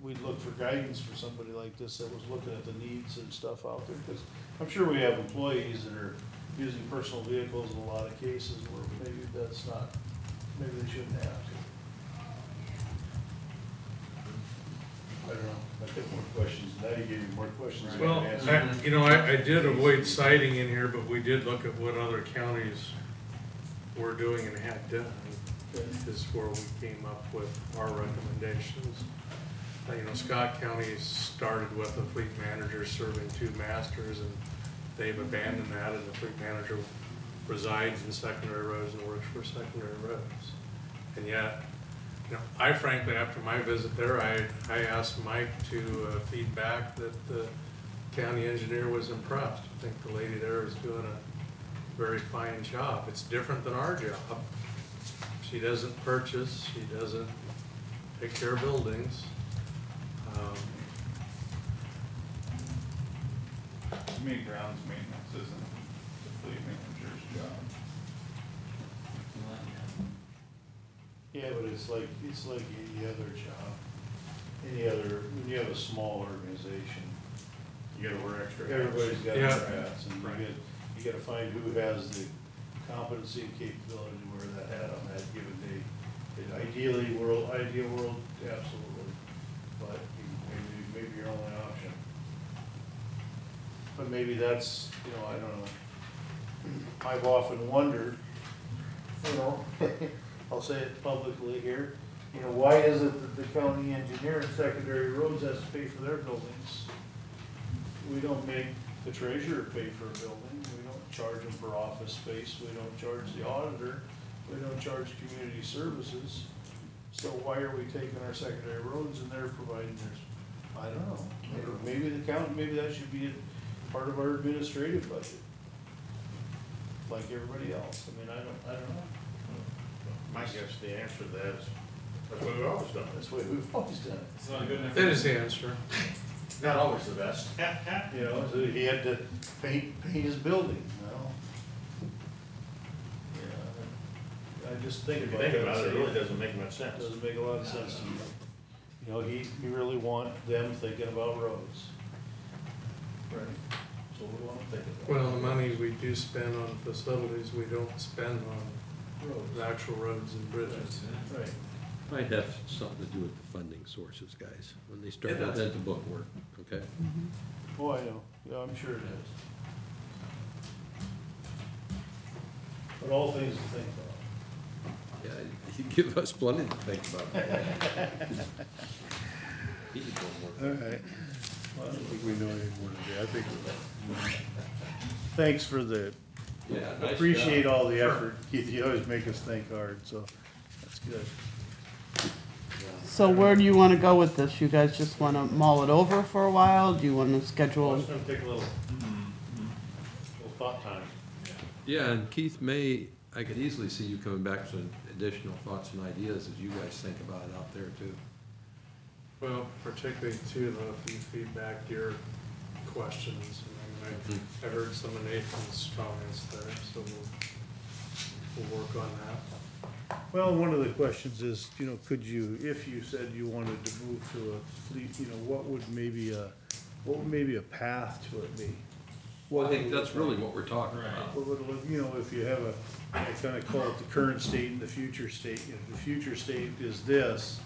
we'd look for guidance for somebody like this that was looking at the needs and stuff out there, because I'm sure we have employees that are using personal vehicles in a lot of cases where maybe that's not, maybe they shouldn't have to. I don't know, I think more questions, now you gave me more questions than Well, I answered. you know, I did avoid citing in here, but we did look at what other counties were doing and had done. This is where we came up with our recommendations. You know, Scott County started with a fleet manager serving 2 masters, and they've abandoned that, and the fleet manager resides in secondary roads and works for secondary roads. And yet, you know, I frankly, after my visit there, I asked Mike to feedback that the county engineer was impressed. I think the lady there is doing a very fine job. It's different than our job. She doesn't purchase, she doesn't take care of buildings. To me, grounds maintenance isn't the fleet manager's job. Yeah, but it's like any other job, when you have a small organization, You gotta wear extra hats. everybody's got Yeah. their hats, and you gotta find who has the competency and capability to wear that hat on that given day. Ideal world, absolutely, but maybe your only option. But maybe that's, you know, I don't know. I've often wondered, you know, I'll say it publicly here, you know, why is it that the county engineer in secondary roads has to pay for their buildings? We don't make the treasurer pay for a building, we don't charge them for office space, we don't charge the auditor, we don't charge community services. So why are we taking our secondary roads and they're providing theirs? I don't know, maybe the county, maybe that should be a part of our administrative budget, like everybody else, I mean, I don't know. My guess, the answer to that is, that's what we've always done. That's the way we've always done it. It's not good enough. That is the answer. Not always the best. You know, so he had to paint his building, well. Yeah, I just think If you about think that. about it, it really doesn't make much sense. Doesn't make a lot of sense to me. You know, he really want them thinking about roads. Right. So we want to think about. Well, the money we do spend on facilities, we don't spend on Roads. actual roads and bridges. Right. Might have something to do with the funding sources, guys, when they start It does. out into book work, okay? Oh, I know, yeah, I'm sure it is. But all things to think about. Yeah, you give us plenty to think about. He did book work. All right. Well, I don't think we know any more today. I think, thanks for the, Yeah, nice appreciate job. all the effort. Keith, you always make us think hard, so that's good. So where do you want to go with this? You guys just want to mull it over for a while? Do you want to Well, schedule? it's gonna take a little thought time. Yeah, and Keith I could easily see you coming back with some additional thoughts and ideas as you guys think about it out there too. Well, particularly too, though, if you feedback your questions, and I heard some of Nathan's comments there, so we'll work on that. Well, one of the questions is, you know, could you, if you said you wanted to move to a fleet, you know, what would maybe a path to it be? I think that's really what we're talking about. You know, if you have I kind of call it the current state and the future state. If the future state is this,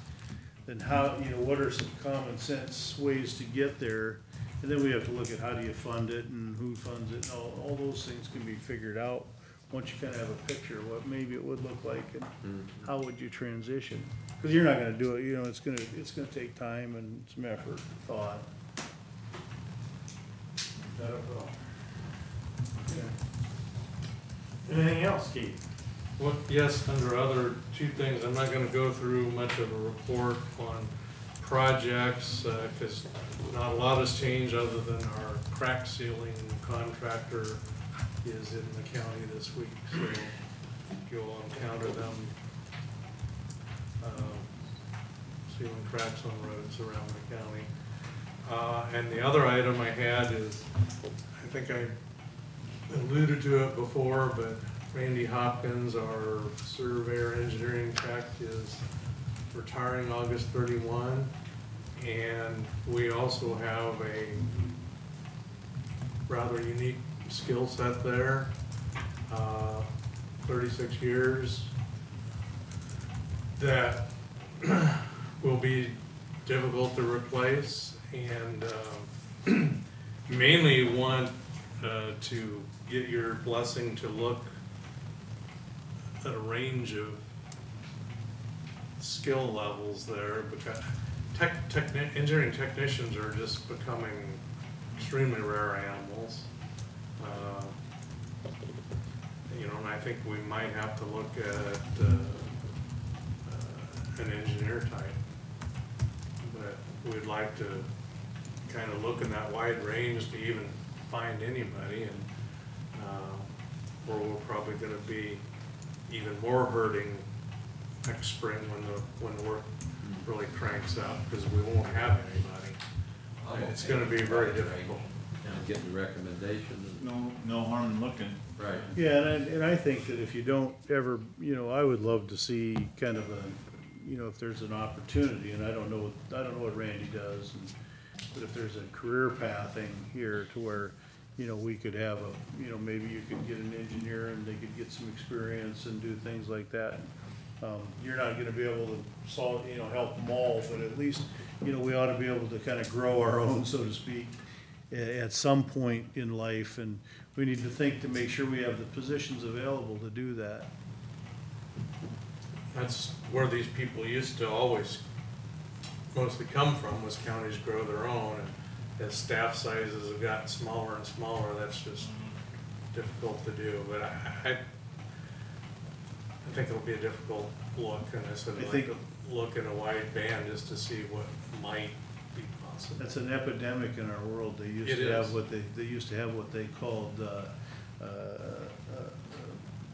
then how, you know, what are some common sense ways to get there? And then we have to look at how do you fund it and who funds it, and all those things can be figured out once you kind of have a picture of what maybe it would look like and how would you transition? Because you're not gonna do it, you know, it's gonna take time and some effort, thought. That will. Anything else, Keith? Well, yes, under other two things, I'm not gonna go through much of a report on projects, because not a lot has changed other than our crack sealing contractor is in the county this week, so you'll encounter them sealing cracks on roads around the county. And the other item I had is, I think I alluded to it before, but Randy Hopkins, our surveyor engineering tech, is retiring August 31. And we also have a rather unique skill set there, 36 years, that will be difficult to replace, and mainly want to get your blessing to look at a range of skill levels there, because engineering technicians are just becoming extremely rare animals. You know, and I think we might have to look at an engineer type, but we'd like to kind of look in that wide range to even find anybody, and or we're probably going to be even more hurting next spring when the work really cranks up, because we won't have anybody. It's going to be very difficult. Getting recommendations. No harm in looking. Right. Yeah, and I think that if you don't ever, you know, I would love to see kind of a, you know, if there's an opportunity, and I don't know what Randy does, but if there's a career pathing here to where, you know, we could have a, you know, maybe you could get an engineer and they could get some experience and do things like that. You're not gonna be able to solve, you know, help them all, but at least, you know, we ought to be able to kind of grow our own, so to speak, at some point in life, and we need to think to make sure we have the positions available to do that. That's where these people used to always mostly come from, was counties grow their own, and as staff sizes have gotten smaller and smaller, that's just difficult to do. But I think it'll be a difficult look, and I said I'd like to look in a wide band just to see what might be possible. That's an epidemic in our world. They used to have what they used to have what they called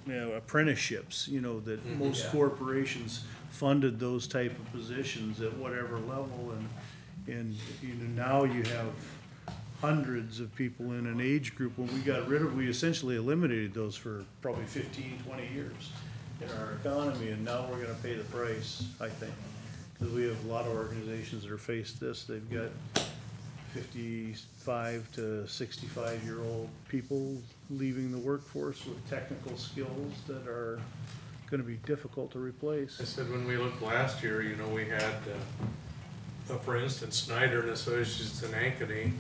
you know, apprenticeships. You know, that most corporations funded those type of positions at whatever level, and you know, now you have hundreds of people in an age group. When we essentially eliminated those for probably 15, 20 years in our economy, and now we're gonna pay the price, I think. Because we have a lot of organizations that are faced this. They've got 55 to 65-year-old people leaving the workforce with technical skills that are gonna be difficult to replace. I said when we looked last year, you know, we had, for instance, Snyder and Associates in Ankeny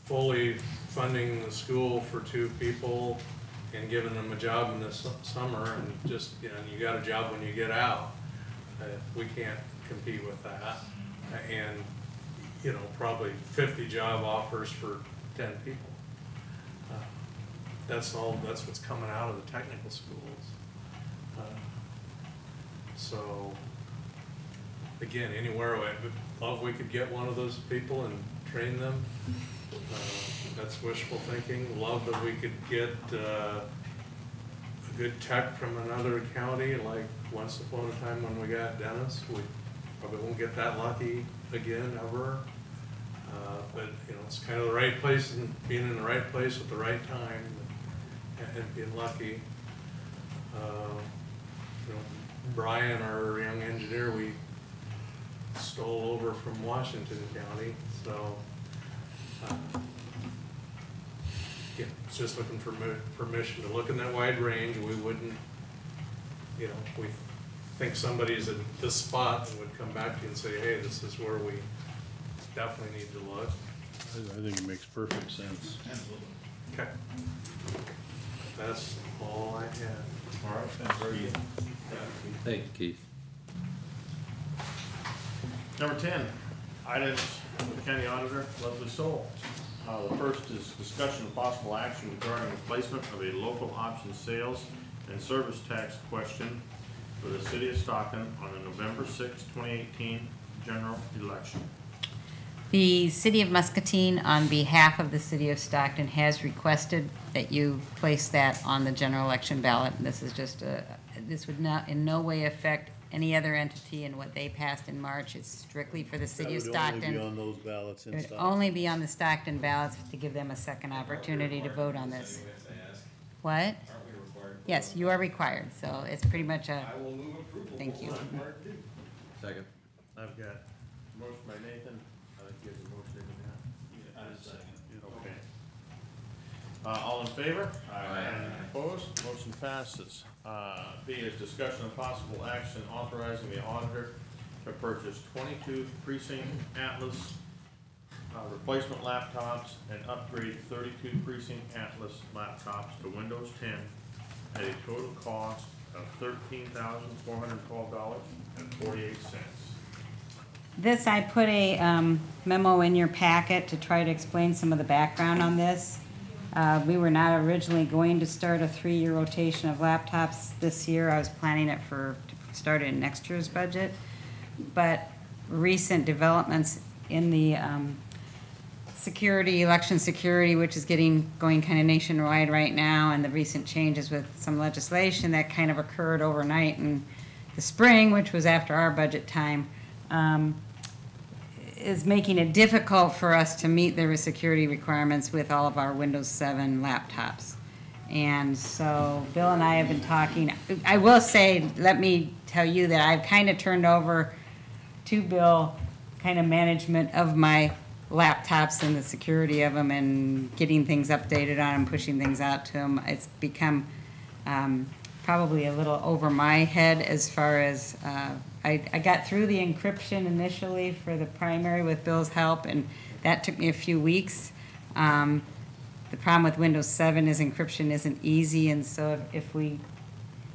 fully funding the school for 2 people and giving them a job in the summer, and just, you know, you got a job when you get out. We can't compete with that. And, you know, probably 50 job offers for 10 people. That's what's coming out of the technical schools. So, again, anywhere, I'd love we could get one of those people and train them. That's wishful thinking. Love that we could get a good tech from another county, like once upon a time when we got Dennis. We probably won't get that lucky again ever. But you know, it's kind of the right place and being in the right place at the right time, and being lucky. You know, Brian, our young engineer, we stole over from Washington County, so Yeah, it's just looking for permission to look in that wide range. We wouldn't, you know, we think somebody's at this spot and would come back to you and say, hey, this is where we definitely need to look. I think it makes perfect sense. Okay. That's all I have. All right, thanks, Keith. Thank you, Keith. Number 10, items from the county auditor, Leslie Soul. The first is discussion of possible action regarding replacement of a local option sales and service tax question for the city of Stockton on the November 6, 2018 general election. The City of Muscatine, on behalf of the City of Stockton, has requested that you place that on the general election ballot. This is just this would not in no way affect any other entity in what they passed in March. It's strictly for the City of Stockton. That would only be on those ballots in It would Stockton. only be on the Stockton ballots to give them a second opportunity to vote on this. What? Yes, you are required, so it's pretty much a, I will move approval. thank you. Second. I've got a motion by Nathan. I think you have a motion in there. Okay. All in favor? Aye. Opposed? Motion passes. B is discussion of possible action authorizing the auditor to purchase 22 precinct Atlas replacement laptops and upgrade 32 precinct Atlas laptops to Windows 10 at a total cost of $13,412.48. This, I put a memo in your packet to try to explain some of the background on this. We were not originally going to start a 3-year rotation of laptops this year. I was planning it to start in next year's budget. But recent developments in the election security, which is going kind of nationwide right now, and the recent changes with some legislation that kind of occurred overnight in the spring, which was after our budget time, is making it difficult for us to meet the security requirements with all of our Windows 7 laptops. And so Bill and I have been talking. I will say, let me tell you that I've kind of turned over to Bill kind of management of my laptops and the security of them and getting things updated on them, pushing things out to them. It's become probably a little over my head as far as I got through the encryption initially for the primary with Bill's help, and that took me a few weeks. The problem with Windows 7 is encryption isn't easy, and so if we,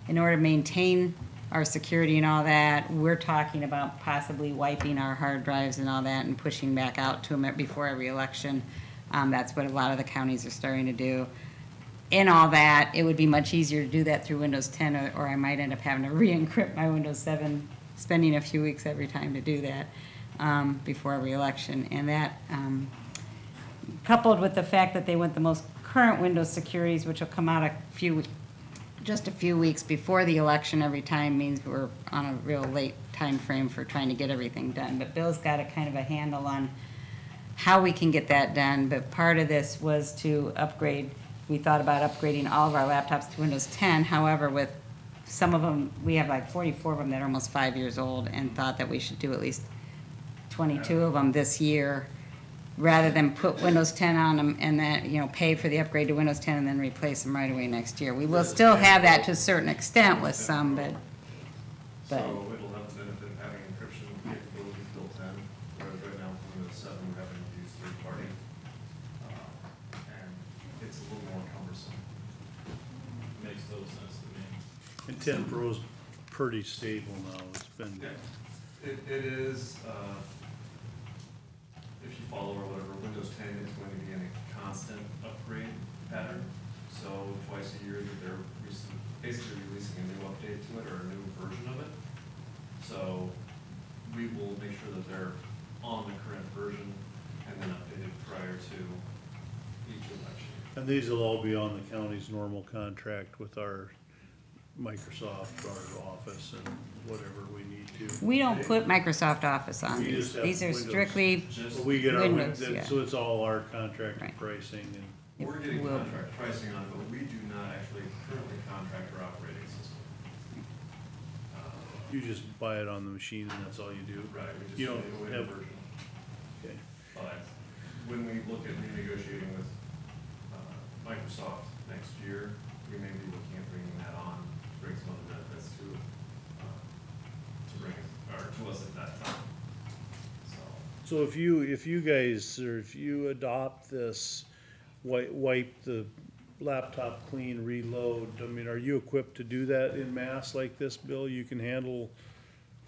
in order to maintain our security and all that, we're talking about possibly wiping our hard drives and all that and pushing back out to them before every election. That's what a lot of the counties are starting to do. In all that, it would be much easier to do that through Windows 10, or I might end up having to re-encrypt my Windows 7, spending a few weeks every time to do that before every election. And that, coupled with the fact that they want the most current Windows securities, which will come out just a few weeks before the election every time, means we're on a real late time frame for trying to get everything done. But Bill's got a kind of a handle on how we can get that done. But part of this was to upgrade. We thought about upgrading all of our laptops to Windows 10. However, with some of them, we have like 44 of them that are almost 5 years old, and thought that we should do at least 22 of them this year, rather than put Windows 10 on them and then, pay for the upgrade to Windows 10 and then replace them right away next year. We will still have that to a certain extent with some, but. So it'll have the benefit of having encryption capabilities built in, whereas right now with Windows 7, we're having to use third party. And it's a little more cumbersome. Makes total sense to me. And 10 Pro's pretty stable now. It's been. Yeah. It is, if you follow or whatever, Windows 10 is going to be in a constant upgrade pattern. So twice a year that they're basically releasing a new update to it or a new version of it. So we will make sure that they're on the current version and then updated prior to each election. And these will all be on the county's normal contract with our Microsoft, our Office, and whatever we need to. We don't put Microsoft Office on We these. just have These are Windows. strictly We get our, Windows, yeah. so it's all our contracted Right. pricing and. We're getting will- contract pricing on it, but we do not actually currently contract our operating system. You just buy it on the machine and that's all you do? Right, we just You do don't the have, version. okay. But when we look at renegotiating with Microsoft next year, we may be looking at bringing that on, bring some other benefits to bring it, or to us at that time. So, So if you guys, or if you adopt this, wipe the laptop clean, reload, I mean, are you equipped to do that in mass like this, Bill? You can handle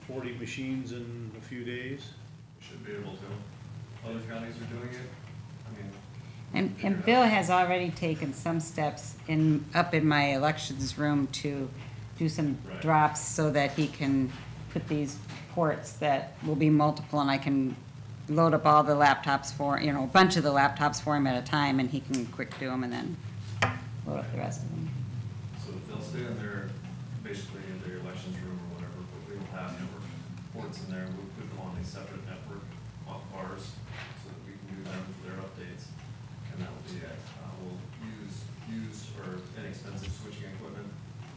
40 machines in a few days? we should be able to. Other counties are doing it. I mean, And Bill has already taken some steps up in my elections room to do some Right. drops so that he can put these ports that will be multiple, and I can load up all the laptops for, a bunch of the laptops for him at a time, and he can quick do them and then load up the rest of them. so they'll stay in their, basically in their elections room or whatever, but we will have network ports in there. We'll put them on a separate network off ours so that we can do them for their updates. And that will be it. We'll use or inexpensive switching equipment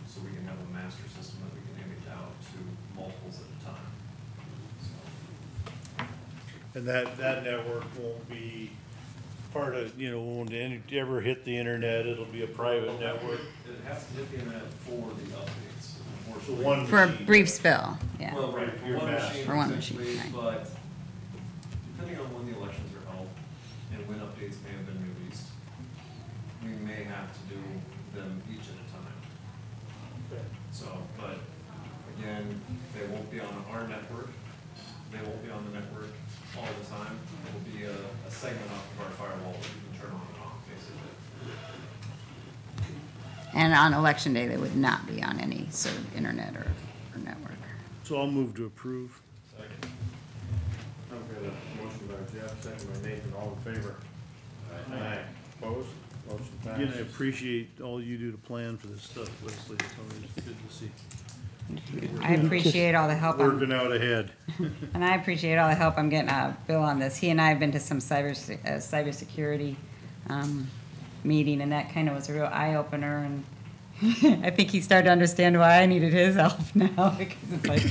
so we can have a master system that we can image out to multiples at a time. So, And that network won't be part of, won't ever hit the internet, it'll be a private network. it has to hit the internet for the updates, unfortunately. one For a machine. brief spill, yeah. Well, right, for Your one master. machine For one machine, essentially, right. but depending on when the elections are held and when updates may have been released, we may have to do them each at a time. Okay. So, but again, they won't be on our network, they won't be on the network all the time. It will be a segment off of our firewall that you can turn on and off, basically. And on election day, they would not be on any sort of internet or network. So I'll move to approve. Second. I've got a motion by Jeff, second by Nathan, all in favor? Aye. Opposed? Motion passes. Again, I appreciate all you do to plan for this stuff, Leslie, it's always good to see. I appreciate all the help. Working out ahead. And I appreciate all the help I'm getting out of Bill on this. He and I have been to some cybersecurity meeting, and that kind of was a real eye-opener, and I think he started to understand why I needed his help now, because it's like,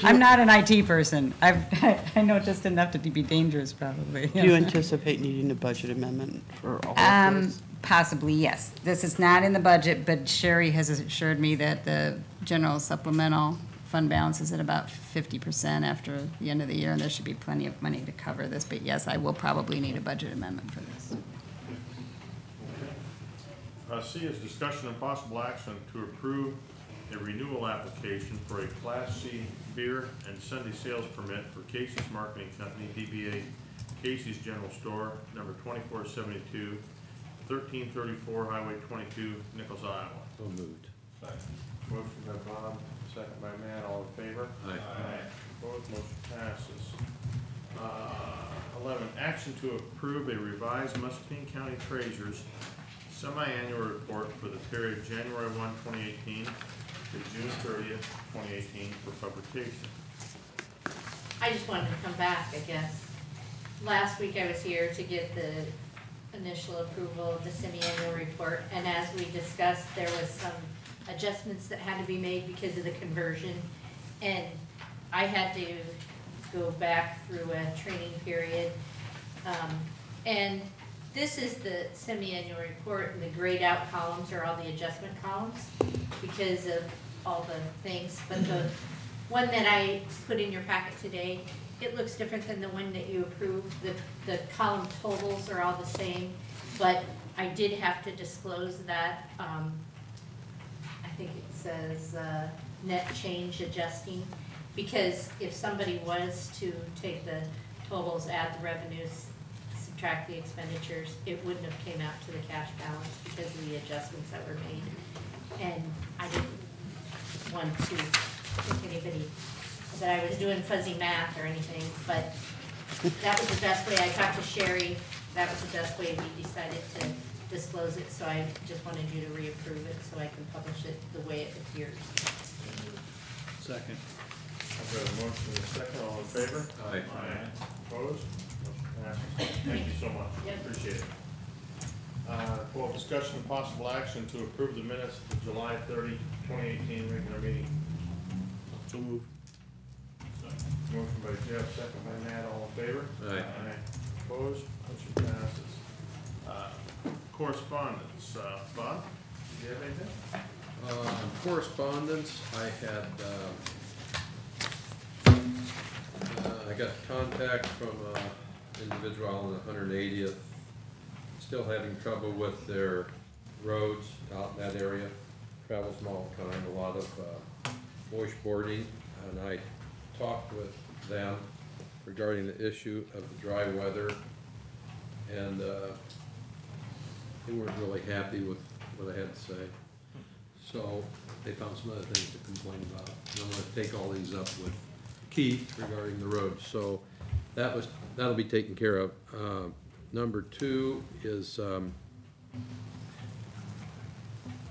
I'm not an IT person. I know just enough to be dangerous, probably. Do you anticipate needing a budget amendment for all of this? Possibly, yes. This is not in the budget, but Sherry has assured me that the general supplemental fund balance is at about 50% after the end of the year, and there should be plenty of money to cover this. But yes, I will probably need a budget amendment for this. C is discussion and possible action to approve a renewal application for a Class C beer and Sunday sales permit for Casey's Marketing Company, DBA Casey's General Store, number 2472, 1334 Highway 22, Nichols, Iowa. So moved. Motion by Bob, second by Matt, all in favor? Aye. Opposed, motion passes. 11, action to approve a revised Muscatine County Treasurer's semi-annual report for the period January 1, 2018 to June 30th, 2018 for publication. I just wanted to come back, I guess. Last week I was here to get the initial approval of the semi-annual report, and as we discussed, there was some adjustments that had to be made because of the conversion, and I had to go back through a training period. And this is the semi-annual report, and the grayed out columns are all the adjustment columns because of all the things, but the one that I put in your packet today, it looks different than the one that you approved. The column totals are all the same, but I did have to disclose that. I think it says net change adjusting, because if somebody was to take the totals, add the revenues, subtract the expenditures, it wouldn't have came out to the cash balance because of the adjustments that were made. And I didn't want to think anybody that I was doing fuzzy math or anything, but that was the best way. I talked to Sherry, that was the best way we decided to disclose it, so I just wanted you to reapprove it so I can publish it the way it appears. Second. I've got a motion and a second, all in favor? Aye. Opposed? Motion passes. Thank you so much, Yep. appreciate it. 12, discussion and possible action to approve the minutes of July 30, 2018 regular meeting. So move. Motion by Jeff, second by Matt, all in favor? Aye. Opposed? Motion passes. correspondence. Bob, do you have anything? Correspondence, I had, I got contact from an individual on the 180th, still having trouble with their roads out in that area. Travels them all the time, a lot of washboarding, and I talked with them regarding the issue of the dry weather, and they weren't really happy with what I had to say. So they found some other things to complain about. And I'm gonna take all these up with Keith regarding the roads. So that'll be taken care of. Number 2 is,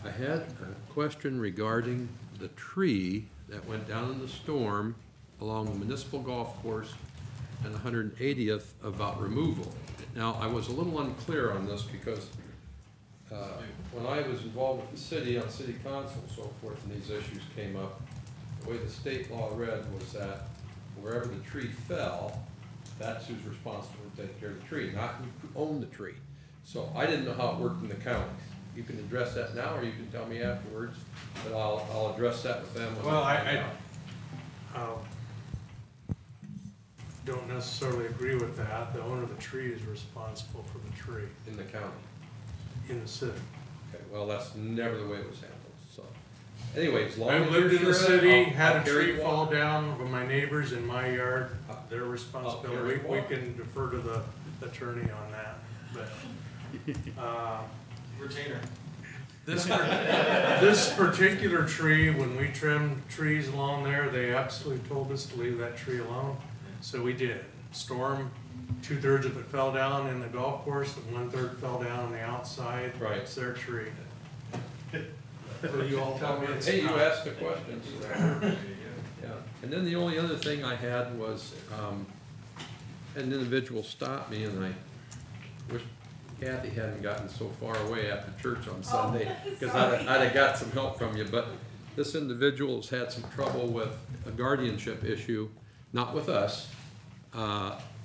I had a question regarding the tree that went down in the storm along the municipal golf course and 180th about removal. Now, I was a little unclear on this because when I was involved with the city on city council and so forth, and these issues came up, the way the state law read was that wherever the tree fell, that's who's responsible to take care of the tree, not who owned the tree. So I didn't know how it worked in the county. You can address that now, or you can tell me afterwards, but I'll address that with them. Well, I don't necessarily agree with that. The owner of the tree is responsible for the tree. In the county? In the city. Okay, well, that's never the way it was handled, so. Anyway, as long as I've you're lived in the sure, city, I'll had a carry tree the fall water. down with my neighbors in my yard, their carry responsibility. the We water. can defer to the attorney on that, but, Retainer. this particular tree, when we trimmed trees along there, they absolutely told us to leave that tree alone. So we did. Storm, 2/3 of it fell down in the golf course and 1/3 fell down on the outside. Right. It's their tree. Will you all tell me it's Hey, you not? asked the questions. Yeah, and then the only other thing I had was, an individual stopped me, and I wish Kathy hadn't gotten so far away after church on Sunday, because I'd have got some help from you, but this individual's had some trouble with a guardianship issue, not with us,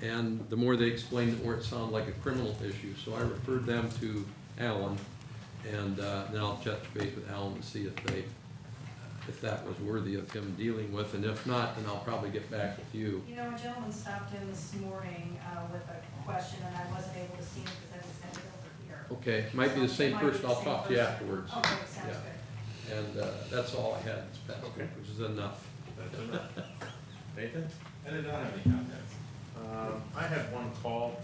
and the more they explained it, the more it sounded like a criminal issue, so I referred them to Alan, and then I'll touch base with Alan to see if that was worthy of him dealing with, and if not, then I'll probably get back with you. You know, a gentleman stopped in this morning with a question, and I wasn't able to see him because I was sent it over here. Okay, might be the same person, I'll talk to you afterwards. Okay, sounds Yeah. good. And that's all I had this past Okay. week, which is enough. That's enough. Nathan? I did not have any contacts. I had one call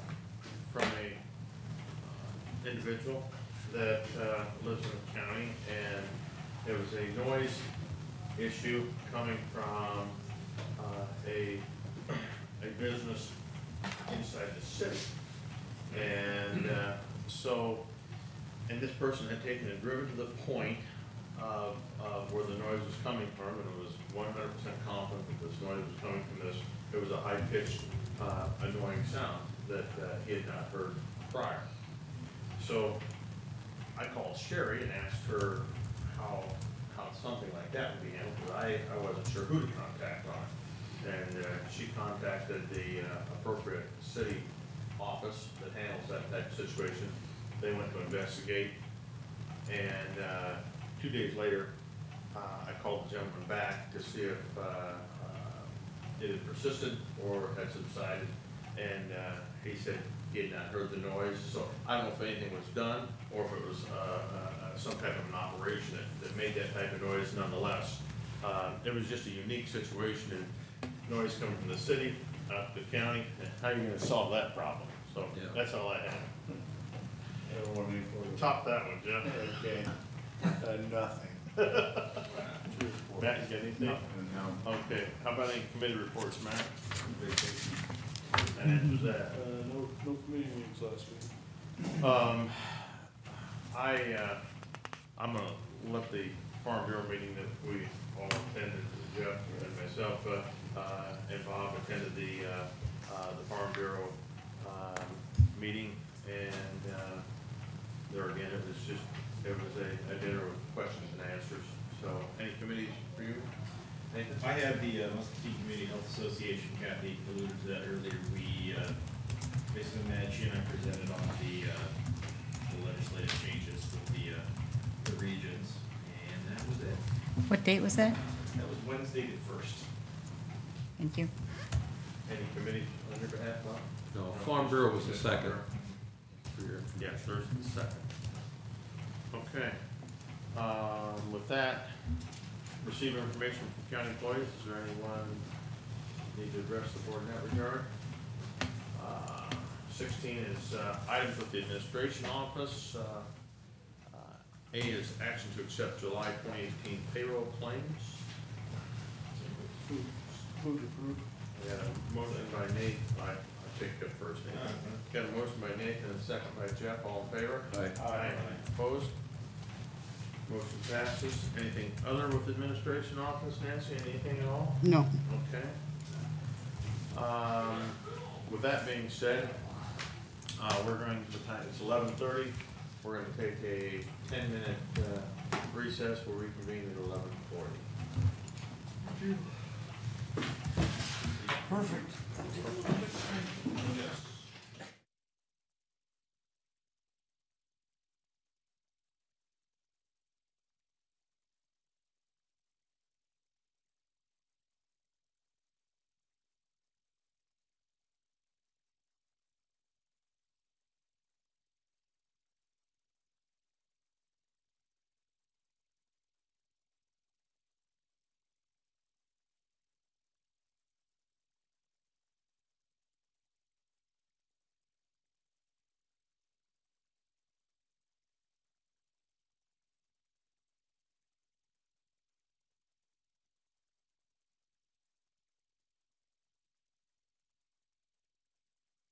from a individual that lives in the county, and there was a noise issue coming from a business inside the city. And and this person had taken it driven to the point of where the noise was coming from, and it was 100% confident that this noise was coming from this. It was a high-pitched, annoying sound that he had not heard prior. So I called Sherry and asked her how something like that would be handled, because I wasn't sure who to contact on it. And she contacted the appropriate city office that handles that type of situation. They went to investigate, and 2 days later, I called the gentleman back to see if it had persisted or had subsided, and he said he had not heard the noise. So I don't know if anything was done or if it was some type of an operation that made that type of noise. Nonetheless, it was just a unique situation, and noise coming from the city up to the county. How are you going to solve that problem? So that's all I have. Top that one, Jeff. Okay. Nothing. Matt, you got anything? No. Okay, how about any committee reports, Matt? And answers that. No committee meetings last week. I'm gonna let the Farm Bureau meeting that we all attended, Jeff and myself, and Bob attended the Farm Bureau, meeting, and, there again, it was a dinner with questions and answers. So, any committees for you? Nathan? I had the Muscatine Community Health Association, Kathy alluded to that earlier. We basically met, she and I presented on the legislative changes with the regions, and that was it. What date was that? That was Wednesday the 1st. Thank you. Any committee on your behalf, Bob? No, Farm Bureau was the second. For your Yeah, Thursday the second. Okay. With that, receive information from county employees. Is there anyone need to address the board in that regard? 16 is items with the administration office. A is action to accept July 2018 payroll claims. Move to approve. We got a motion by Nate. I'll take it first. Got a motion by Nate and a second by Jeff. All in favor? Aye. Opposed? Motion passes. Anything other with administration office, Nancy? Anything at all? No. Okay. With that being said, we're going to the time, it's 11:30. We're going to take a 10-minute recess. We'll reconvene at 11:40. Perfect.